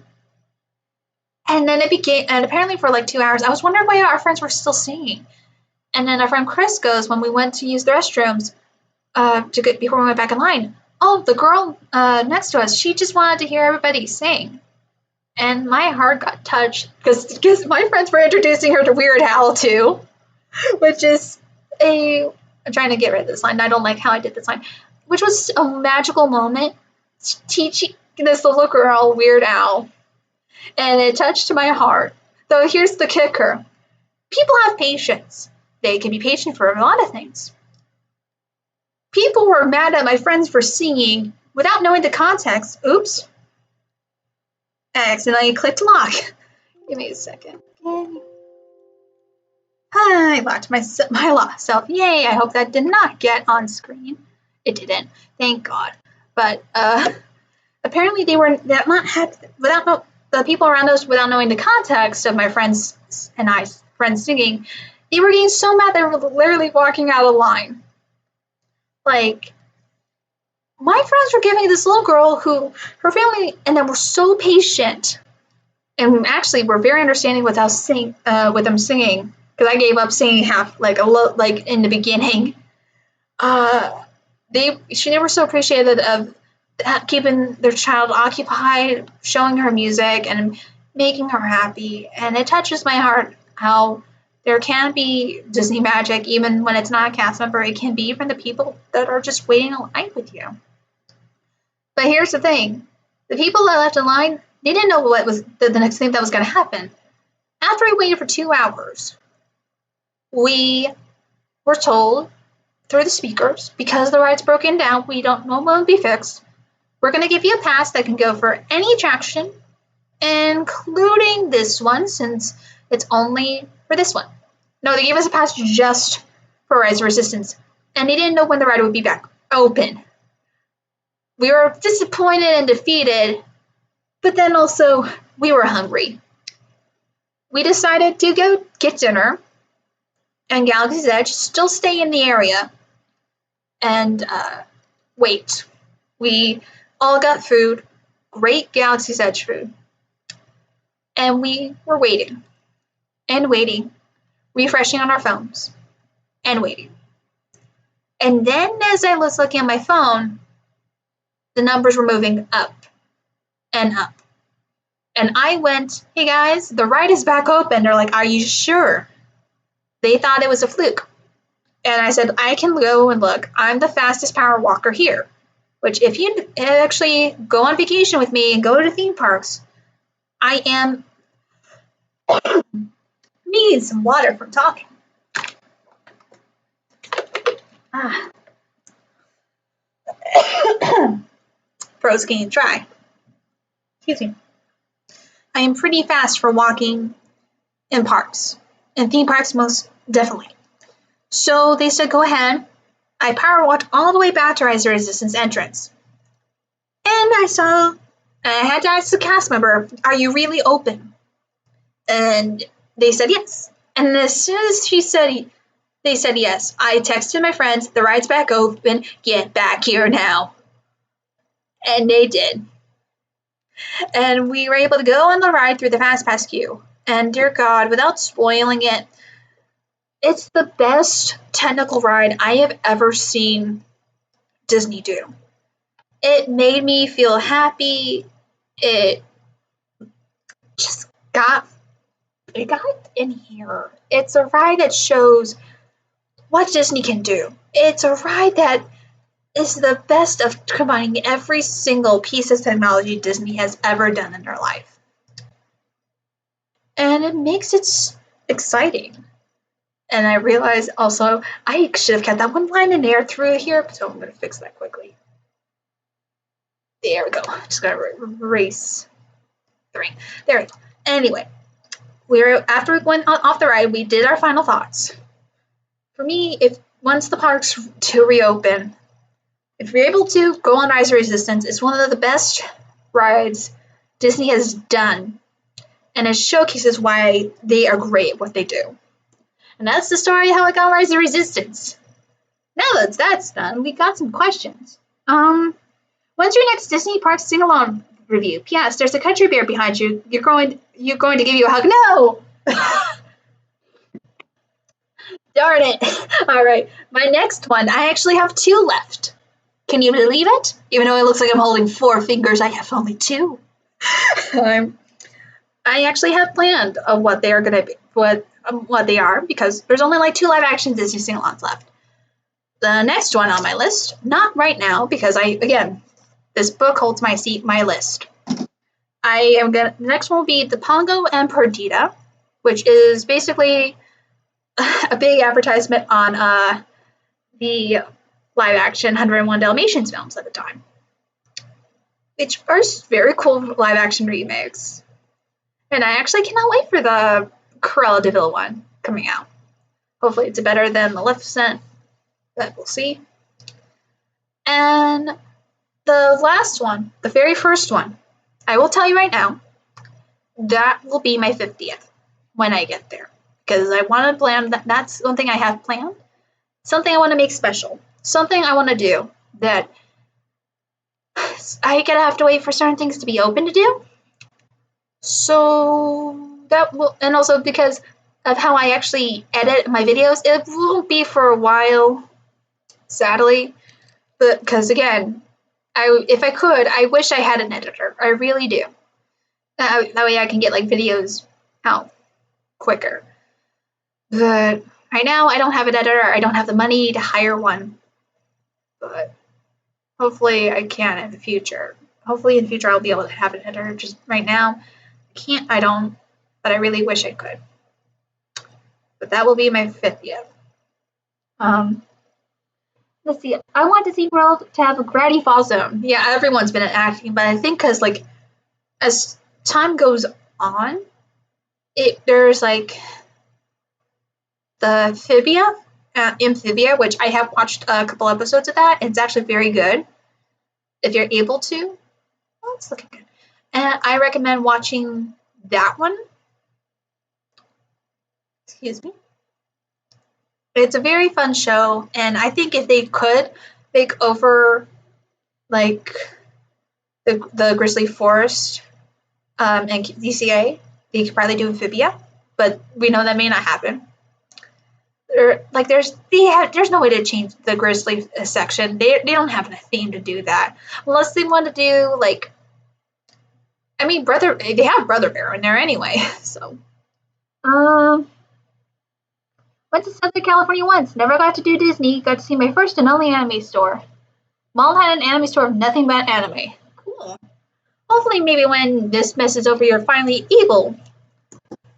S1: And then and apparently for 2 hours, I was wondering why our friends were still singing. And then our friend Chris goes, when we went to use the restrooms, before we went back in line, oh, the girl next to us, she just wanted to hear everybody sing. And my heart got touched because my friends were introducing her to Weird Al too, which is I'm trying to get rid of this line. I don't like how I did this line, which was a magical moment teaching this little girl Weird Al, and it touched my heart. Though here's the kicker: people have patience. They can be patient for a lot of things. People were mad at my friends for singing without knowing the context. Oops. I accidentally clicked lock. Give me a second. I locked myself. Yay, I hope that did not get on screen. It didn't. Thank God. But apparently they were the people around us, without knowing the context of my friends and I's friends singing, they were getting so mad they were literally walking out of line. My friends were giving this little girl who her family and them were so patient, and actually were very understanding with us with them singing, because I gave up singing half in the beginning. They were so appreciative of keeping their child occupied, showing her music, and making her happy. And it touches my heart how there can be Disney magic even when it's not a cast member. It can be even the people that are just waiting in line with you. But here's the thing. The people that left in line, they didn't know what was the next thing that was going to happen. After we waited for 2 hours, we were told through the speakers, because the ride's broken down, we don't know when it'll be fixed, we're going to give you a pass that can go for any attraction, including this one, since it's only for this one. No, they gave us a pass just for Rise of Resistance, and they didn't know when the ride would be back open. We were disappointed and defeated, but then also we were hungry. We decided to go get dinner and Galaxy's Edge, still stay in the area, and wait. We all got food, great Galaxy's Edge food, and we were waiting, and waiting, refreshing on our phones, and waiting. And then as I was looking at my phone, the numbers were moving up and up. And I went, hey guys, the ride is back open. They're like, are you sure? They thought it was a fluke. And I said, I can go and look. I'm the fastest power walker here. Which if you actually go on vacation with me and go to theme parks, I am needing some water from talking. Throat's getting dry. Excuse me. I am pretty fast for walking in parks. In theme parks, most definitely. So they said, go ahead. I power walked all the way back to Rise of Resistance entrance. And I had to ask the cast member, are you really open? And they said yes. And as soon as they said yes, I texted my friends, the ride's back open, get back here now. And they did. And we were able to go on the ride through the Fast Pass queue. And dear God, without spoiling it, it's the best technical ride I have ever seen Disney do. It made me feel happy. It just got in here. It's a ride that shows what Disney can do. It's a ride that is the best of combining every single piece of technology Disney has ever done in their life. And it makes it exciting. And I realized also I should have kept that one line in there through here, so I'm going to fix that quickly. There we go. Just got to erase 3. There we go. Anyway, after we went off the ride, we did our final thoughts. For me, once the parks to reopen, if you're able to go on Rise of Resistance, it's one of the best rides Disney has done, and it showcases why they are great at what they do. And that's the story of how I got Rise of Resistance. Now that that's done, we got some questions. When's your next Disney Parks sing-along review? P.S. There's a country bear behind you. You're going to give you a hug. No! Darn it. All right. My next one, I actually have 2 left. Can you believe it? Even though it looks like I'm holding 4 fingers, I have only 2. I actually have planned of what they are going to be, what they are, because there's only like 2 live action Disney sing-alongs left. The next one on my list, not right now, because this book holds my list. The next one will be the Pongo and Perdita, which is basically a big advertisement on the live action 101 Dalmatians films at the time, which are very cool live action remakes. And I actually cannot wait for the Cruella de Vil one coming out. Hopefully it's better than Maleficent, but we'll see. And the last one, the very first one, I will tell you right now, that will be my 50th when I get there. Because I want to plan, that's one thing I have planned. Something I want to make special. Something I want to do that I gotta have to wait for certain things to be open to do. So that will, and also because of how I actually edit my videos, it won't be for a while, sadly. But because again, if I could, I wish I had an editor. I really do. That way I can get like videos out quicker. But right now I don't have an editor. I don't have the money to hire one. But hopefully I can in the future. Hopefully in the future I'll be able to have an editor. Just right now, I don't, but I really wish I could. But that will be my 50th. Let's see. I want Disney World to have a Gravity Falls zone. Yeah, everyone's been asking, but I think because like as time goes on, there's like the Amphibia, which I have watched a couple episodes of that. It's actually very good if you're able to. Well, it's looking good. And I recommend watching that one. Excuse me. It's a very fun show, and I think if they could make over like the Grizzly Forest and DCA, they could probably do Amphibia, but we know that may not happen. There's no way to change the Grizzly section. They don't have a theme to do that unless they want to do like. I mean, they have Brother Bear in there anyway, so. Went to Southern California once. Never got to do Disney. Got to see my first and only anime store. Mall had an anime store of nothing but anime. Cool. Hopefully, maybe when this mess is over, you're finally able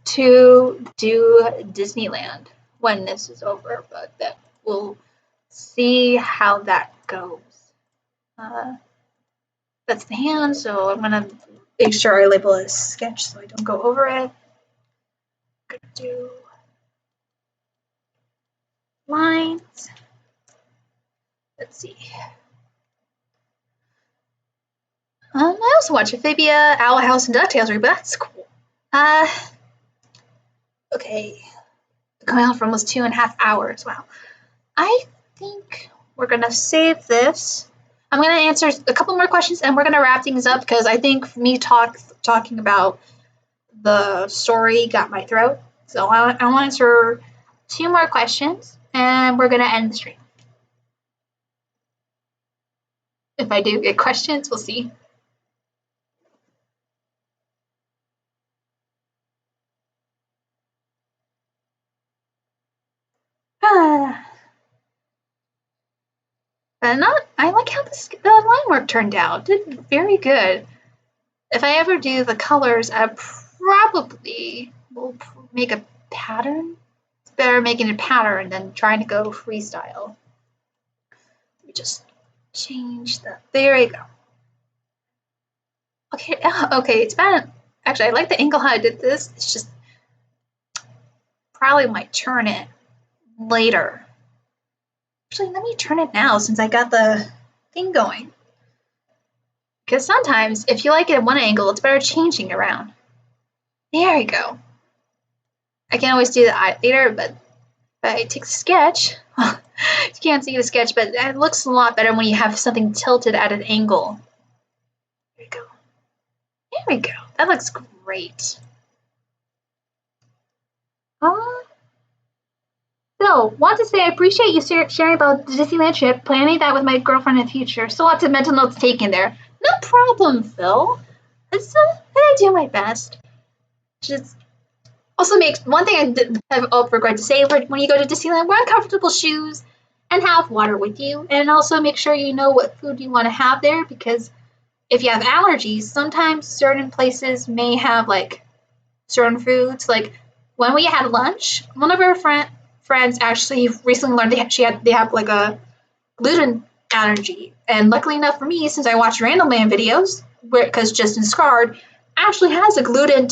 S1: to do Disneyland when this is over. But that we'll see how that goes. That's the hand, so I'm gonna make sure I label it as sketch so I don't go over it. I'm gonna do lines. Let's see. I also watch Amphibia, Owl House, and DuckTales reboot. That's cool. Okay. Going on for almost 2.5 hours. Wow. I think we're gonna save this. I'm going to answer a couple more questions and we're going to wrap things up because I think me talking about the story got my throat. So I want to answer 2 more questions and we're going to end the stream. If I do get questions, we'll see. I like how the line work turned out. Did very good. If I ever do the colors, I probably will make a pattern. It's better making a pattern than trying to go freestyle. Let me just change that. There we go. Okay, it's bad. Actually, I like the angle how I did this. It's just probably might turn it later. Actually, let me turn it now since I got the thing going. Because sometimes, if you like it at one angle, it's better changing around. There you go. I can always do that later, but if I take the sketch, you can't see the sketch, but it looks a lot better when you have something tilted at an angle. There we go. There we go. That looks great. So, want to say I appreciate you sharing about the Disneyland trip, planning that with my girlfriend in the future. So lots of mental notes taken there. No problem, Phil. I do my best. Just also makes one thing I forgot to say when you go to Disneyland, wear comfortable shoes and have water with you. And also make sure you know what food you want to have there because if you have allergies, sometimes certain places may have like certain foods. Like when we had lunch, one of our friends actually recently learned they have like a gluten allergy. And luckily enough for me, since I watch Random Land videos, because Justin Scarred actually has a gluten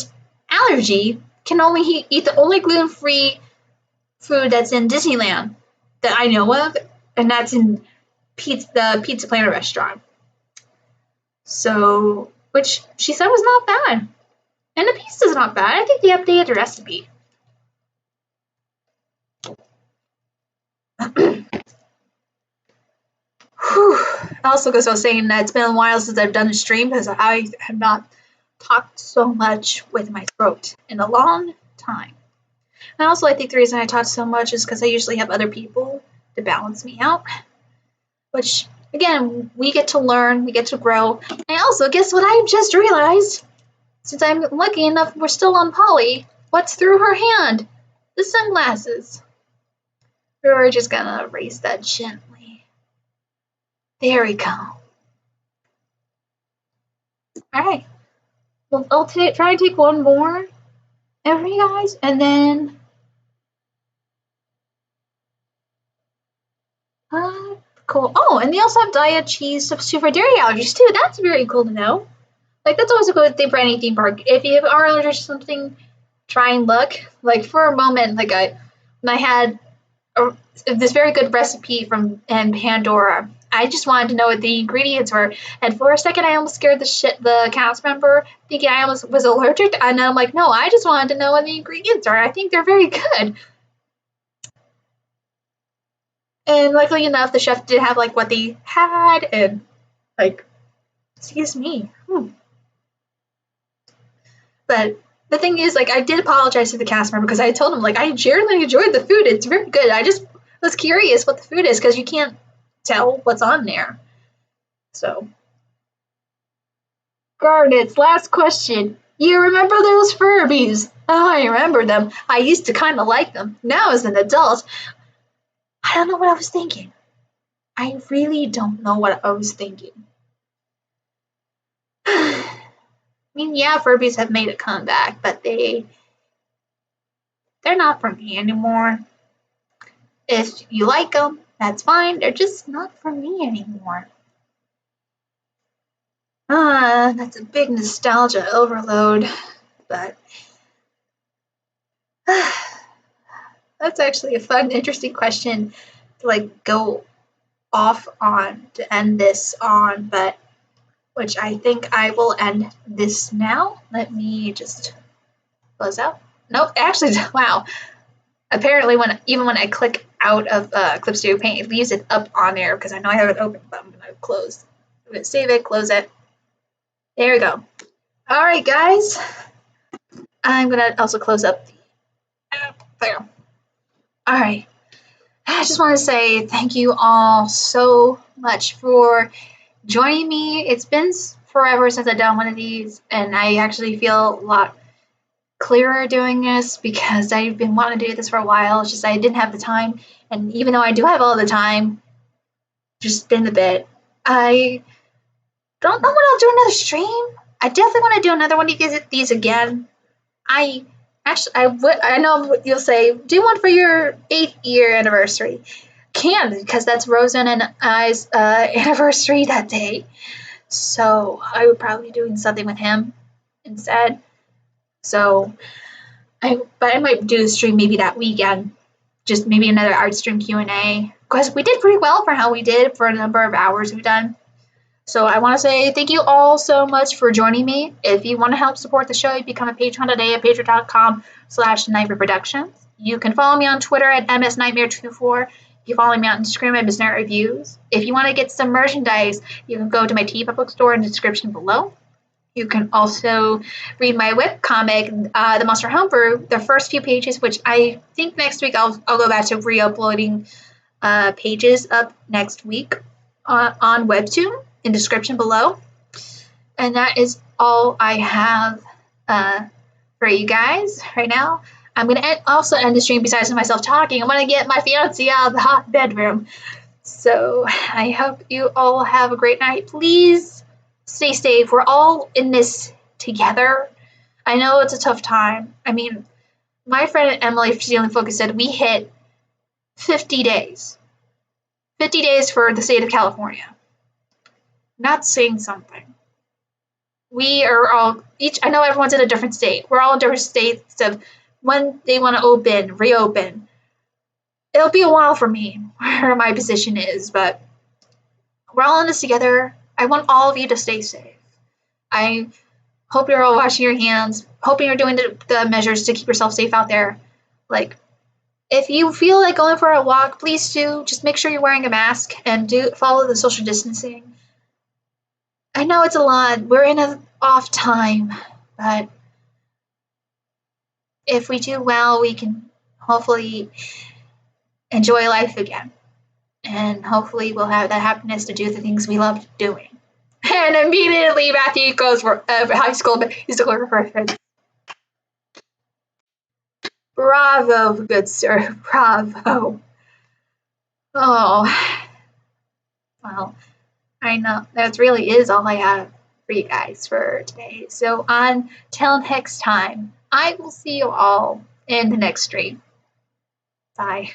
S1: allergy, can only eat the only gluten-free food that's in Disneyland that I know of, and that's in the Pizza Planet restaurant. So, which she said was not bad. And the pizza's not bad. I think they updated the recipe. Also, because I was saying that it's been a while since I've done a stream because I have not talked so much with my throat in a long time. And also, I think the reason I talk so much is because I usually have other people to balance me out. Which, again, we get to learn, we get to grow. And also, guess what I just realized? Since I'm lucky enough we're still on Polly, what's through her hand? The sunglasses. We're just gonna erase that gently. There we go. Alright. Well, I'll try and take one more for you guys, and then cool. Oh, and they also have diet cheese substitute for dairy allergies too. That's very cool to know. Like that's always a good thing for any theme park. If you are allergic to something, try and look. Like for a moment, like when I had this very good recipe from Pandora, I just wanted to know what the ingredients were, and for a second I almost scared the cast member, thinking I almost was allergic, and then I'm like, no, I just wanted to know what the ingredients are. I think they're very good. And luckily enough, the chef did have like what they had, and like, excuse me. But the thing is, like, I did apologize to the cast member because I told him, like, I genuinely enjoyed the food. It's very good. I just was curious what the food is because you can't tell what's on there. So, Garnet's last question. You remember those Furbies? Oh, I remember them. I used to kind of like them. Now, as an adult, I don't know what I was thinking. I really don't know what I was thinking. I mean, yeah, Furbies have made a comeback, but they're not for me anymore. If you like them, that's fine. They're just not for me anymore. That's a big nostalgia overload, but that's actually a fun, interesting question to like go off on to end this on, but which I think I will end this now. Let me just close out. Nope, actually, wow. Apparently, even when I click out of Clip Studio Paint, it leaves it up on there because I know I have it open, but I'm going to close I'm gonna save it, close it. There we go. All right, guys. I'm gonna also close up the app there. All right. I just want to say thank you all so much for joining me. It's been forever since I've done one of these, and I actually feel a lot clearer doing this because I've been wanting to do this for a while. It's just I didn't have the time, and even though I do have all the time, just been a bit. I don't know when I'll do another stream. I definitely want to do another one of these again. I know what you'll say, do one for your 8th year anniversary. Can, because that's Rosen and I's anniversary that day. So I would probably be doing something with him instead. So but I might do a stream maybe that weekend. Just maybe another art stream Q&A. Because we did pretty well for how we did for a number of hours we've done. So I want to say thank you all so much for joining me. If you want to help support the show, you become a patron today at patreon.com/nightmareproductions. You can follow me on Twitter at msnightmare24. You follow me on Instagram at Midnight Reviews. If you want to get some merchandise, you can go to my TeePublic store in the description below. You can also read my webcomic, The Monster Homebrew, the first few pages, which I think next week I'll go back to re-uploading pages up next week on Webtoon in the description below. And that is all I have for you guys right now. I'm going to also end the stream besides myself talking. I'm going to get my fiancé out of the hot bedroom. So I hope you all have a great night. Please stay safe. We're all in this together. I know it's a tough time. I mean, my friend Emily from Stealing Focus said we hit 50 days. 50 days for the state of California. Not saying something. We are all I know everyone's in a different state. We're all in different states of when they want to reopen. It'll be a while for me where my position is, but we're all in this together. I want all of you to stay safe. I hope you're all washing your hands, hoping you're doing the measures to keep yourself safe out there. Like, if you feel like going for a walk, please do. Just make sure you're wearing a mask and follow the social distancing. I know it's a lot. We're in an off time, but if we do well, we can hopefully enjoy life again. And hopefully we'll have that happiness to do the things we love doing. And immediately Matthew goes for high school musical reference. Bravo, good sir. Bravo. Oh. Well, I know that really is all I have for you guys for today. So until next time, I will see you all in the next stream. Bye.